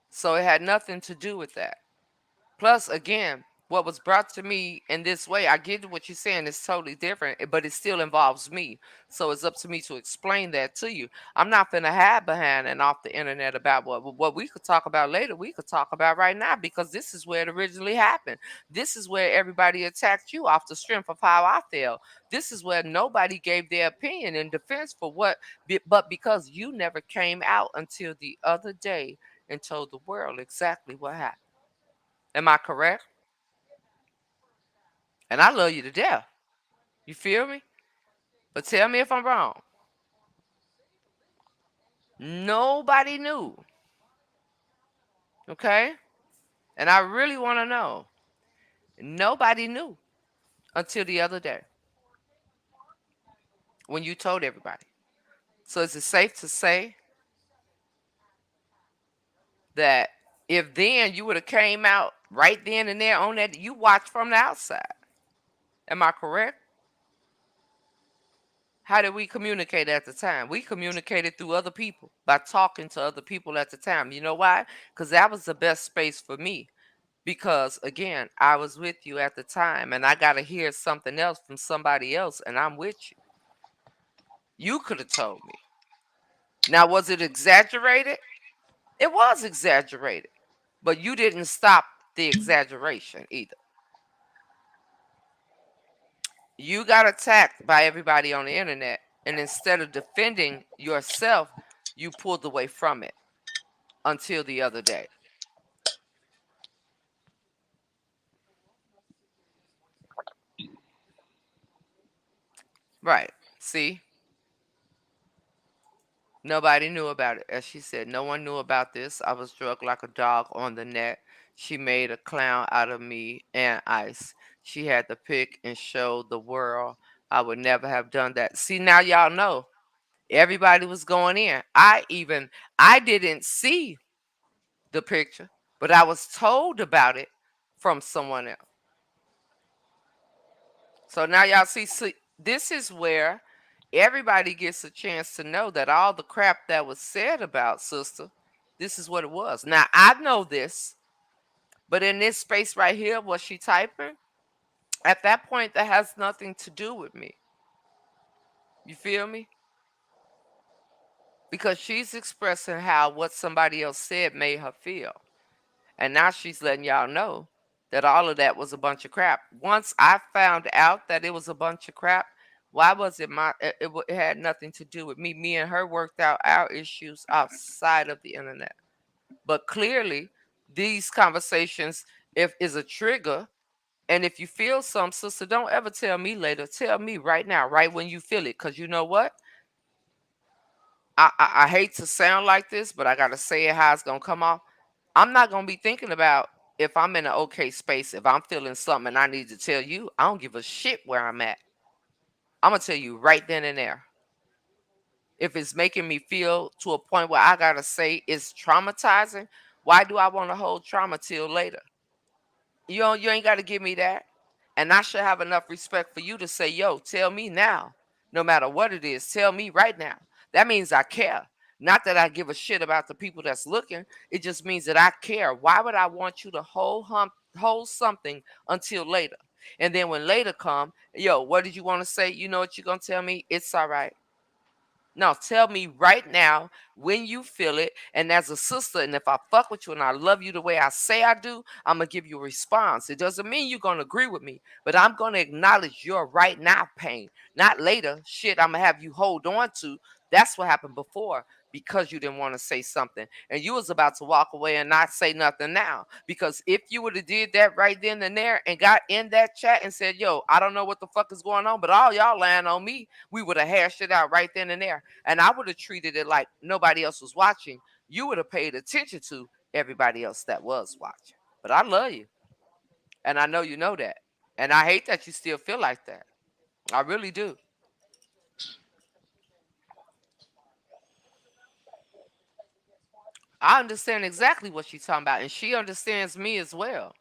So it had nothing to do with that. Plus, again, what was brought to me in this way, I get what you're saying is totally different, but it still involves me. So it's up to me to explain that to you. I'm not going to hide behind and off the internet about what we could talk about later. We could talk about right now because this is where it originally happened. This is where everybody attacked you off the strength of how I felt. This is where nobody gave their opinion in defense for what, but because you never came out until the other day and told the world exactly what happened. Am I correct? And I love you to death. You feel me? But tell me if I'm wrong. Nobody knew. Okay? And I really want to know. Nobody knew until the other day when you told everybody. So is it safe to say that if then you would have came out right then and there on that, you watched from the outside? Am I correct? How did we communicate at the time? We communicated through other people by talking to other people at the time. You know why? Because that was the best space for me. Because again, I was with you at the time and I got to hear something else from somebody else and I'm with you. You could have told me. Now, was it exaggerated? It was exaggerated. But you didn't stop the exaggeration either. You got attacked by everybody on the internet. And instead of defending yourself, you pulled away from it until the other day. Right. See? Nobody knew about it. As she said, no one knew about this. I was drugged like a dog on the net. She made a clown out of me and ice. She had to pick and show the world. I would never have done that. See, now y'all know. Everybody was going in. I didn't see the picture, but I was told about it from someone else. So now y'all see, this is where everybody gets a chance to know that all the crap that was said about sister, this is what it was. Now I know this, but in this space right here, what she typing, at that point, that has nothing to do with me. You feel me? Because she's expressing how what somebody else said made her feel. And now she's letting y'all know that all of that was a bunch of crap. Once I found out that it was a bunch of crap, why was it it had nothing to do with me. Me and her worked out our issues outside of the internet. But clearly, these conversations if is a trigger. And if you feel some, sister, don't ever tell me later. Tell me right now, right when you feel it. Because you know what? I hate to sound like this, but I gotta say it how it's gonna come off. I'm not gonna be thinking about if I'm in an okay space, if I'm feeling something and I need to tell you, I don't give a shit where I'm at. I'm gonna tell you right then and there. If it's making me feel to a point where I gotta say it's traumatizing, why do I want to hold trauma till later? You ain't gotta give me that. And I should have enough respect for you to say, yo, tell me now. No matter what it is, tell me right now. That means I care. Not that I give a shit about the people that's looking. It just means that I care. Why would I want you to hold something until later? And then when later come, yo, what did you want to say? You know what you're gonna tell me? It's all right. No, tell me right now when you feel it. And as a sister, and if I fuck with you and I love you the way I say I do, I'm going to give you a response. It doesn't mean you're going to agree with me, but I'm going to acknowledge your right now pain. Not later, shit, I'm going to have you hold on to. That's what happened before because you didn't want to say something. And you was about to walk away and not say nothing now. Because if you would have did that right then and there and got in that chat and said, yo, I don't know what the fuck is going on, but all y'all lying on me, we would have hashed it out right then and there. And I would have treated it like nobody else was watching. You would have paid attention to everybody else that was watching. But I love you. And I know you know that. And I hate that you still feel like that. I really do. I understand exactly what she's talking about. And she understands me as well.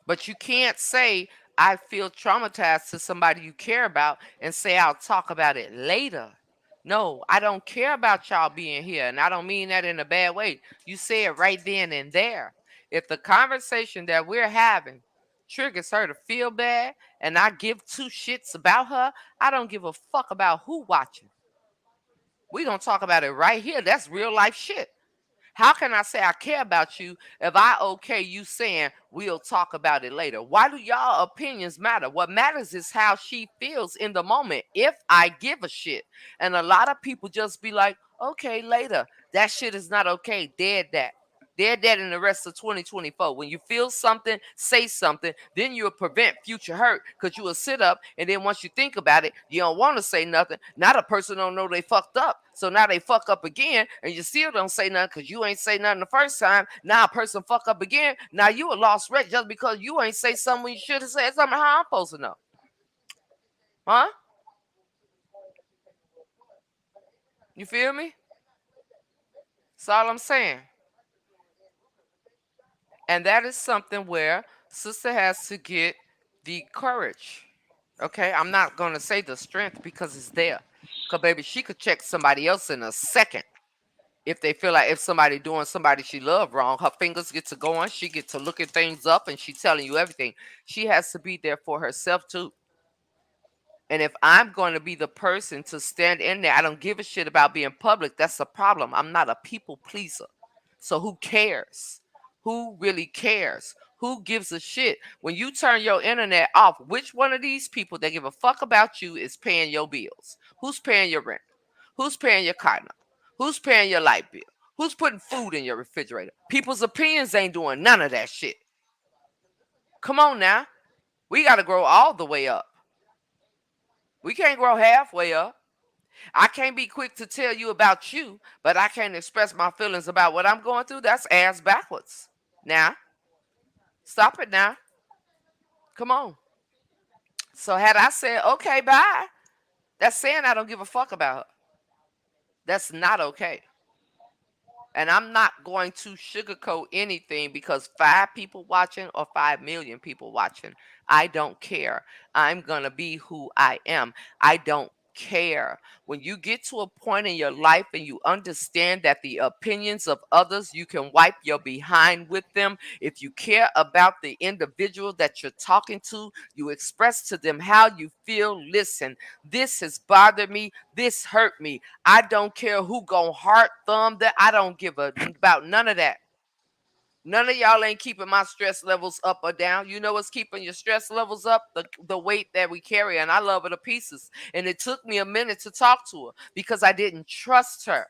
But you can't say, I feel traumatized to somebody you care about and say, I'll talk about it later. No, I don't care about y'all being here. And I don't mean that in a bad way. You say it right then and there. If the conversation that we're having triggers her to feel bad and I give two shits about her, I don't give a fuck about who watching. We gonna talk about it right here. That's real life shit. How can I say I care about you if I okay you saying we'll talk about it later? Why do y'all opinions matter? What matters is how she feels in the moment. If I give a shit. And a lot of people just be like, okay, later. That shit is not okay. Dead that. Dead that in the rest of 2024. When you feel something, say something, then you'll prevent future hurt because you will sit up and then once you think about it, you don't want to say nothing. Now the person don't know they fucked up. So now they fuck up again and you still don't say nothing because you ain't say nothing the first time. Now a person fuck up again. Now you a lost wreck just because you ain't say something when you should have said something. How I'm supposed to know? Huh? You feel me? That's all I'm saying. And that is something where sister has to get the courage. Okay, I'm not gonna say the strength because it's there. Cause baby, she could check somebody else in a second if they feel like if somebody doing somebody she love wrong. Her fingers get to going. She get to looking things up, and she telling you everything. She has to be there for herself too. And if I'm going to be the person to stand in there, I don't give a shit about being public. That's the problem. I'm not a people pleaser. So who cares? Who really cares? Who gives a shit? When you turn your internet off, which one of these people that give a fuck about you is paying your bills? Who's paying your rent? Who's paying your car note? Who's paying your light bill? Who's putting food in your refrigerator? People's opinions ain't doing none of that shit. Come on now. We got to grow all the way up. We can't grow halfway up. I can't be quick to tell you about you, but I can't express my feelings about what I'm going through. That's ass backwards. Now, stop it now. Come on. So had I said, okay, bye, that's saying I don't give a fuck about her. That's not okay. And I'm not going to sugarcoat anything because 5 people watching or 5 million people watching, I don't care. I'm going to be who I am. I don't care. When you get to a point in your life and you understand that the opinions of others, you can wipe your behind with them. If you care about the individual that you're talking to, you express to them how you feel. Listen, this has bothered me. This hurt me. I don't care who gon' heart thumb that. I don't give a about none of that. None of y'all ain't keeping my stress levels up or down. You know what's keeping your stress levels up? The weight that we carry. And I love her to pieces. And it took me a minute to talk to her because I didn't trust her.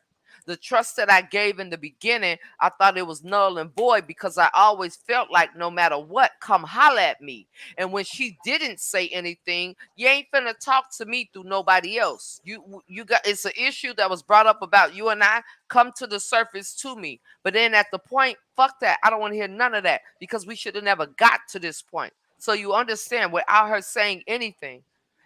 The trust that I gave in the beginning, I thought it was null and void because I always felt like no matter what, come holla at me. And when she didn't say anything, you ain't finna talk to me through nobody else. You got it's an issue that was brought up about you and I. Come to the surface to me. But then at the point, fuck that. I don't want to hear none of that because we should have never got to this point. So you understand without her saying anything.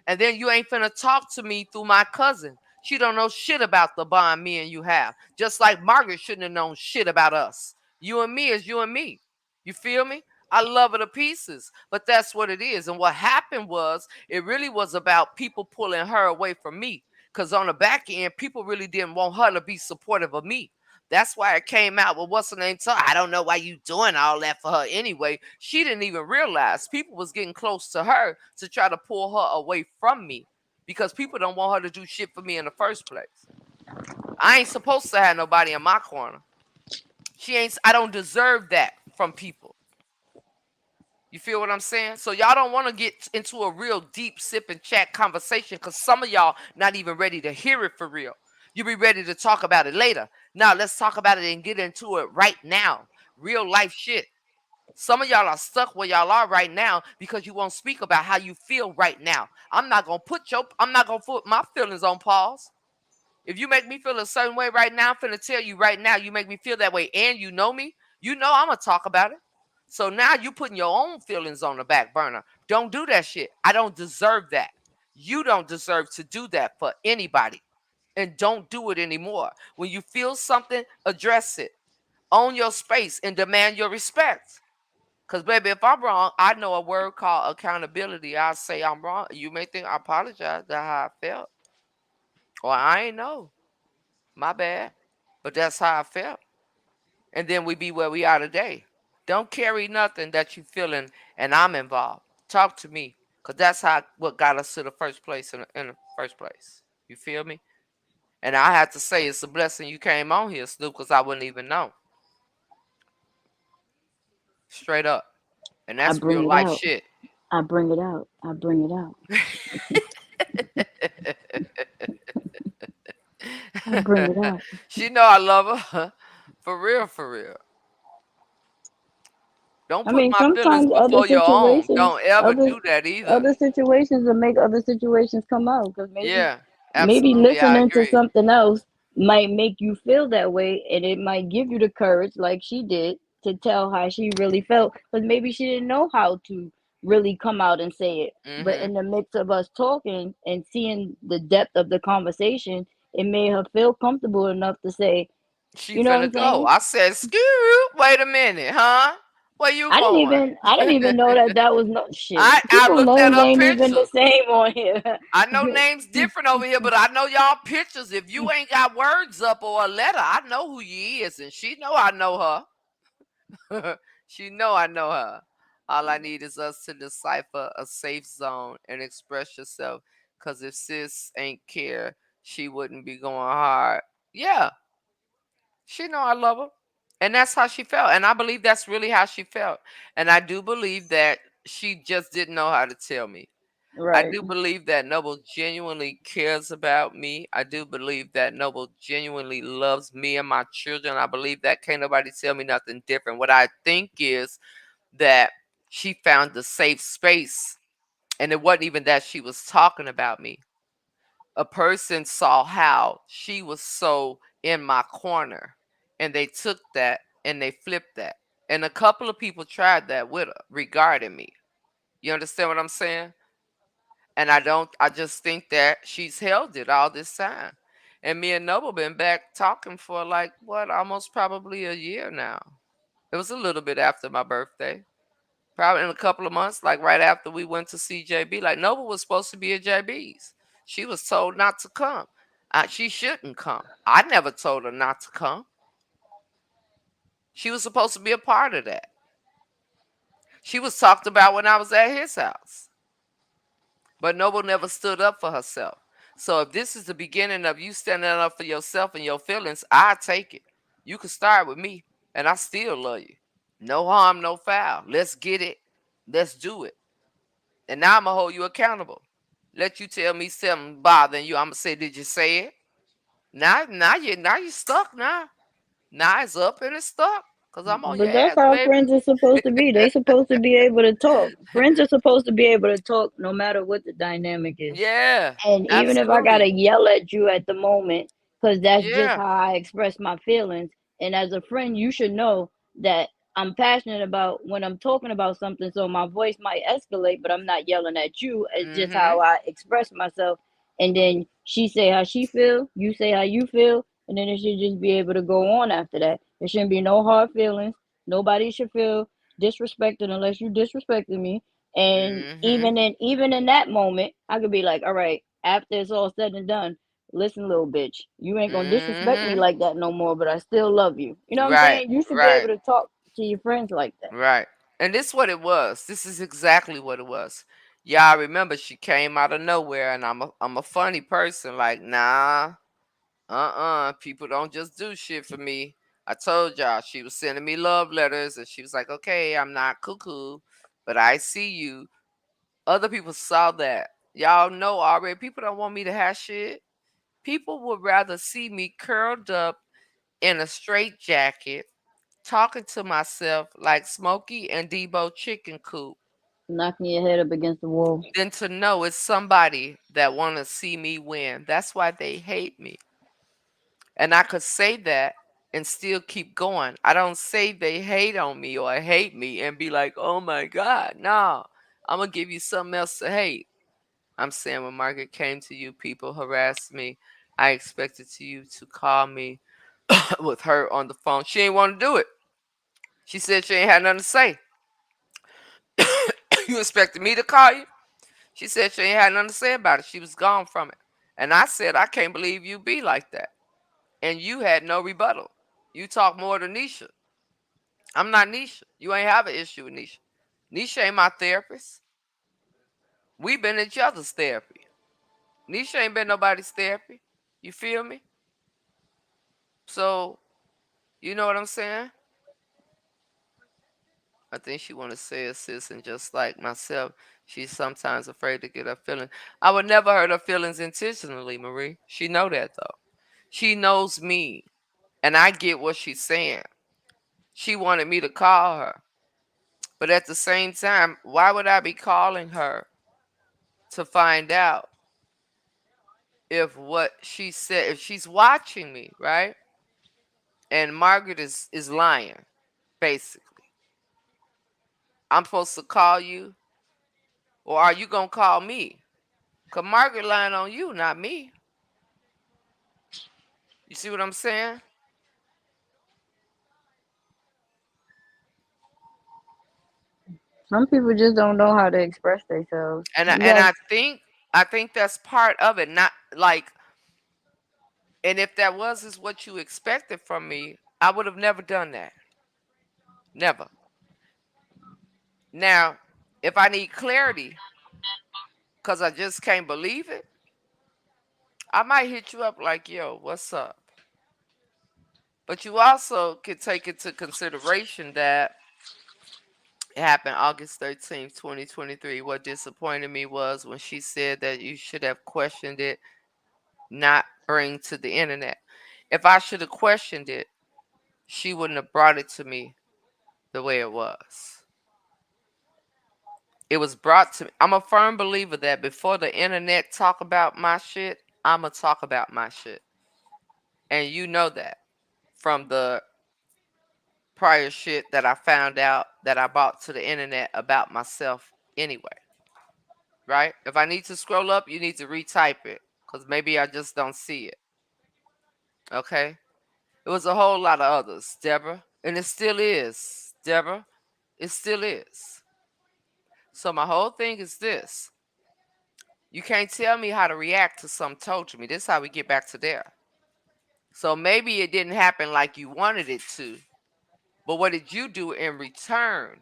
And then you ain't finna talk to me through my cousin. She don't know shit about the bond me and you have. Just like Margaret shouldn't have known shit about us. You and me is you and me. You feel me? I love her to pieces, but that's what it is. And what happened was, it really was about people pulling her away from me. Because on the back end, people really didn't want her to be supportive of me. That's why it came out with what's her name? So I don't know why you doing all that for her anyway. She didn't even realize people was getting close to her to try to pull her away from me because people don't want her to do shit for me in the first place. I ain't supposed to have nobody in my corner. She ain't. I don't deserve that from people. You feel what I'm saying? So y'all don't want to get into a real deep sip and chat conversation because some of y'all not even ready to hear it for real. You be ready to talk about it later. Now let's talk about it and get into it right now. Real life shit. Some of y'all are stuck where y'all are right now because you won't speak about how you feel right now. I'm not gonna put my feelings on pause. If you make me feel a certain way right now, I'm finna tell you right now, you make me feel that way and you know me, you know I'm gonna talk about it. So now you putting your own feelings on the back burner. Don't do that shit. I don't deserve that. You don't deserve to do that for anybody. And don't do it anymore. When you feel something, address it. Own your space and demand your respect. Because, baby, if I'm wrong, I know a word called accountability. I'll say I'm wrong. You may think I apologize. That's how I felt. Or I ain't know. My bad. But that's how I felt. And then we be where we are today. Don't carry nothing that you feeling and I'm involved. Talk to me. Because that's how what got us to the first place in the first place. You feel me? And I have to say it's a blessing you came on here, Snoop, because I wouldn't even know. Straight up. And I that's bring real it life out. shit. I bring it out. I bring it out. I bring it out. She know I love her. For real, for real. Don't I put mean, my feelings sometimes before your own. Don't ever do that either. other situations will make other situations come out. Because Yeah, maybe absolutely. I listening to agree. something else might make you feel that way, and it might give you the courage, like she did, to tell how she really felt. Because maybe she didn't know how to really come out and say it. But Hmm. in the midst of us talking and seeing the depth of the conversation, it made her feel comfortable enough to say, She you know what I'm finna go. saying? I said, "Screw. Wait a minute, huh? Where you going?" I didn't even know that that was no shit. I People looked at names her ain't even the pictures. same on here. I know names different over here, but I know y'all pictures. If you ain't got words up or a letter, I know who you is, and she know I know her. She know I know her. All I need is us to decipher a safe zone and express yourself. Cause if sis ain't care, she wouldn't be going hard. Yeah, she know I love her. And that's how she felt. And I believe that's really how she felt. And I do believe that she just didn't know how to tell me. I Right. do believe that Noble genuinely cares about me. I do believe that Noble genuinely loves me and my children. I believe that can't nobody tell me nothing different. What I think is that she found the safe space. And it wasn't even that she was talking about me. a person saw how she was so in my corner, and they took that and they flipped that. And a couple of people tried that with her regarding me. You understand what I'm saying? And I just think that she's held it all this time. And me and Noble been back talking for like what, almost probably a year now. It was a little bit after my birthday. Probably in a couple of months, like right after we went to see JB. Like Noble was supposed to be at JB's. She was told not to come. She shouldn't come. I never told her not to come. She was supposed to be a part of that. She was talked about when I was at his house. But Noble never stood up for herself. So if this is the beginning of you standing up for yourself and your feelings, I take it. You can start with me, and I still love you. No harm, no foul. Let's get it. Let's do it. And now I'm gonna hold you accountable. Let you tell me something bothering you. I'm gonna say, did you say it? Now you stuck now. Now it's up and it's stuck. Cause I'm on your But that's ass, how baby. friends are supposed to be. They supposed to be able to talk. Friends are supposed to be able to talk no matter what the dynamic is. Yeah, And even if I gotta absolutely. yell at you at the moment, because that's just Yeah. how I express my feelings. And as a friend, you should know that I'm passionate about when I'm talking about something. So my voice might escalate, but I'm not yelling at you. It's just how Mm-hmm. I express myself. And then she say how she feel, you say how you feel, and then it should just be able to go on after that. There shouldn't be no hard feelings. Nobody should feel disrespected unless you disrespected me. And Mm-hmm. even in that moment, I could be like, all right, after it's all said and done, listen, little bitch, you ain't gonna disrespect me Mm-hmm. like that no more, but I still love you. You know what I'm Right, saying? You should be right, able to talk to your friends like that. right. And this what it was. This is exactly what it was. Y'all remember she came out of nowhere, and I'm a funny person. Like, nah, people don't just do shit for me. I told y'all she was sending me love letters, and she was like, okay, I'm not cuckoo, but I see you. Other people saw that. Y'all know already. People don't want me to have shit. People would rather see me curled up in a straight jacket, talking to myself like Smokey and Debo chicken coop, Knocking your head up against the wall. than to know it's somebody that want to see me win. That's why they hate me. And I could say that and still keep going. I don't say they hate on me or hate me and be like, oh my God, no, I'm going to give you something else to hate. I'm saying when Margaret came to you, people harassed me. I expected to you to call me with her on the phone. She ain't want to do it. She said she ain't had nothing to say. You expected me to call you? She said she ain't had nothing to say about it. She was gone from it. And I said, I can't believe you be like that. And you had no rebuttal. You talk more than Nisha. I'm not Nisha. You ain't have an issue with Nisha. Nisha ain't my therapist. We been each other's therapy. Nisha ain't been nobody's therapy. You feel me? So, you know what I'm saying? I think she want to say a sis, and just like myself, she's sometimes afraid to get her feelings. I would never hurt her feelings intentionally, Marie. She know that though. She knows me, and I get what she's saying. She wanted me to call her, but at the same time, why would I be calling her to find out if what she said, if she's watching me, right? And Margaret is lying, basically. I'm supposed to call you, or are you gonna call me? Cause Margaret lying on you, not me. You see what I'm saying? Some people just don't know how to express themselves. And I, You and got I think that's part of it. Not like, and if that was is what you expected from me, I would have never done that. Never. Now, if I need clarity, cause I just can't believe it, I might hit you up like, yo, what's up? But you also could take into consideration that it happened August 13th, 2023. What disappointed me was when she said that you should have questioned it, not bring to the internet. If I should have questioned it, she wouldn't have brought it to me the way it was. It was brought to me. I'm a firm believer that before the internet talk about my shit, I'ma talk about my shit. And you know that from the prior shit that I found out that I brought to the internet about myself anyway. Right? If I need to scroll up, you need to retype it. Because maybe I just don't see it. Okay? It was a whole lot of others, Deborah. And it still is, Deborah. It still is. So my whole thing is this. You can't tell me how to react to something told to me. This is how we get back to there. So maybe it didn't happen like you wanted it to. But what did you do in return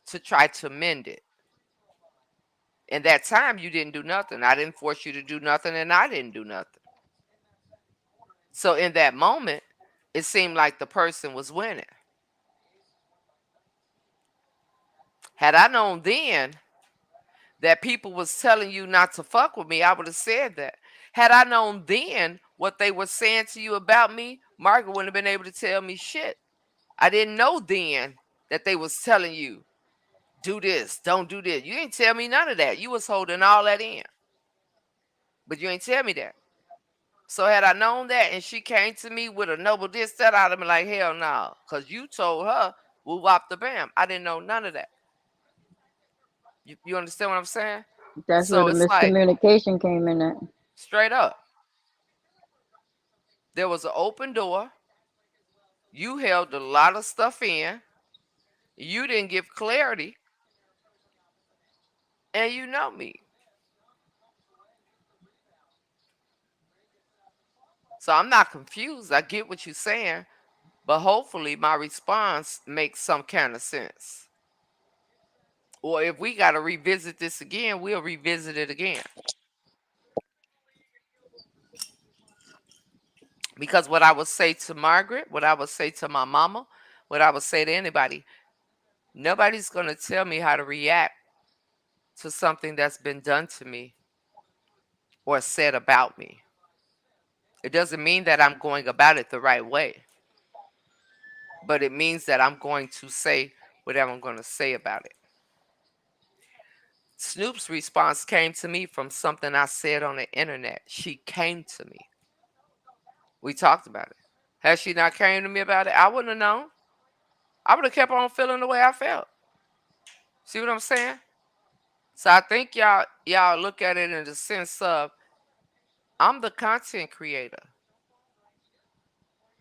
to try to mend it? In that time, you didn't do nothing. I didn't force you to do nothing, and I didn't do nothing. So in that moment, it seemed like the person was winning. Had I known then that people was telling you not to fuck with me, I would have said that. Had I known then what they were saying to you about me, Margaret wouldn't have been able to tell me shit. I didn't know then that they was telling you, do this, don't do this. You ain't tell me none of that. You was holding all that in. But you ain't tell me that. So had I known that and she came to me with a noble this, that, I'd have been like, hell no. Because you told her, woo wop the bam. I didn't know none of that. You understand what I'm saying? That's where So the it's like, miscommunication came in at. straight up, there was an open door. You held a lot of stuff in. You didn't give clarity. And you know me. So I'm not confused. I get what you're saying. But hopefully my response makes some kind of sense. Or if we got to revisit this again, we'll revisit it again. Because what I would say to Margaret, what I would say to my mama, what I would say to anybody, nobody's going to tell me how to react to something that's been done to me or said about me. It doesn't mean that I'm going about it the right way, but it means that I'm going to say whatever I'm going to say about it. Snoop's response came to me from something I said on the internet. She came to me. We talked about it. Had she not came to me about it, I wouldn't have known. I would have kept on feeling the way I felt. See what I'm saying? So I think y'all look at it in the sense of I'm the content creator.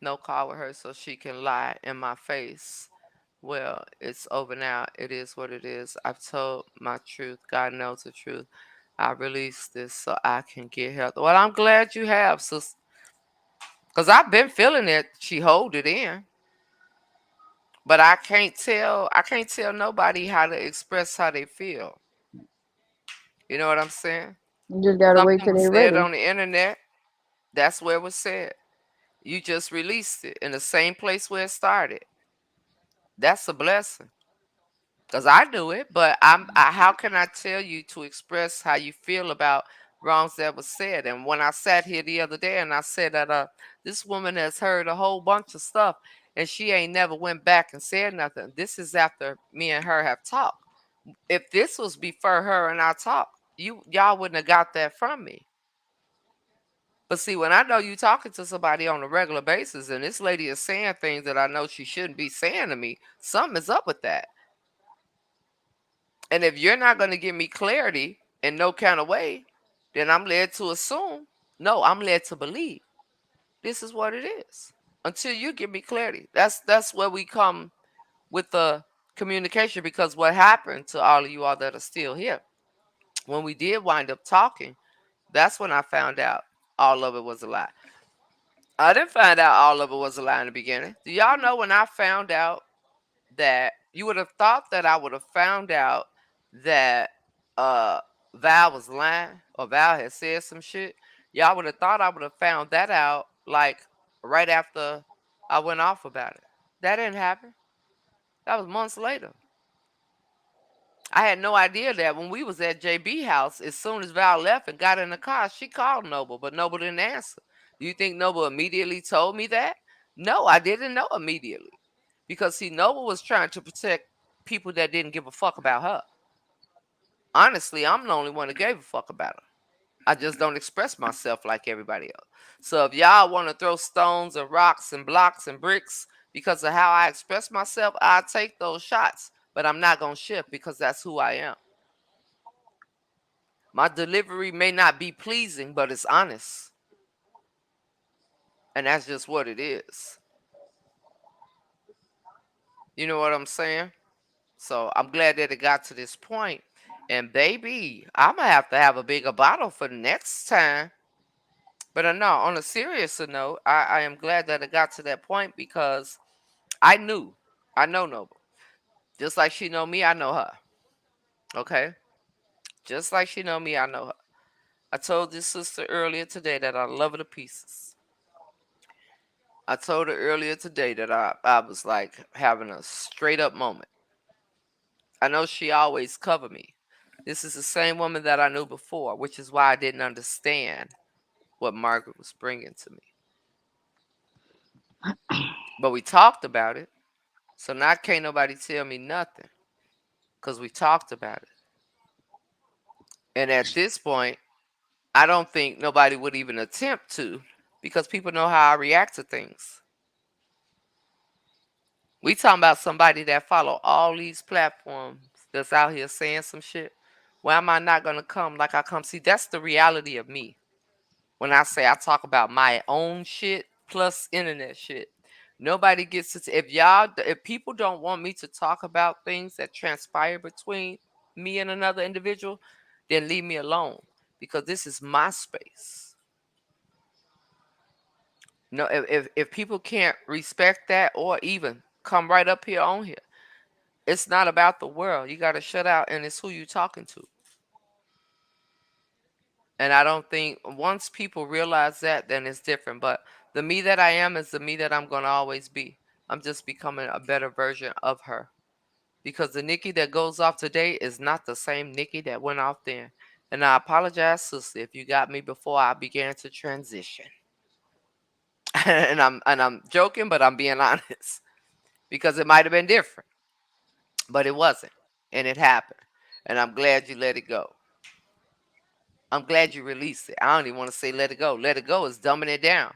No call with her so she can lie in my face. Well, it's over now. It is what it is. I've told my truth. God knows the truth. I released this so I can get help. Well, I'm glad you have, sis. Because I've been feeling it. She hold it in. But I can't tell nobody how to express how they feel. You know what I'm saying? You just gotta wait Something till was they're said ready. on the internet. That's where it was said. You just released it in the same place where it started. That's a blessing. Cause I do it, but how can I tell you to express how you feel about wrongs that was said? And when I sat here the other day and I said that this woman has heard a whole bunch of stuff and she ain't never went back and said nothing. This is after me and her have talked. If this was before her and I talked, y'all wouldn't have got that from me. But see, when I know you talking to somebody on a regular basis and this lady is saying things that I know she shouldn't be saying to me, something is up with that. And if you're not going to give me clarity in no kind of way, then I'm led to assume, no, I'm led to believe this is what it is. Until you give me clarity. That's where we come with the communication because what happened to all of you all that are still here, when we did wind up talking, that's when I found out all of it was a lie. I didn't find out all of it was a lie in the beginning. Do y'all know when I found out that you would have thought that I would have found out that uh Val was lying or Val had said some shit. Y'all would have thought I would have found that out like right after I went off about it. That didn't happen. That was months later. I had no idea that when we was at JB house, as soon as Val left and got in the car, she called Noble, but Noble didn't answer. Do you think Noble immediately told me that? No, I didn't know immediately. Because see, Noble was trying to protect people that didn't give a fuck about her. Honestly, I'm the only one that gave a fuck about her. I just don't express myself like everybody else. So if y'all want to throw stones and rocks and blocks and bricks because of how I express myself, I take those shots. But I'm not gonna shift because that's who I am. My delivery may not be pleasing, but it's honest. And that's just what it is. You know what I'm saying? So I'm glad that it got to this point. And baby, I'm gonna have a bigger bottle for the next time. But no, on a serious note, I am glad that it got to that point because I knew, I know Noble. Just like she know me, I know her. Okay? Just like she know me, I know her. I told this sister earlier today that I love her to pieces. I told her earlier today that I was like having a straight up moment. I know she always covered me. This is the same woman that I knew before, which is why I didn't understand what Margaret was bringing to me. But we talked about it. So now can't nobody tell me nothing because we talked about it. And at this point, I don't think nobody would even attempt to because people know how I react to things. We talking about somebody that follow all these platforms that's out here saying some shit. Why am I not gonna come like I come? See, that's the reality of me. When I say I talk about my own shit plus internet shit, nobody gets to. If people don't want me to talk about things that transpire between me and another individual, then leave me alone because this is my space. No, if people can't respect that or even come right up here on here, it's not about the world. You got to shut out, and it's who you talking to. And I don't think once people realize that, then it's different. But the me that I am is the me that I'm going to always be. I'm just becoming a better version of her. Because the Nikki that goes off today is not the same Nikki that went off then. And I apologize, sister, if you got me before I began to transition. and I'm joking, but I'm being honest. Because it might have been different, but it wasn't. And it happened. And I'm glad you let it go. I'm glad you released it. I don't even want to say let it go. Let it go is dumbing it down.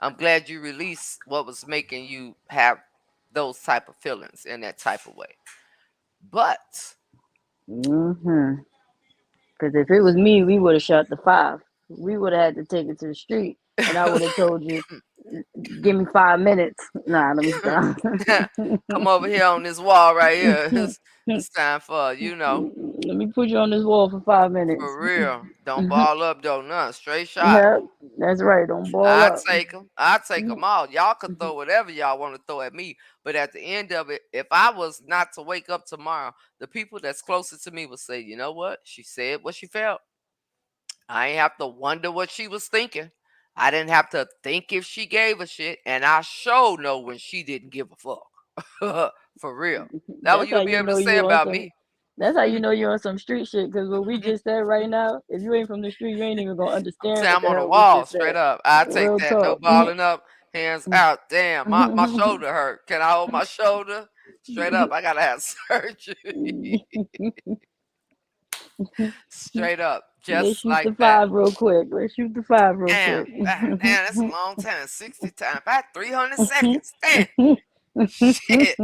I'm glad you released what was making you have those type of feelings in that type of way. But Mhm. Because if it was me, we would have shot the five. We would have had to take it to the street, and I would have told you, "Give me 5 minutes." Nah, let me stop. come over here on this wall right here. It's time for Let me put you on this wall for 5 minutes. for real. Don't ball up though, none. Straight shot. Yep, that's right. Don't ball I up. take them. I take them all. Y'all could throw whatever y'all want to throw at me, but at the end of it, if I was not to wake up tomorrow, the people that's closest to me would say, "You know what? She said what she felt. I ain't have to wonder what she was thinking. I didn't have to think if she gave a shit, and I sure know when she didn't give a fuck. For real. That what That's how you'll be you able to know say you on about some. me. That's how you know you're on some street shit. Because what we just said right now, if you ain't from the street, you ain't even gonna I'm understand saying what I'm the on the hell we wall, just straight said. up. I take Real that. No talk. balling up, hands out. Damn, my shoulder hurt. Can I hold my shoulder? Straight up. I gotta have surgery. Straight up. Let's Just shoot like the that. five real quick. Let's shoot the five real Damn. quick. Damn, that's a long time. 60 times. About 300 seconds. Damn. Shit.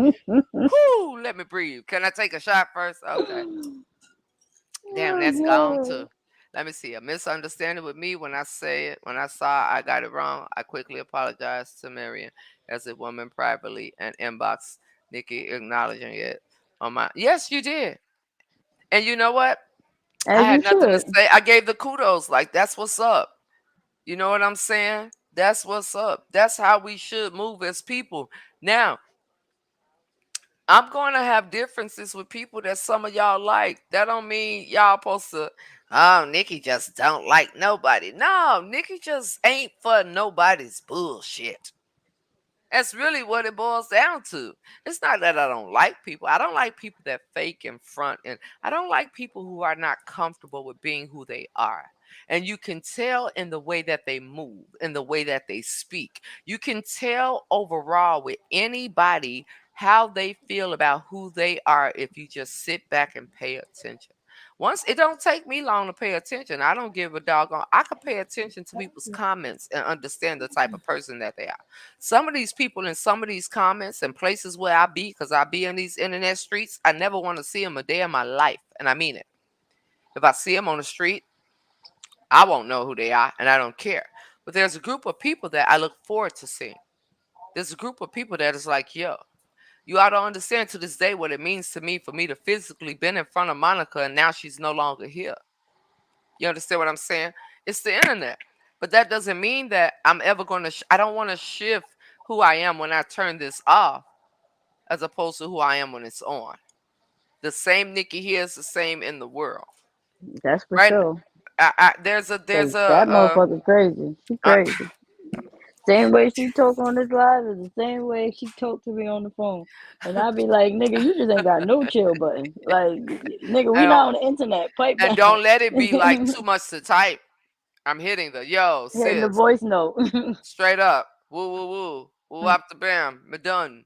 Whoo, let me breathe. Can I take a shot first? Okay. Damn, that's gone Oh too. Let me see. A misunderstanding with me when I say it. When I saw I got it wrong, I quickly apologized to Marion as a woman privately and inbox Nikki acknowledging it on my. Yes, you did. And you know what? God. I As had you nothing to should. say. I gave the kudos. Like that's what's up. You know what I'm saying? That's what's up. That's how we should move as people. Now, I'm going to have differences with people that some of y'all like. That don't mean y'all supposed to, oh, Nikki just don't like nobody. No, Nikki just ain't for nobody's bullshit. That's really what it boils down to. It's not that I don't like people. I don't like people that fake in front, and I don't like people who are not comfortable with being who they are. And you can tell in the way that they move, in the way that they speak. You can tell overall with anybody how they feel about who they are if you just sit back and pay attention. Once it don't take me long to pay attention. I don't give a doggone. I can pay attention to people's comments and understand the type of person that they are. Some of these people in some of these comments and places where I be, because I be in these internet streets, I never want to see them a day in my life, and I mean it. If I see them on the street, I won't know who they are, and I don't care. But there's a group of people that I look forward to seeing. There's a group of people that is like, yo, you ought to understand to this day what it means to me for me to physically been in front of Monica and now she's no longer here. You understand what I'm saying? It's the internet. But that doesn't mean that I'm ever going to, I don't want to shift who I am when I turn this off as opposed to who I am when it's on. The same Nikki here is the same in the world. That's for Right? sure. There's Cause that a, motherfucker crazy. She uh, crazy. Same way she talk on this live is the same way she talk to me on the phone. And I be like, nigga, you just ain't got no chill button. Like, nigga, we and, not on the internet. Pipe and down. don't let it be like too much to type. I'm hitting the yo, Hitting the sis, voice note. straight up. Woo, woo, woo. Woo up the bam. Me done.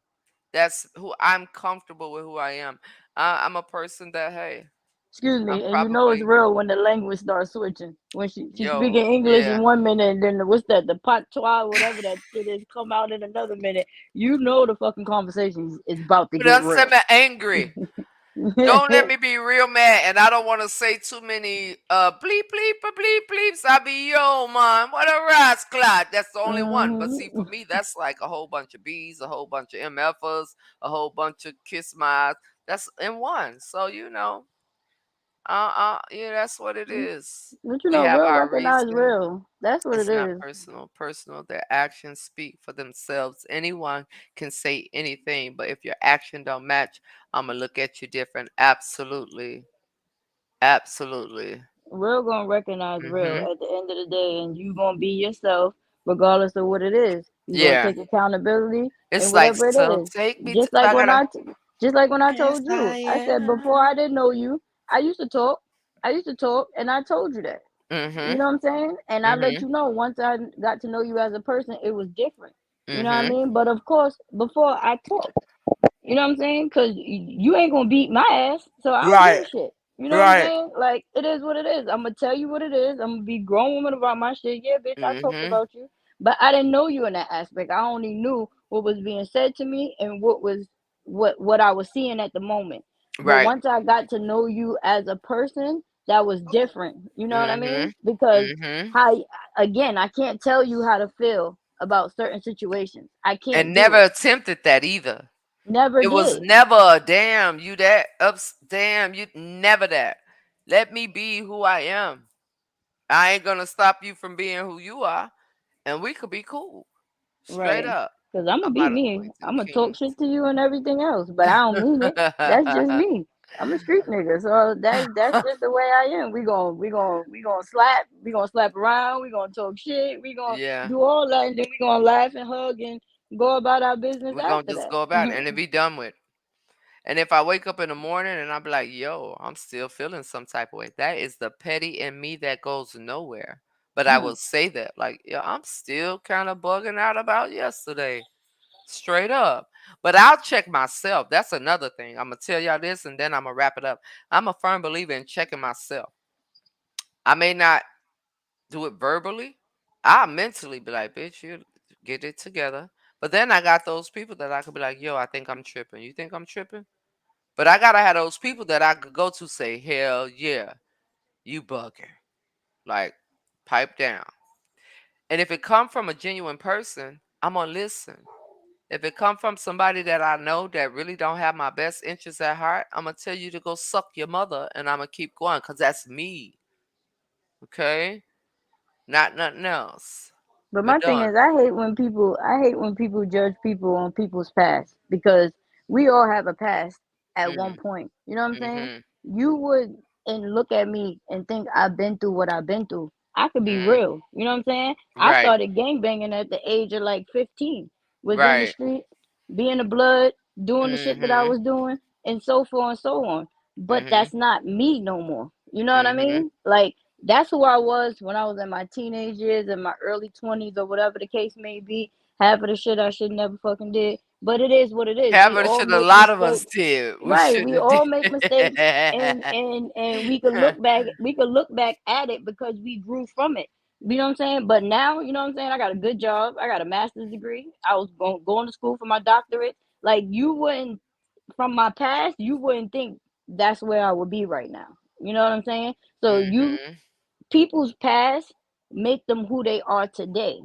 That's who I'm comfortable with who I am. I'm a person that, hey, Excuse I'm me, and you know it's probably, real when the language starts switching. When she yo, speaking English in yeah. one minute, and then what's that? The patois, whatever that shit is, come out in another minute. You know the fucking conversation is about to But get don't send real. me angry. Don't let me be real mad, and I don't want to say too many bleep bleep bleep bleeps. I be yo man, what a rascal! That's the only one. But see, for Hmm. me, that's like a whole bunch of B's, a whole bunch of MFers, a whole bunch of kiss my. That's in one. So yeah, that's what it is. But you We know, have real our recognize reason. real. That's what it It's not is. personal. Personal. Their actions speak for themselves. Anyone can say anything, but if your action don't match, I'm gonna look at you different. Absolutely. Absolutely. Real gonna recognize real Mhm. at the end of the day, and you gonna be yourself regardless of what it is. You gonna Yeah. take accountability and It's like, whatever it so is. take me to Just like I when gotta just like when I Yes told I you, I said before am. I didn't know you, I used to talk. I used to talk, and I told you that. You Mhm. know what I'm saying? And I let Mhm. you know once I got to know you as a person, it was different. You know what I Mhm. mean? But of course, before I talked. You know what I'm saying? Because you ain't gonna beat my ass, so I don't give a Right. shit. You know what I'm Right. saying? Like it is what it is. I'm gonna tell you what it is. I'm gonna be grown woman about my shit. Yeah, bitch, I talked Mhm. about you, but I didn't know you in that aspect. I only knew what was being said to me and what I was seeing at the moment. But Right. once I got to know you as a person, that was different. You know what I mean? Mhm. Because Mhm. how again, I can't tell you how to feel about certain situations. I can't And do never it. attempted that either. Never It was did. never a damn you that ups damn you never that. Let me be who I am. I ain't gonna stop you from being who you are, and we could be cool. Straight Right. up. Cause I'm I'm gonna be out of me. I'm Poison gonna talk Kings. shit to you and everything else, but I don't mean it. That's just me. I'm a street nigga, so that's just the way I am. We gonna slap around. We gonna talk shit. We gonna Yeah. do all that, and then we gonna laugh and hug and go about our business We're gonna after just that. go about it and it be done with. And if I wake up in the morning and I be like, yo, I'm still feeling some type of way, that is the petty in me that goes nowhere. But I will say that, like, yo, I'm still kind of bugging out about yesterday. Straight up. But I'll check myself. That's another thing. I'm gonna tell y'all this and then I'm gonna wrap it up. I'm a firm believer in checking myself. I may not do it verbally. I mentally be like, bitch, you get it together. But then I got those people that I could be like, yo, I think I'm tripping. You think I'm tripping? But I gotta have those people that I could go to say, hell yeah, you bugging. Like, pipe down. And if it come from a genuine person, I'm gonna listen. If it come from somebody that I know that really don't have my best interests at heart, I'm gonna tell you to go suck your mother, and I'm gonna keep going because that's me. Okay, not nothing else. But We're my thing done. is, I hate when people judge people on people's past because we all have a past at one Mm, point. You know what I'm saying? mhm. You would and look at me and think I've been through what I've been through. I could be Mm. real. You know what I'm saying? I Right. started gang banging at the age of like 15. Was in the Right. streets, being the blood, doing the shit that I Mhm. was doing, and so forth and so on. But Mhm. that's not me no more. You know what I Mhm. mean? Like that's who I was when I was in my teenage years, in my early 20s, or whatever the case may be. Half of the shit I should never fucking did. But it is what it is. We Happened all should a make lot of us mistakes. did. We Right. shouldn't We have all make mistakes, and did. we could look back. We could look back at it because we grew from it. You know what I'm saying? But now, you know what I'm saying? I got a good job. I got a master's degree. I was going to school for my doctorate. Like, you wouldn't, from my past, you wouldn't think that's where I would be right now. You know what I'm saying? So you, Hmm. people's past make them who they are today.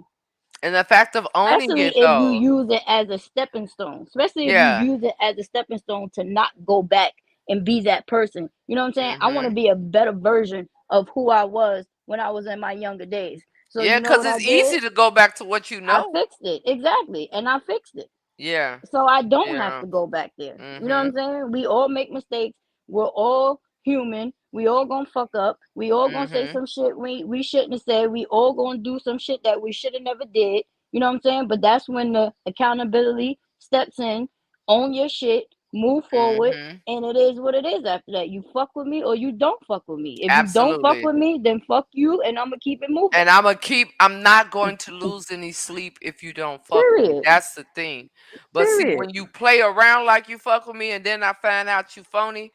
And the fact of owning Especially it if you though. use it as a stepping stone. Especially if you Yeah. use it as a stepping stone to not go back and be that person. You know what I'm saying? I want to Hmm. be a better version of who I was when I was in my younger days. So Yeah, you know because what I it's did? easy to go back to what you I know. fixed it. Exactly. And I fixed it, Yeah. so I don't have Yeah. to go back there. You know what Hmm. I'm saying? We all make mistakes. We're all human. We all gonna fuck up. We all gonna say Hmm. some shit we shouldn't have said. We all gonna do some shit that we should have never did. You know what I'm saying? But that's when the accountability steps in. Own your shit. Move forward. Hmm. And it is what it is after that. You fuck with me or you don't fuck with me. If you don't fuck Absolutely. with me, then fuck you, and I'm gonna keep it moving. And I'm not going to lose any sleep if you don't fuck with me. Period. That's the thing. But see, Period. when you play around like you fuck with me and then I find out you phony,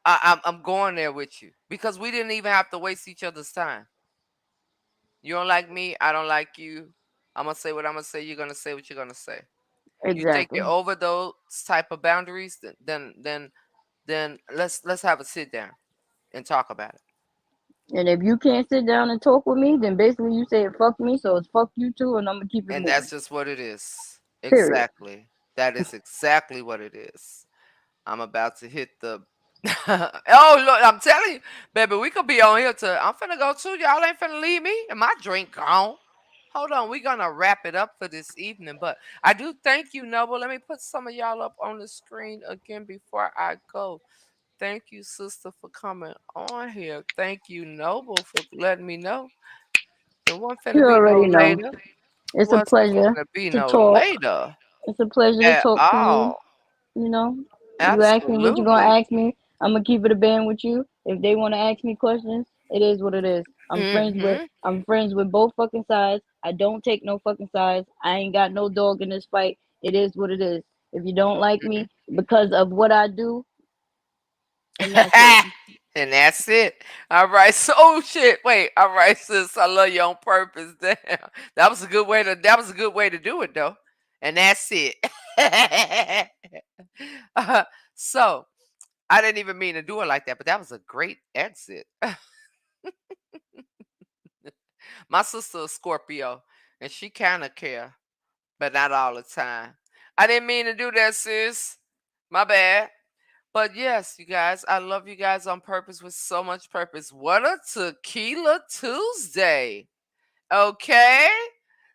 I'm going there with you. Because we didn't even have to waste each other's time. You don't like me, I don't like you. I'm gonna say what I'm gonna say, you're gonna say what you're gonna say. You think Exactly. you're over those type of boundaries, then let's have a sit down and talk about it. And if you can't sit down and talk with me, then basically you say fuck me, so it's fuck you too, and I'm gonna keep it And moving. that's just what it is. Period. Exactly. That is exactly what it is. I'm about to hit the oh look, I'm telling you, baby, we could be on here till I'm finna go too. Y'all ain't finna leave me and my drink gone. Hold on, we're gonna wrap it up for this evening. But I do thank you, Noble. Let me put some of y'all up on the screen again before I go. Thank you, sister, for coming on here. Thank you, Noble, for letting me know. There wasn't You finna be no already know. later. It's a Wasn't pleasure finna be to no talk. later It's a pleasure to at talk to you. all. You know, you ask me what you're gonna Absolutely. ask me. I'm gonna keep it a band with you. If they want to ask me questions, it is what it is. Mm-hmm. I'm friends with both fucking sides. I don't take no fucking sides. I ain't got no dog in this fight. It is what it is. If you don't like me because of what I do, and that's it. And that's it. All right. So oh shit. Wait. All right, sis. I love you on purpose. Damn. That was a good way to do it though. And that's it. Uh, so I didn't even mean to do it like that, but that was a great exit. My sister is Scorpio, and she kind of care, but not all the time. I didn't mean to do that, sis. My bad. But yes, you guys, I love you guys on purpose with so much purpose. What a Tequila Tuesday. Okay?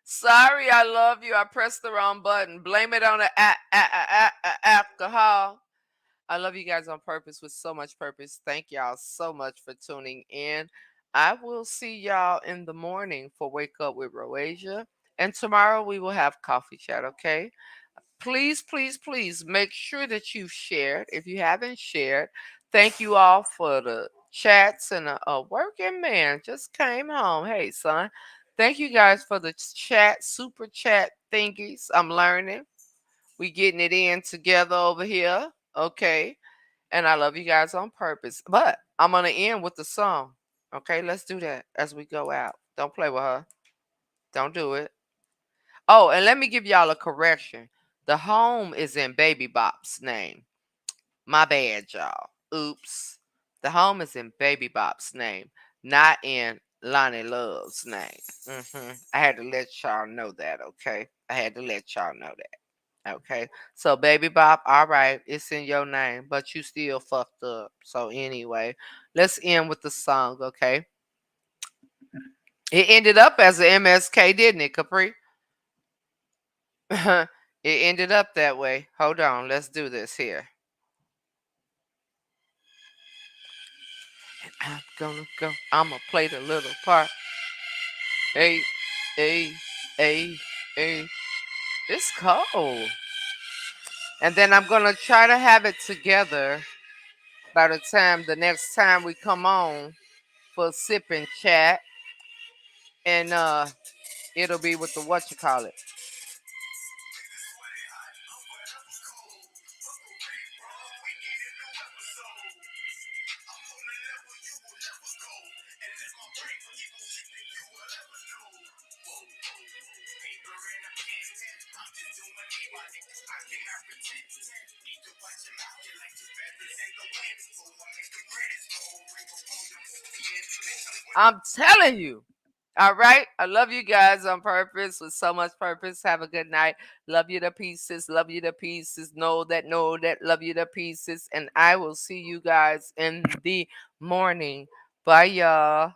Sorry, I love you. I pressed the wrong button. Blame it on the alcohol. I love you guys on purpose with so much purpose. Thank y'all so much for tuning in. I will see y'all in the morning for Wake Up with Roasia. And tomorrow we will have coffee chat, okay? Please, please, please make sure that you've shared. If you haven't shared, thank you all for the chats and a working man just came home. Hey, son. Thank you guys for the chat, super chat thingies. I'm learning. We getting it in together over here. Okay. And I love you guys on purpose. But I'm gonna end with the song. Okay, let's do that as we go out. Don't play with her. Don't do it. Oh, and let me give y'all a correction. The home is in Baby Bop's name. My bad, y'all. Oops. The home is in Baby Bop's name, not in Lonnie Love's name. I had to let y'all know that, okay? I had to let y'all know that. Okay. So Baby Bop, all right, it's in your name, but you still fucked up. So anyway, let's end with the song, okay? It ended up as a MSK, didn't it, Capri? It ended up that way. Hold on, let's do this here. I'm gonna go. I'ma play the little part. Hey, hey, hey, hey. It's cold. And then I'm gonna try to have it together by the next time we come on for sip and chat. And it'll be with the what you call it. I'm telling you. All right. I love you guys on purpose with so much purpose. Have a good night. Love you to pieces. Love you to pieces. Know that. Love you to pieces. And I will see you guys in the morning. Bye, y'all.